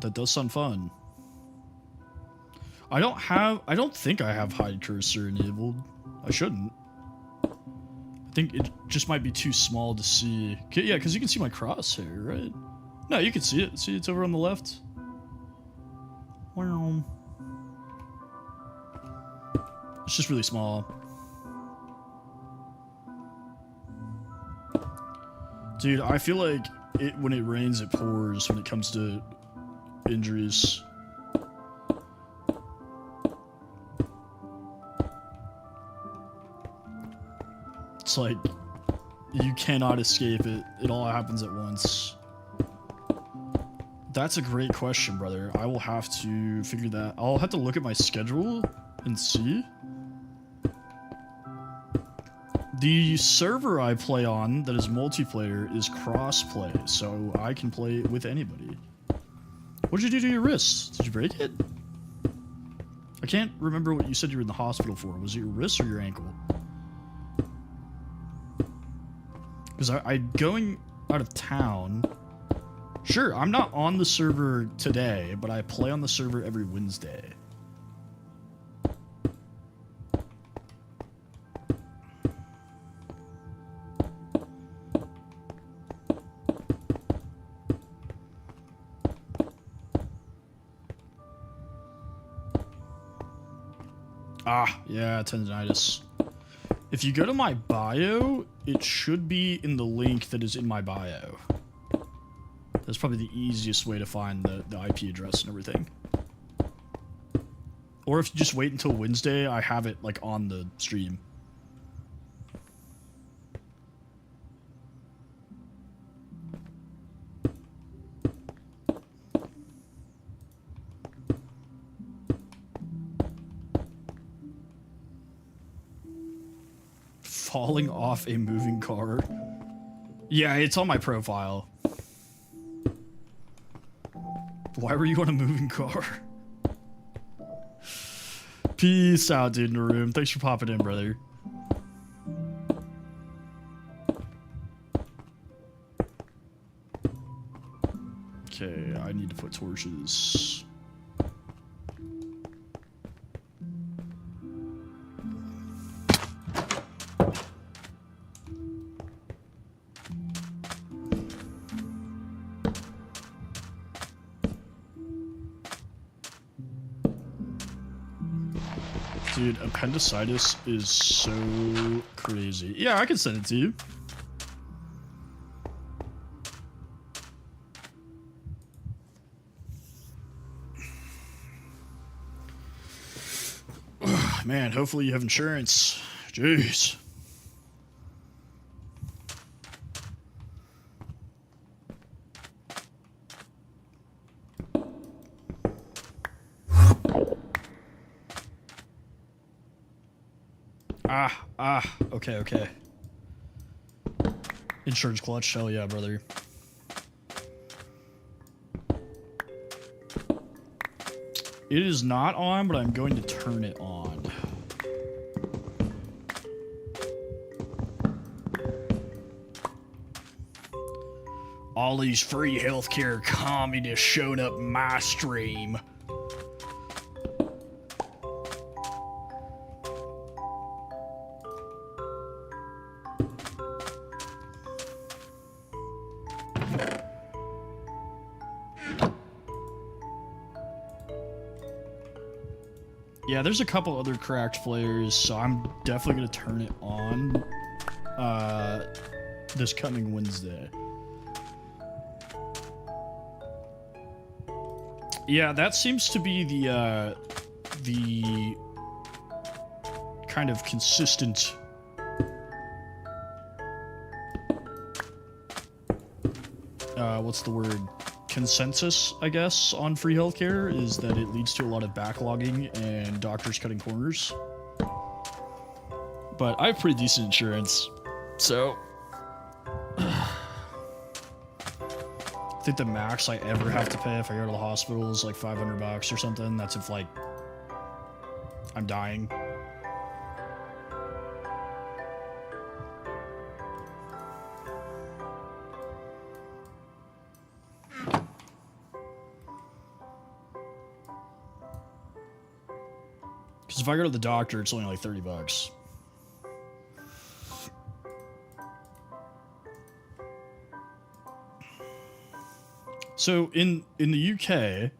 that does sound fun. I don't think I have hide cursor enabled. I shouldn't. I think it just might be too small to see. Yeah, because you can see my crosshair, right? No, you can see it. See, it's over on the left. Wow. It's just really small. Dude, I feel like when it rains, it pours when it comes to injuries. It's like, you cannot escape it. It all happens at once. That's a great question, brother. I will have to figure that. I'll have to look at my schedule and see. The server I play on that is multiplayer is crossplay, so I can play with anybody. What did you do to your wrist? Did you break it? I can't remember what you said you were in the hospital for. Was it your wrist or your ankle? Because I going out of town. Sure, I'm not on the server today, but I play on the server every Wednesday. Ah, yeah, tendinitis. If you go to my bio, it should be in the link that is in my bio. That's probably the easiest way to find the IP address and everything. Or if you just wait until Wednesday, I have it like on the stream. Falling off a moving car. Yeah, it's on my profile. Why were you on a moving car? Peace out, dude, in the room. Thanks for popping in, brother. Okay, I need to put torches. Dude, appendicitis is so crazy. Yeah, I can send it to you. Man, hopefully you have insurance. Jeez. Okay. Insurance clutch, hell yeah, brother. It is not on, but I'm going to turn it on. All these free healthcare communists showing up my stream. Yeah, there's a couple other cracked players, so I'm definitely gonna turn it on this coming Wednesday. Yeah, that seems to be the kind of consistent what's the word? Consensus, I guess, on free healthcare is that it leads to a lot of backlogging and doctors cutting corners. But I have pretty decent insurance, so I think the max I ever have to pay if I go to the hospital is like $500 or something. That's if like I'm dying. Because if I go to the doctor, it's only like $30. So in the UK,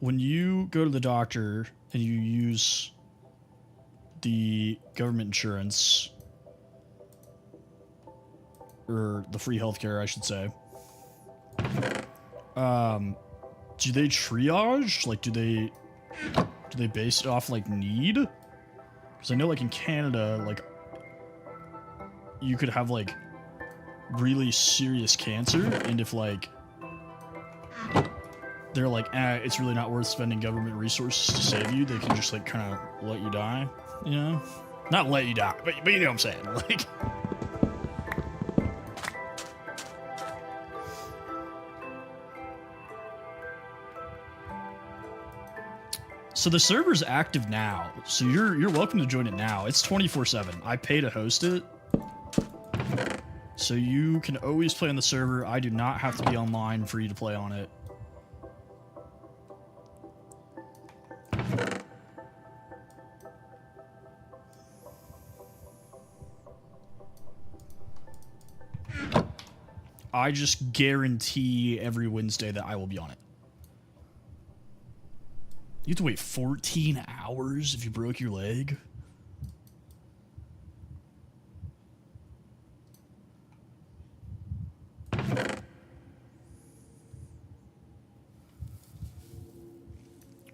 when you go to the doctor and you use the government insurance, or the free healthcare, I should say, do they triage? Like, do they base it off like need? Because I know like in Canada, like you could have like really serious cancer, and if like they're like, it's really not worth spending government resources to save you, they can just like kind of let you die, you know? Not let you die, but you know what I'm saying, like. So the server's active now, so you're welcome to join it now. It's 24/7. I pay to host it, so you can always play on the server. I do not have to be online for you to play on it. I just guarantee every Wednesday that I will be on it. You have to wait 14 hours if you broke your leg?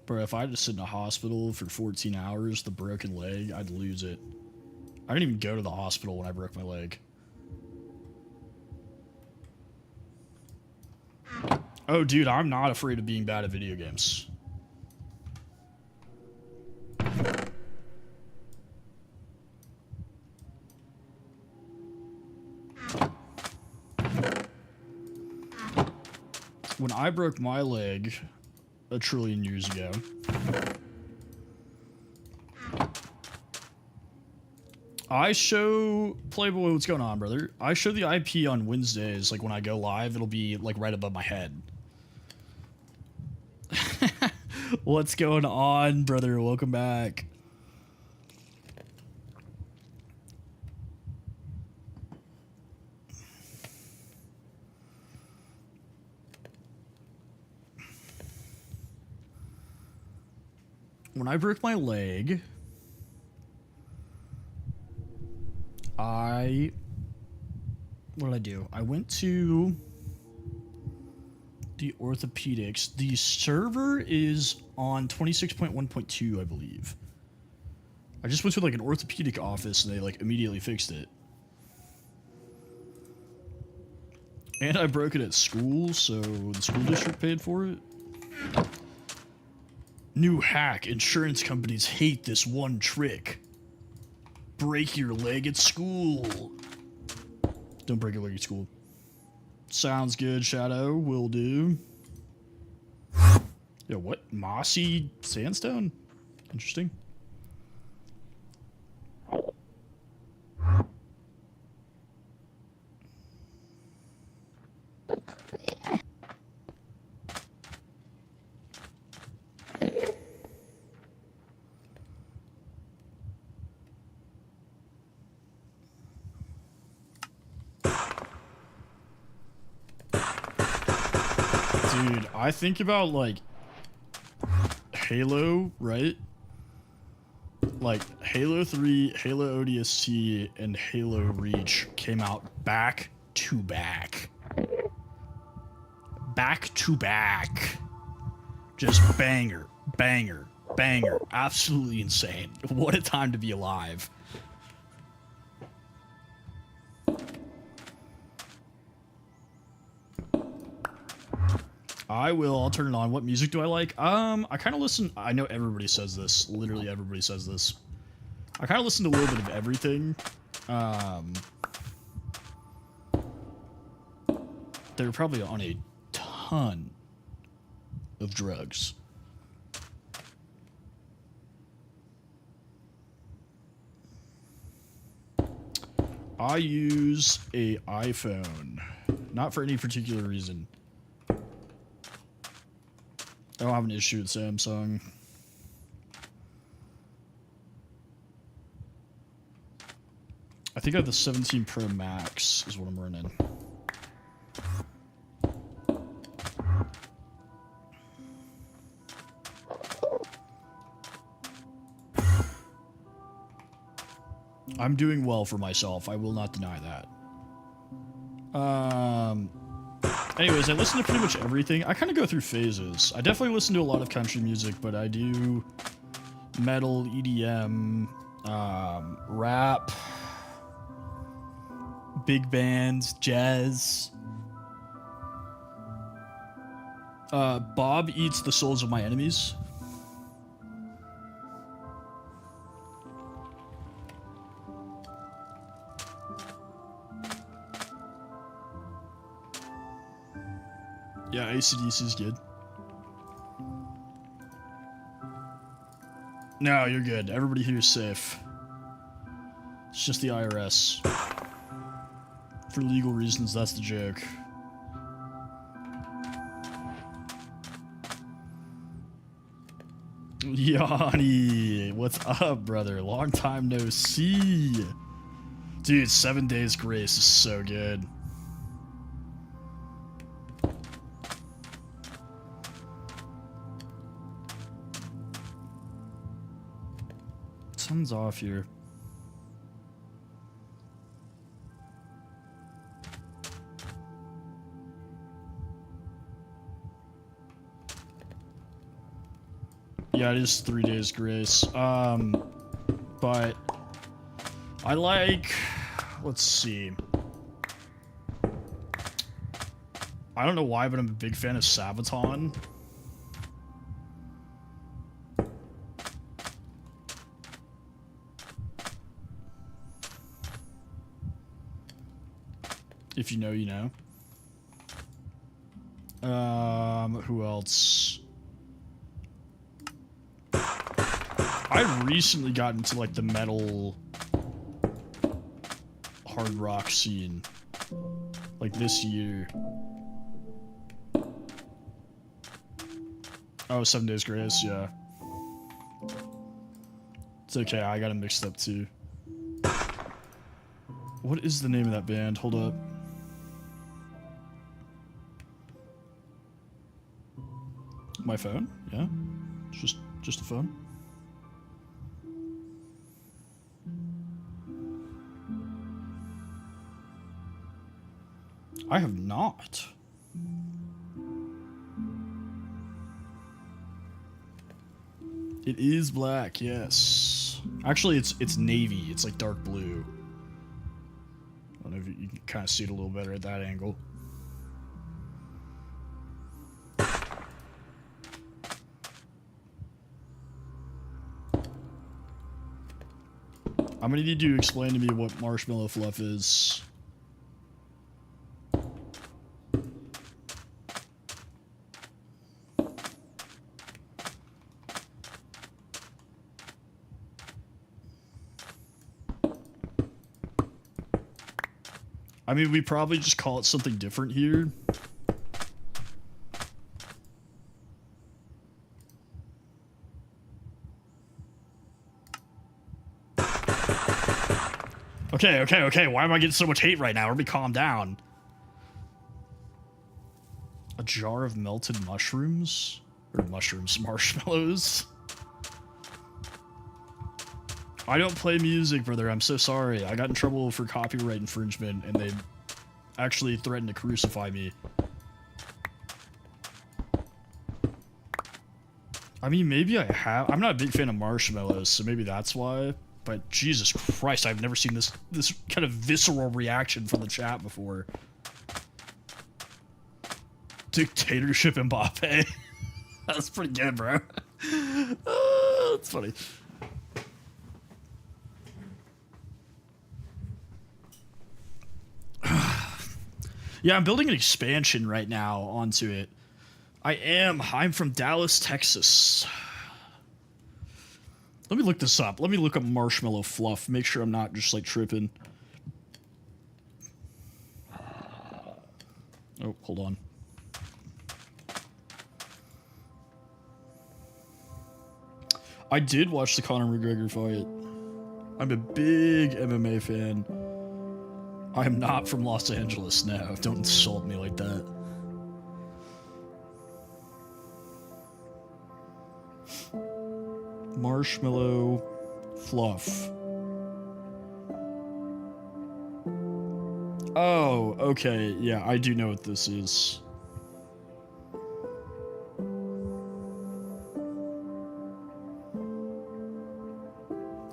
Bro, if I had to sit in a hospital for 14 hours, the broken leg, I'd lose it. I didn't even go to the hospital when I broke my leg. Oh, dude, I'm not afraid of being bad at video games. When I broke my leg a trillion years ago, I show Playboy what's going on, brother. I show the IP on Wednesdays, like when I go live, it'll be like right above my head. What's going on, brother? Welcome back. When I broke my leg, what did I do? I went to the orthopedics. The server is on 26.1.2, I believe. I just went to like an orthopedic office and they like immediately fixed it. And I broke it at school, so the school district paid for it. New hack. Insurance companies hate this one trick. Break your leg at school. Don't break your leg at school. Sounds good, Shadow. Will do. Yo, what? Mossy sandstone? Interesting. Dude, I think about like Halo, right? Like Halo 3, Halo ODST, and Halo Reach came out back to back. Back to back. Just banger, banger, banger. Absolutely insane. What a time to be alive. I'll turn it on. What music do I like? I kind of listen. I know everybody says this. Literally everybody says this. I kind of listen to a little bit of everything. They're probably on a ton of drugs. I use a iPhone. Not for any particular reason. I don't have an issue with Samsung. I think I have the 17 Pro Max is what I'm running. I'm doing well for myself. I will not deny that. Anyways, I listen to pretty much everything. I kind of go through phases. I definitely listen to a lot of country music, but I do metal, EDM, rap, big bands, jazz. Bob eats the souls of my enemies. Yeah, AC/DC is good. No, you're good. Everybody here is safe. It's just the IRS. For legal reasons, that's the joke. Yanni, what's up, brother? Long time no see. Dude, 7 Days Grace is so good. Sun's off here. Yeah, it is 3 Days Grace. But I like, let's see. I don't know why, but I'm a big fan of Sabaton. If you know, you know. Who else? I recently got into like the metal hard rock scene. Like this year. Oh, 7 Days Grace, yeah. It's okay, I got it mixed up too. What is the name of that band? Hold up. My phone? Yeah. It's just a phone. I have not. It is black, yes. Actually, it's navy. It's like dark blue. I don't know if you can kind of see it a little better at that angle. I'm gonna need you to explain to me what marshmallow fluff is. I mean, we probably just call it something different here. Okay. Why am I getting so much hate right now? Everybody calm down. A jar of melted mushrooms? Or marshmallows? I don't play music, brother. I'm so sorry. I got in trouble for copyright infringement, and they actually threatened to crucify me. I mean, maybe I have. I'm not a big fan of marshmallows, so maybe that's why. But Jesus Christ, I've never seen this kind of visceral reaction from the chat before. Dictatorship Mbappe. That's pretty good, bro. That's funny. Yeah, I'm building an expansion right now onto it. I'm from Dallas, Texas. Let me look this up. Let me look up marshmallow fluff. Make sure I'm not just like tripping. Oh, hold on. I did watch the Conor McGregor fight. I'm a big MMA fan. I'm not from Los Angeles, no. Don't insult me like that. Marshmallow fluff. Oh, okay. Yeah, I do know what this is.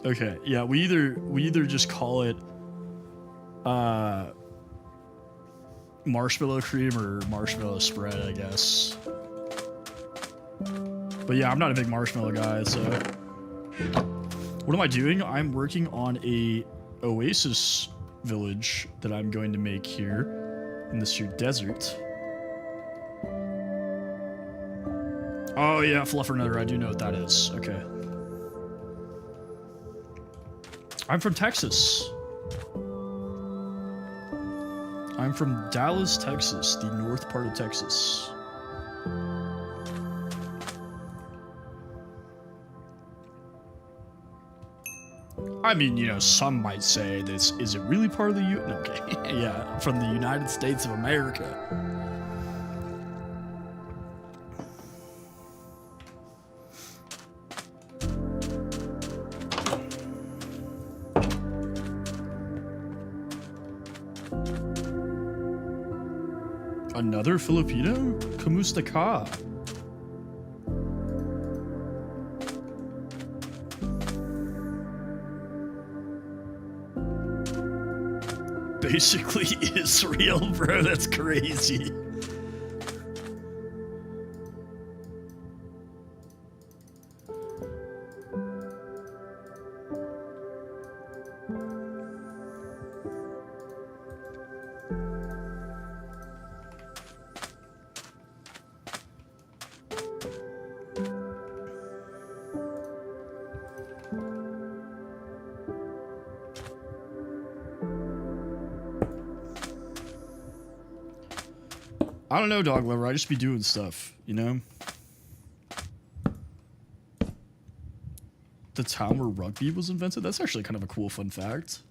Okay, yeah, we either just call it marshmallow cream or marshmallow spread, I guess. But yeah, I'm not a big marshmallow guy, so what am I doing? I'm working on a oasis village that I'm going to make here in this here desert. Oh yeah, Fluffernutter, I do know what that is. Okay. I'm from Texas. I'm from Dallas, Texas, the north part of Texas. I mean, you know, some might say this, is it really part of the okay, yeah, from the United States of America. Another Filipino? Kamusta ka? Basically Israel, bro. That's crazy. I don't know, Dog Lover. I just be doing stuff, you know? The town where rugby was invented? That's actually kind of a cool fun fact.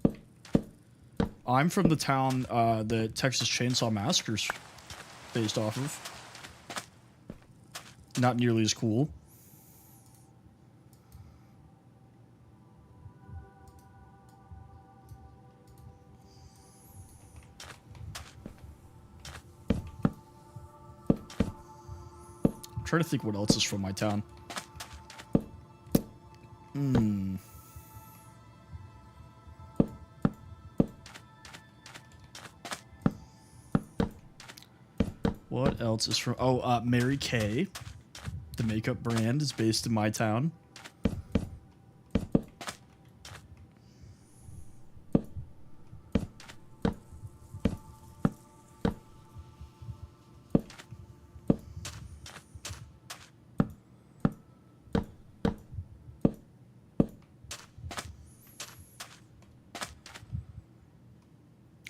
I'm from the town that Texas Chainsaw Massacre's based off of. Not nearly as cool. Trying to think what else is from my town. What else is from... Oh, Mary Kay. The makeup brand is based in my town.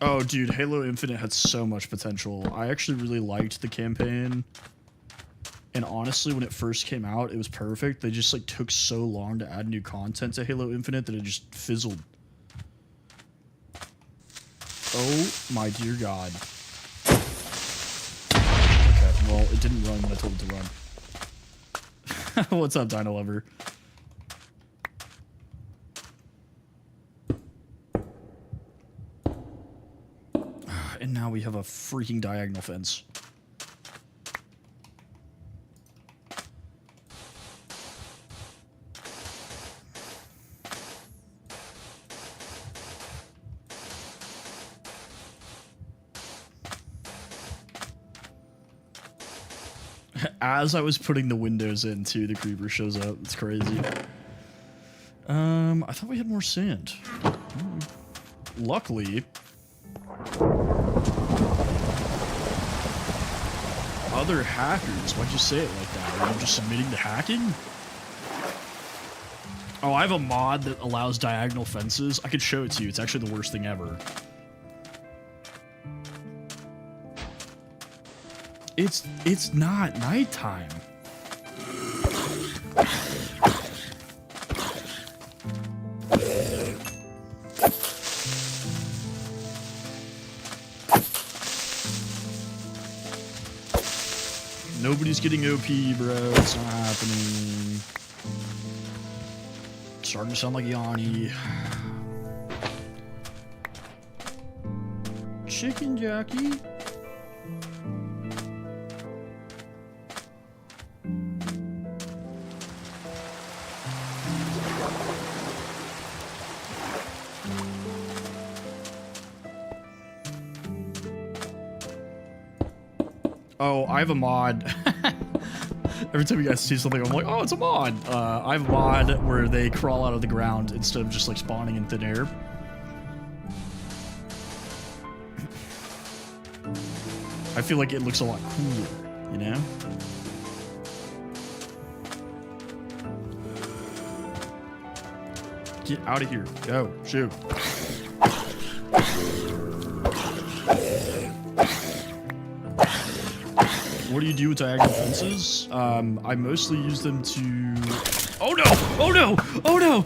Oh, dude, Halo Infinite had so much potential. I actually really liked the campaign. And honestly, when it first came out, it was perfect. They just, like, took so long to add new content to Halo Infinite that it just fizzled. Oh, my dear God. Okay, well, it didn't run when I told it to run. What's up, Dino Lover? And now we have a freaking diagonal fence. As I was putting the windows in, too, the creeper shows up. It's crazy. I thought we had more sand. Luckily... Other hackers, why'd you say it like that? Are you just admitting to hacking? Oh, I have a mod that allows diagonal fences. I could show it to you. It's actually the worst thing ever. It's not nighttime. Nobody's getting OP, bro. It's not happening. Starting to sound like Yanni. Chicken jockey. Oh, I have a mod. Every time you guys see something, I'm like, oh, it's a mod. I have a mod where they crawl out of the ground instead of just like spawning in thin air. I feel like it looks a lot cooler, you know? Get out of here. Go. Shoot. What do you do with diagonal fences? I mostly use them to... Oh no! Oh no! Oh no!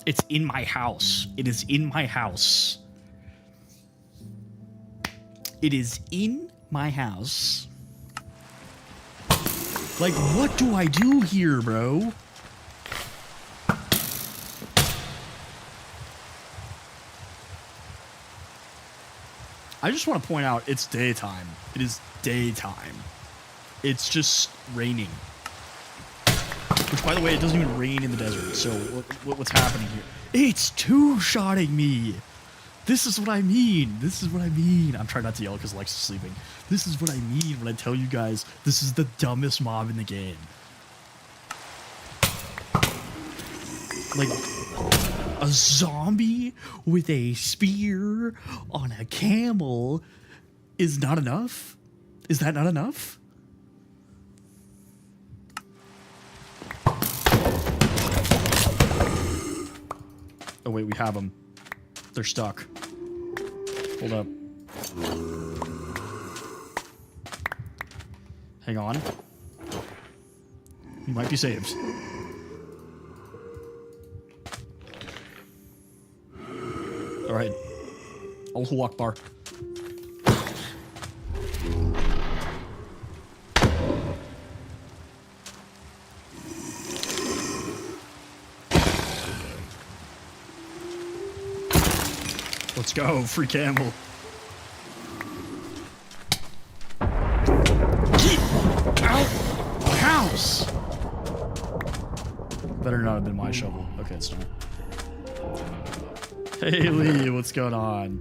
It's in my house. It is in my house. It is in my house. Like, what do I do here, bro? I just want to point out it's daytime. It is daytime. It's just raining. Which, by the way, it doesn't even rain in the desert. So what's happening here? It's two-shotting me. This is what I mean. This is what I mean. I'm trying not to yell because Lex is sleeping. This is what I mean when I tell you guys this is the dumbest mob in the game. Like, a zombie with a spear on a camel is not enough? Is that not enough? Oh wait, we have them. They're stuck. Hold up. Hang on. You might be saved. Alright. Allahu Akbar. Let's go, free camel. Get out my house! Better not have been my shovel. Okay, it's not. Hey Lee, what's going on?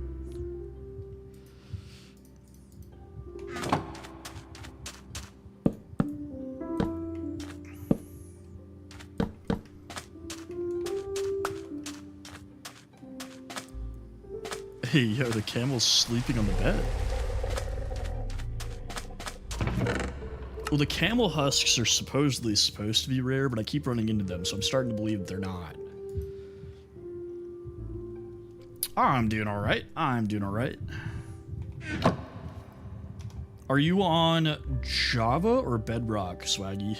Hey, yo, the camel's sleeping on the bed. Well, the camel husks are supposedly supposed to be rare, but I keep running into them, so I'm starting to believe that they're not. I'm doing all right. I'm doing all right. Are you on Java or Bedrock, Swaggy?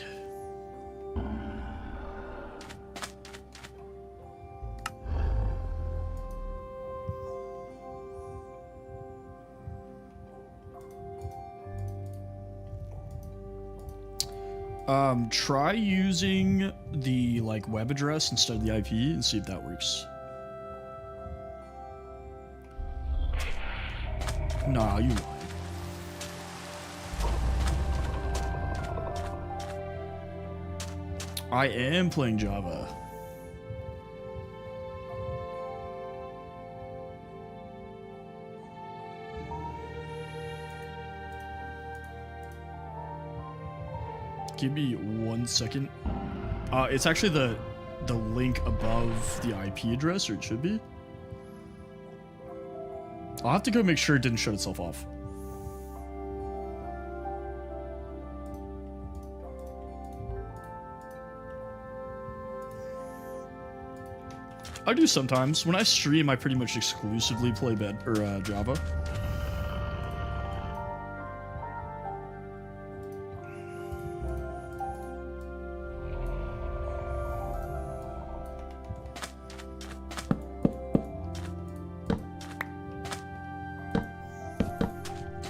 Try using the like web address instead of the IP and see if that works. Nah, you lied. I am playing Java. Give me 1 second. It's actually the link above the IP address, or it should be. I'll have to go make sure it didn't shut itself off. I do sometimes. When I stream, I pretty much exclusively play Java.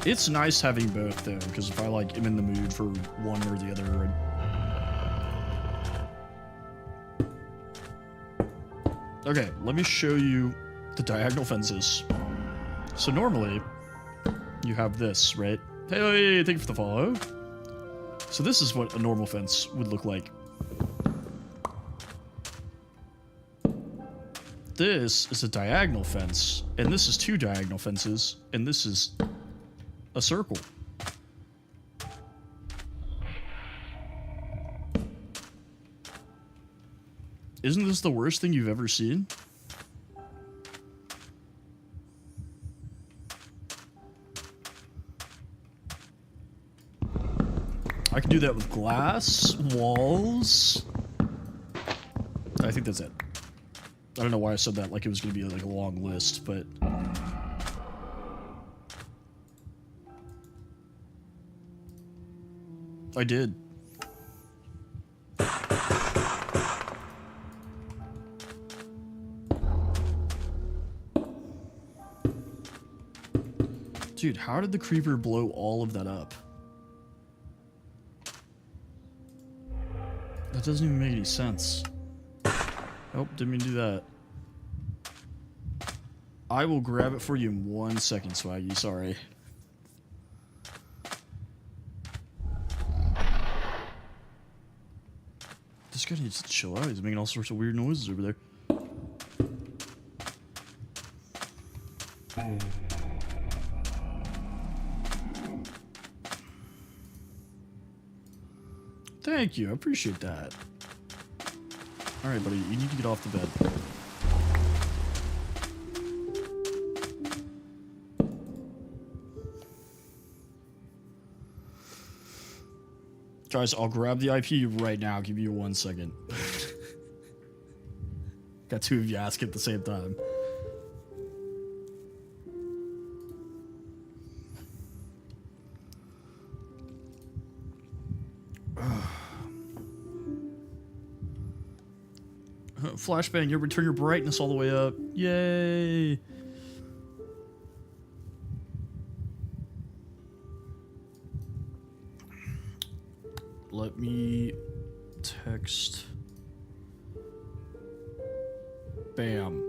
It's nice having both though, because if I like am in the mood for one or the other. Okay, let me show you the diagonal fences. So normally, you have this, right? Hey, thank you for the follow. So this is what a normal fence would look like. This is a diagonal fence, and this is two diagonal fences, and this is a circle. Isn't this the worst thing you've ever seen? I can do that with glass, walls. I think that's it. I don't know why I said that like it was going to be like a long list, but... I did. Dude, how did the creeper blow all of that up? That doesn't even make any sense. Oh, didn't mean to do that. I will grab it for you in 1 second, Swaggy. Sorry. This guy needs to chill out. He's making all sorts of weird noises over there. Thank you. I appreciate that. Alright, buddy. You need to get off the bed. Guys, I'll grab the IP right now. Give you 1 second. Got two of you asking at the same time. Flashbang, you return your brightness all the way up. Yay! Let me text. Bam.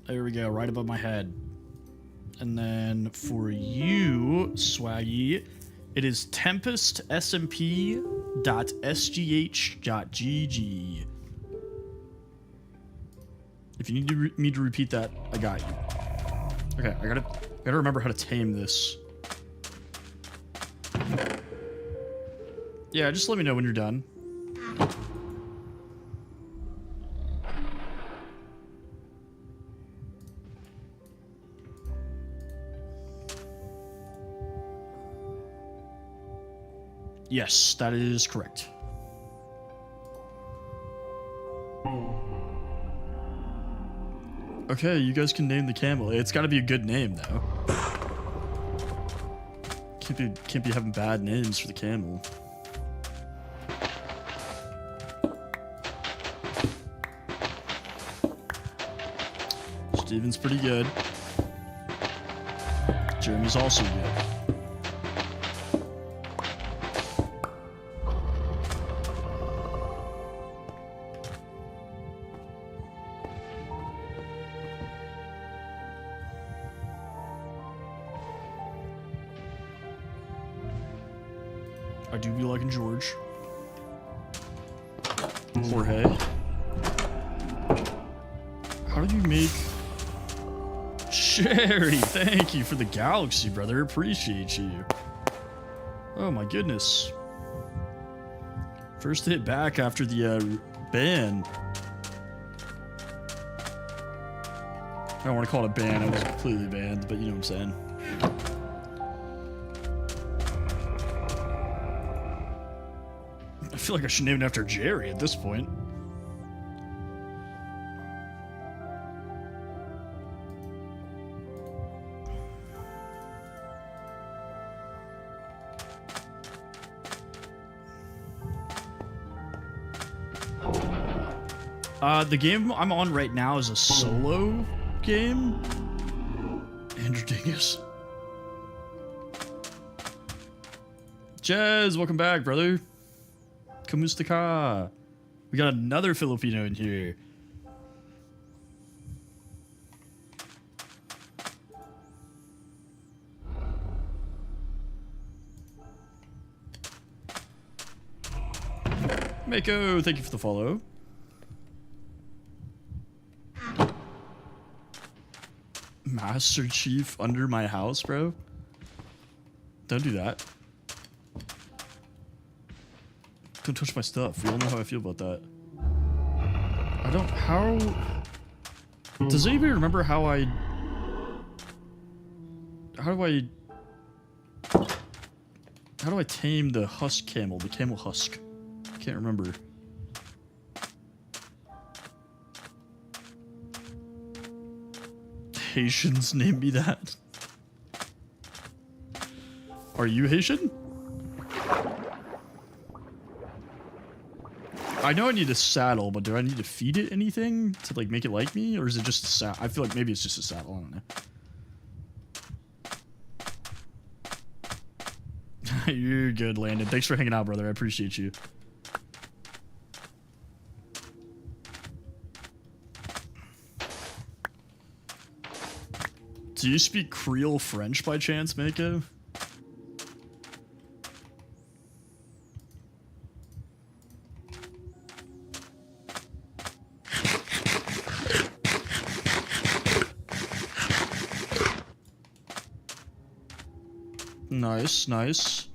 There we go, right above my head. And then for you, Swaggy, it is tempestsmp.sgh.gg. If you need me to repeat that, I got you. Okay, I gotta remember how to tame this. Yeah, just let me know when you're done. Yes, that is correct. Okay, you guys can name the camel. It's got to be a good name, though. Can't be having bad names for the camel. Steven's pretty good. Jeremy's also good. I do be liking George. Jorge. How do you make... Sherry, thank you for the galaxy, brother. Appreciate you. Oh my goodness. First hit back after the ban. I don't want to call it a ban. I was completely banned, but you know what I'm saying. I feel like I should name it after Jerry at this point. The game I'm on right now is a solo game. Andrew Dingus. Jez, welcome back, brother. Kamusta ka? We got another Filipino in here. Mako, thank you for the follow. Master Chief under my house, bro? Don't do that. Don't touch my stuff. We all know how I feel about that. I don't... How... Does anybody remember how I... How do I tame the husk camel? The camel husk. I can't remember. Haitians named me that. Are you Haitian? I know I need a saddle, but do I need to feed it anything to like make it like me, or is it just a saddle? I feel like maybe it's just a saddle. I don't know. You're good, Landon. Thanks for hanging out, brother. I appreciate you. Do you speak Creole French by chance, Mako? Nice, nice.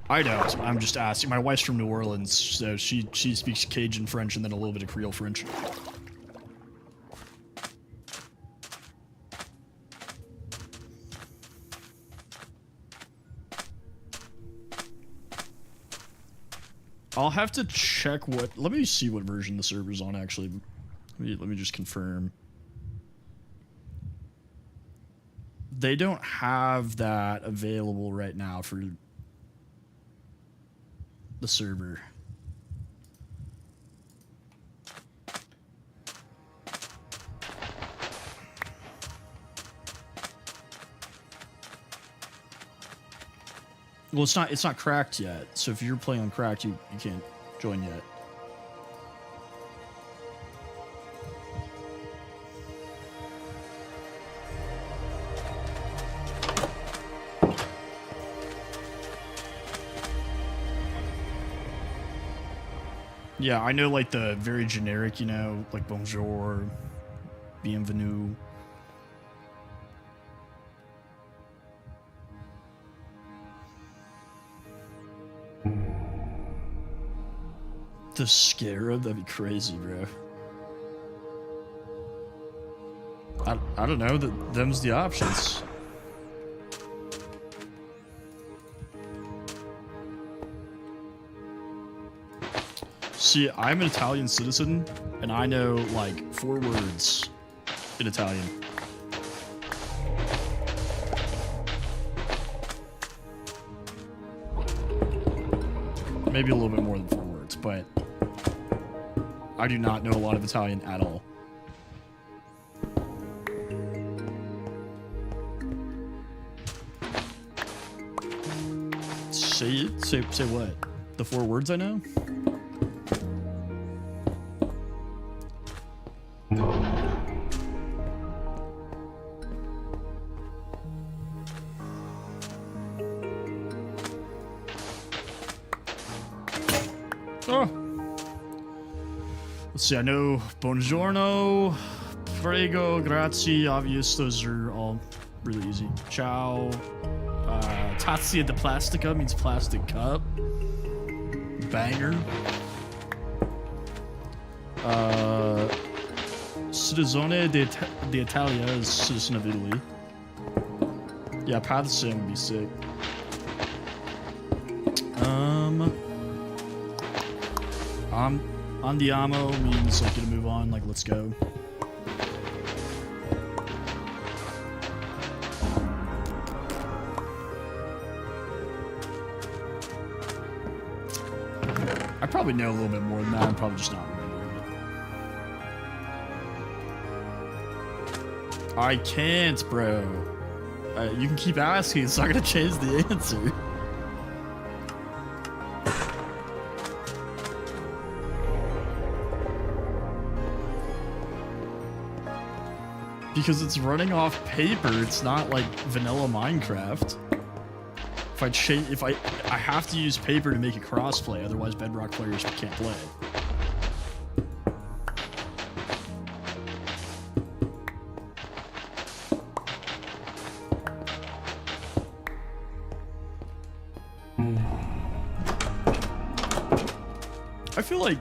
I don't. I'm just asking. My wife's from New Orleans, so she speaks Cajun French and then a little bit of Creole French. I'll have to check what... Let me see what version the server's on, actually. Let me just confirm. They don't have that available right now for the server. Well, it's not cracked yet. So if you're playing on cracked, you can't join yet. Yeah, I know like the very generic, you know, like bonjour, bienvenue. The scarab? That'd be crazy, bro. I don't know. Them's the options. See, I'm an Italian citizen, and I know, like, 4 words in Italian. Maybe a little bit more than 4 words, but I do not know a lot of Italian at all. Say it? Say what? The 4 words I know? Let's see, I know buongiorno, prego, grazie, obvious, those are all really easy. Ciao. Tazza de plastica means plastic cup. Banger. Citizen d'Italia is citizen of Italy. Yeah, Patterson would be sick. Andiamo means like gonna move on, like let's go. I probably know a little bit more than that. I'm probably just not remembering I can't, bro. You can keep asking. It's not gonna change the answer. Because it's running off paper. It's not like vanilla Minecraft. If I have to use paper to make it crossplay, otherwise Bedrock players can't play. I feel like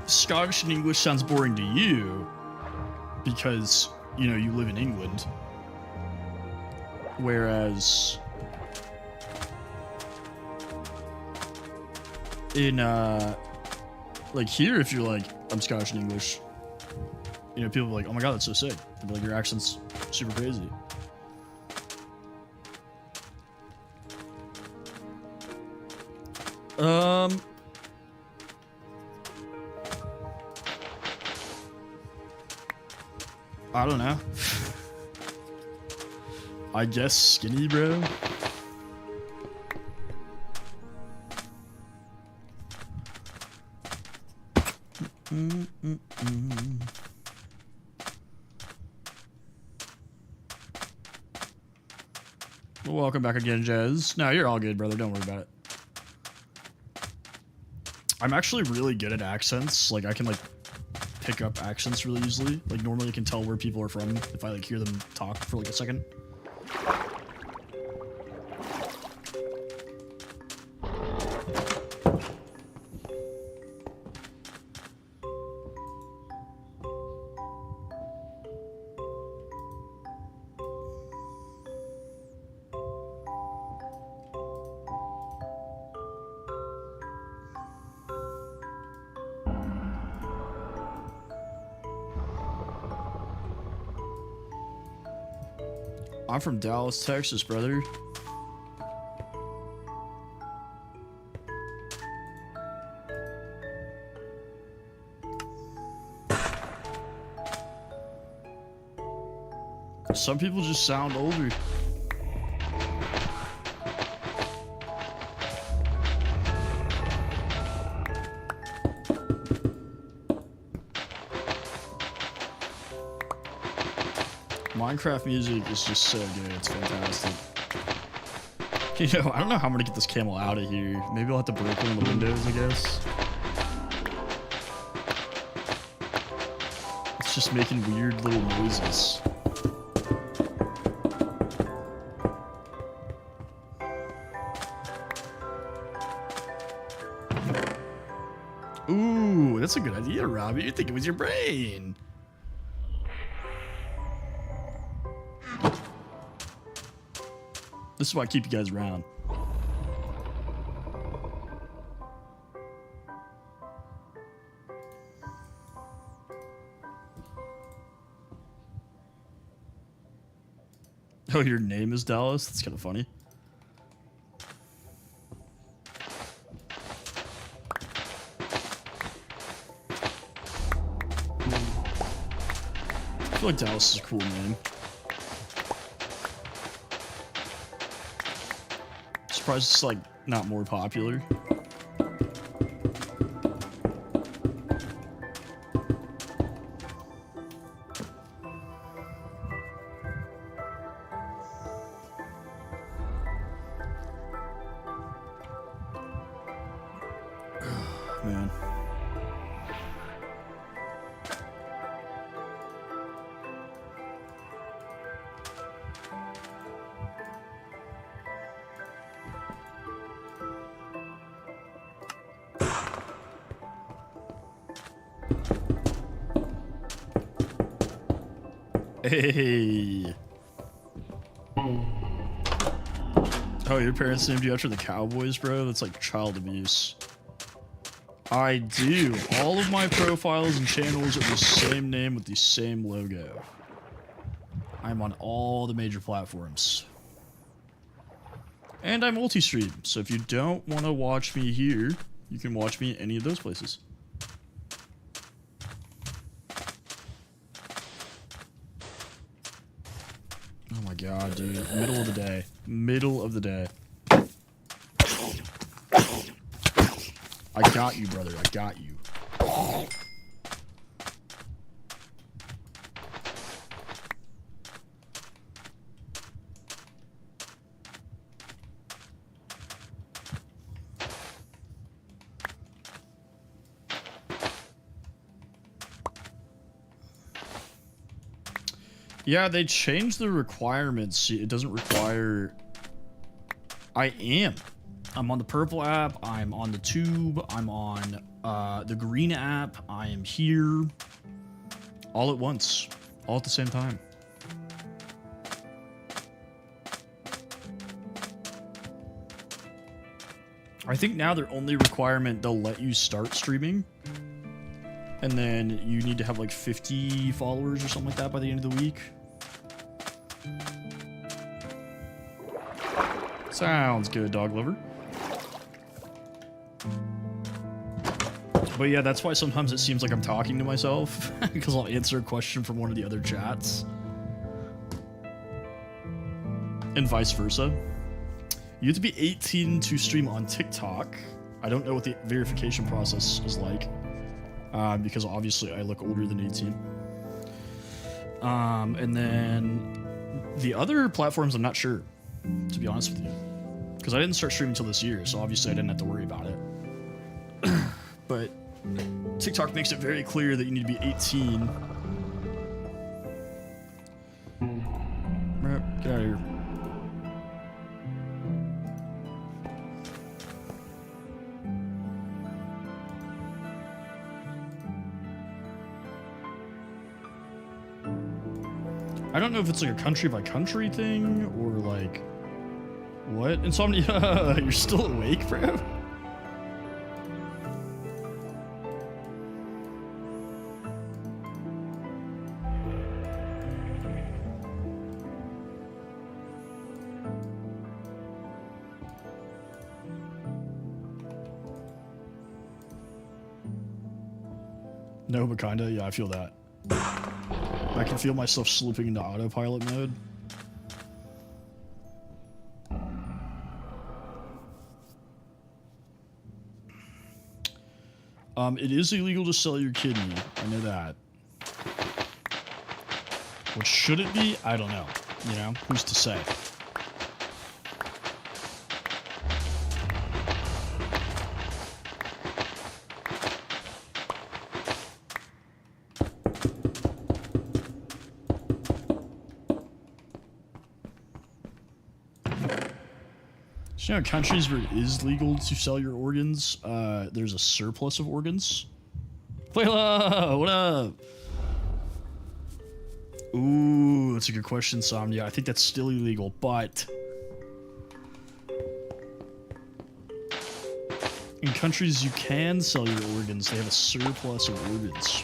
Scottish and English sounds boring to you because, you know, you live in England. Whereas in like here, if you're like, I'm Scottish and English, you know, people are like, oh my god, that's so sick. They'll be like, your accent's super crazy. I don't know. I guess skinny, bro. Well, welcome back again, Jez. No, you're all good, brother. Don't worry about it. I'm actually really good at accents. Like, I can, like, pick up accents really easily. Like, normally I can tell where people are from if I, like, hear them talk for, like, a second. I'm from Dallas, Texas, brother. Some people just sound older. Minecraft music is just so good, it's fantastic. You know, I don't know how I'm gonna get this camel out of here. Maybe I'll have to break one of the windows, I guess. It's just making weird little noises. Ooh, that's a good idea, Robbie. You're thinking with your brain. This is why I keep you guys around. Oh, your name is Dallas? That's kind of funny. I feel like Dallas is a cool name. Surprised it's like not more popular. Man. Hey. Oh, your parents named you after the Cowboys, bro? That's like child abuse. I do. All of my profiles and channels are the same name with the same logo. I'm on all the major platforms. And I multi-stream, so if you don't want to watch me here, you can watch me at any of those places. god, dude. Middle of the day. Middle of the day. I got you, brother. I got you. Yeah, they changed the requirements. It doesn't require... I'm on the purple app. I'm on the tube. I'm on the green app. I am here. All at once. All at the same time. I think now their only requirement, they'll let you start streaming. And then you need to have like 50 followers or something like that by the end of the week. Sounds good, dog lover. But yeah, that's why sometimes it seems like I'm talking to myself, because I'll answer a question from one of the other chats. And vice versa. You have to be 18 to stream on TikTok. I don't know what the verification process is like, because obviously I look older than 18. And then the other platforms, I'm not sure, to be honest with you. Because I didn't start streaming until this year, so obviously I didn't have to worry about it. But TikTok makes it very clear that you need to be 18. Get out of here. I don't know if it's like a country by country thing or like what? Insomnia, you're still awake, bro? No, but kinda. Yeah, I feel that. I can feel myself slipping into autopilot mode. It is illegal to sell your kidney. I know that. What should it be? I don't know. You know, who's to say? So, you know, countries where it is legal to sell your organs, there's a surplus of organs. Layla, what up? Ooh, that's a good question, Somnia. I think that's still illegal, but in countries you can sell your organs, they have a surplus of organs.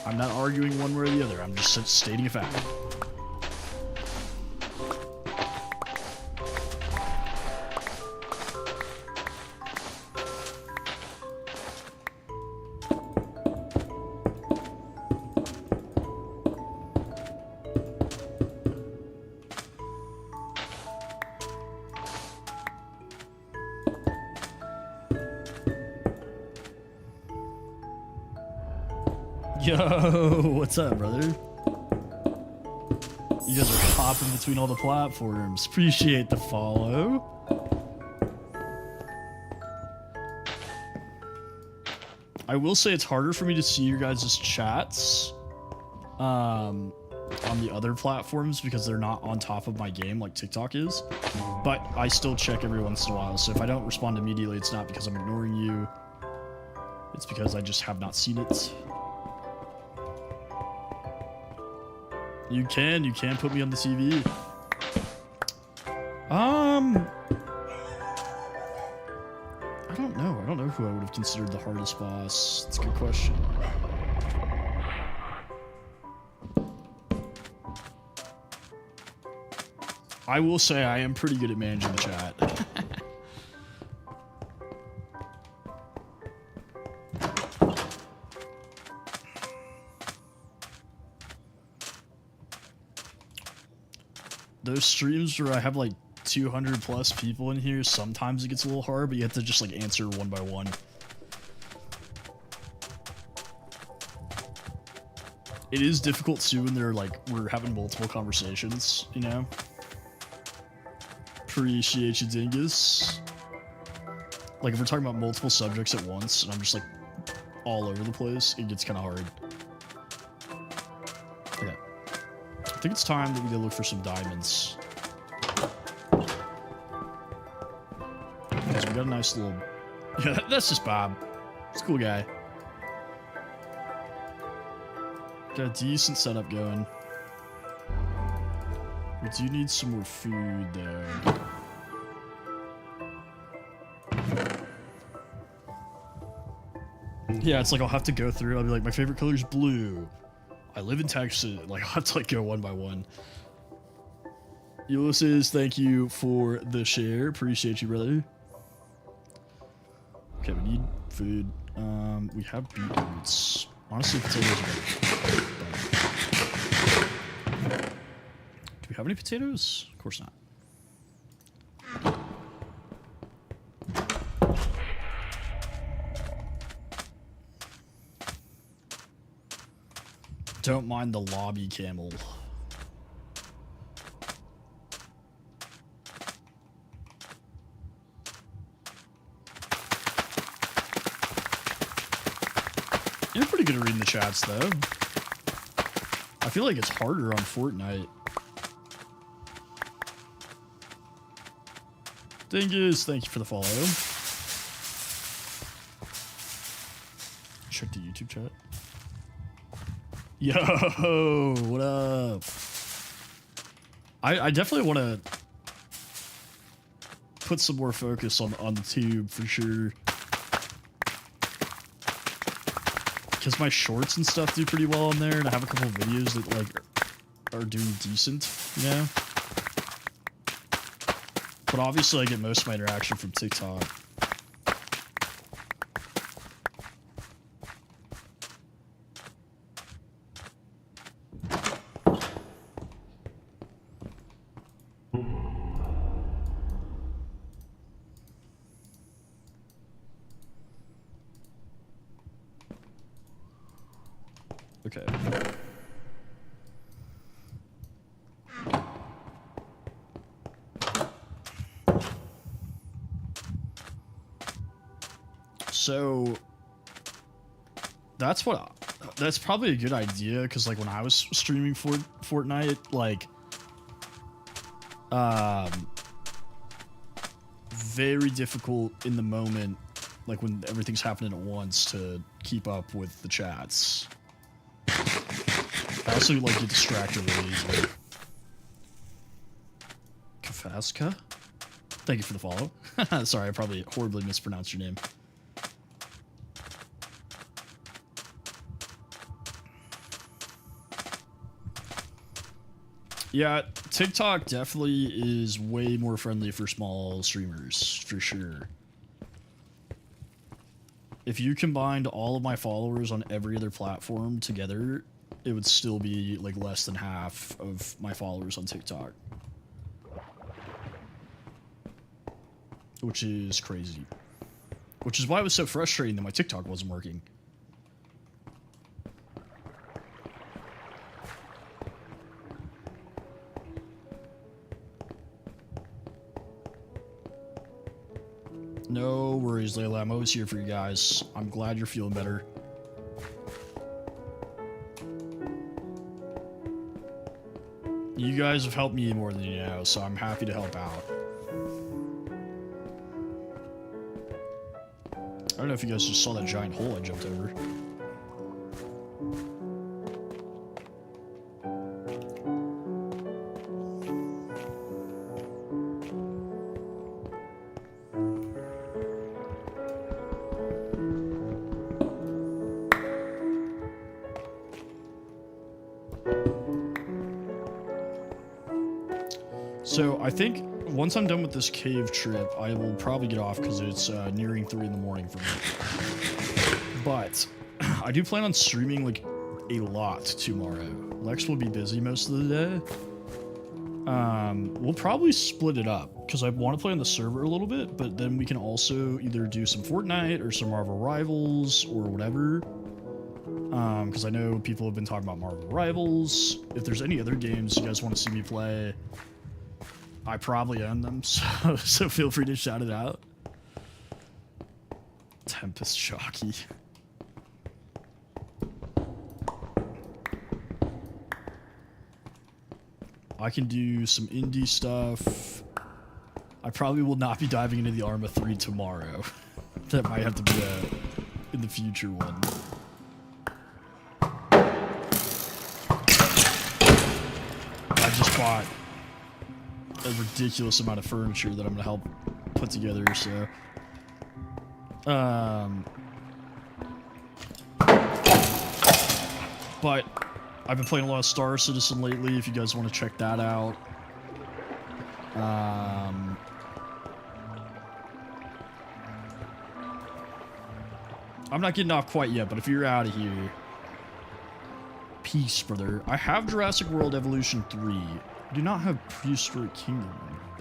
I'm not arguing one way or the other. I'm just stating a fact. Yo, what's up, brother? You guys are hopping between all the platforms. Appreciate the follow. I will say it's harder for me to see your guys' chats on the other platforms because they're not on top of my game like TikTok is. But I still check every once in a while, so if I don't respond immediately, it's not because I'm ignoring you. It's because I just have not seen it. You can put me on the TV. I don't know. I don't know who I would have considered the hardest boss. That's a good question. I will say I am pretty good at managing the chat. those streams where I have like 200 plus people in here, sometimes it gets a little hard, but you have to just like answer one by one. It is difficult too when they're like, we're having multiple conversations, you know? Appreciate you, Dingus. Like if we're talking about multiple subjects at once and I'm just like all over the place, it gets kind of hard. Okay. I think it's time that we go look for some diamonds. Because we got a nice little... Yeah, that's just Bob. He's a cool guy. Got a decent setup going. We do need some more food, though. Yeah, it's like I'll have to go through. I'll be like, my favorite color is blue. I live in Texas. Like, I'll have to like go one by one. Ulysses, thank you for the share. Appreciate you, brother. Okay, we need food. We have beetroots. Honestly, potatoes are better. Do we have any potatoes? Of course not. Don't mind the lobby camel. You're pretty good at reading the chats, though. I feel like it's harder on Fortnite. Dingus, thank you for the follow. Check the YouTube chat. Yo, what up? I definitely want to put some more focus on the tube for sure. Because my shorts and stuff do pretty well on there, and I have a couple of videos that like are doing decent, you know? But obviously I get most of my interaction from TikTok. Okay. So that's probably a good idea, because like when I was streaming for Fortnite, like very difficult in the moment, like when everything's happening at once, to keep up with the chats. I also like get distracted really easily. Kafaska? Thank you for the follow. Sorry, I probably horribly mispronounced your name. Yeah, TikTok definitely is way more friendly for small streamers, for sure. If you combined all of my followers on every other platform together, it would still be like less than half of my followers on TikTok. Which is crazy. Which is why it was so frustrating that my TikTok wasn't working. No worries, Layla. I'm always here for you guys. I'm glad you're feeling better. You guys have helped me more than you know, so I'm happy to help out. I don't know if you guys just saw that giant hole I jumped over. So I think once I'm done with this cave trip, I will probably get off because it's nearing 3 in the morning for me. But I do plan on streaming like a lot tomorrow. Lex will be busy most of the day. We'll probably split it up because I want to play on the server a little bit, but then we can also either do some Fortnite or some Marvel Rivals or whatever. Because I know people have been talking about Marvel Rivals. If there's any other games you guys want to see me play, I probably own them, so feel free to shout it out. Tempest Shocky. I can do some indie stuff. I probably will not be diving into the Arma 3 tomorrow. That might have to be a in the future one. I just bought a ridiculous amount of furniture that I'm gonna help put together, so but I've been playing a lot of Star Citizen lately, if you guys want to check that out. I'm not getting off quite yet, but if you're out of here, peace, brother. I have Jurassic World Evolution 3. I do not have Prehistoric Kingdom,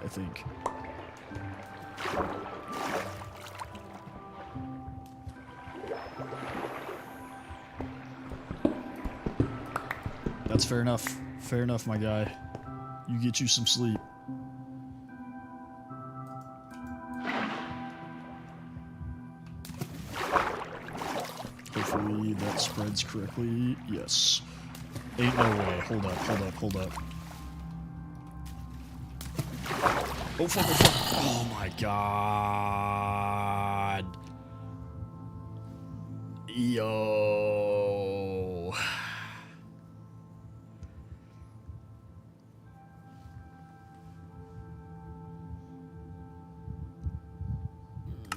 I think. That's fair enough. Fair enough, my guy. You get you some sleep. Hopefully that spreads correctly. Yes. Ain't no way. Hold up, hold up, hold up. Oh, fuck, oh, fuck. Oh, my God. Yo.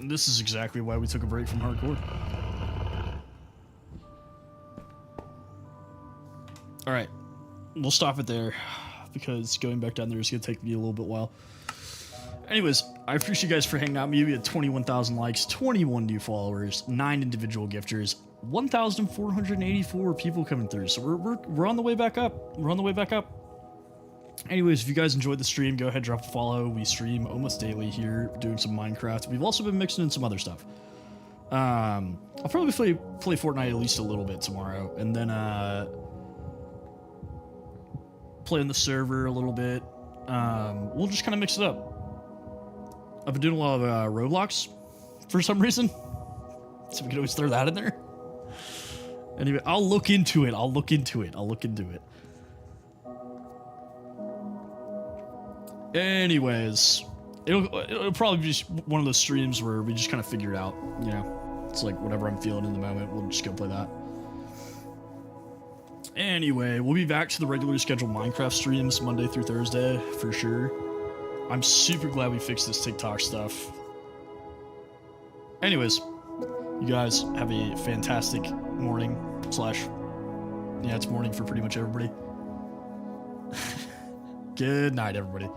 This is exactly why we took a break from hardcore. Alright, we'll stop it there, because going back down there is going to take me a little bit while. Anyways, I appreciate you guys for hanging out with me. We had 21,000 likes, 21 new followers, 9 individual gifters, 1,484 people coming through. So we're on the way back up. We're on the way back up. Anyways, if you guys enjoyed the stream, go ahead, drop a follow. We stream almost daily here, doing some Minecraft. We've also been mixing in some other stuff. I'll probably play Fortnite at least a little bit tomorrow, and then play on the server a little bit. We'll just kind of mix it up. I've been doing a lot of Roblox for some reason, so we can always throw that in there. Anyway, I'll look into it. I'll look into it. Anyways, it'll probably be just one of those streams where we just kind of figure it out, you know. It's like whatever I'm feeling in the moment, we'll just go play that. Anyway, we'll be back to the regularly scheduled Minecraft streams Monday through Thursday for sure. I'm super glad we fixed this TikTok stuff. Anyways, you guys have a fantastic morning / yeah, it's morning for pretty much everybody. Good night, everybody.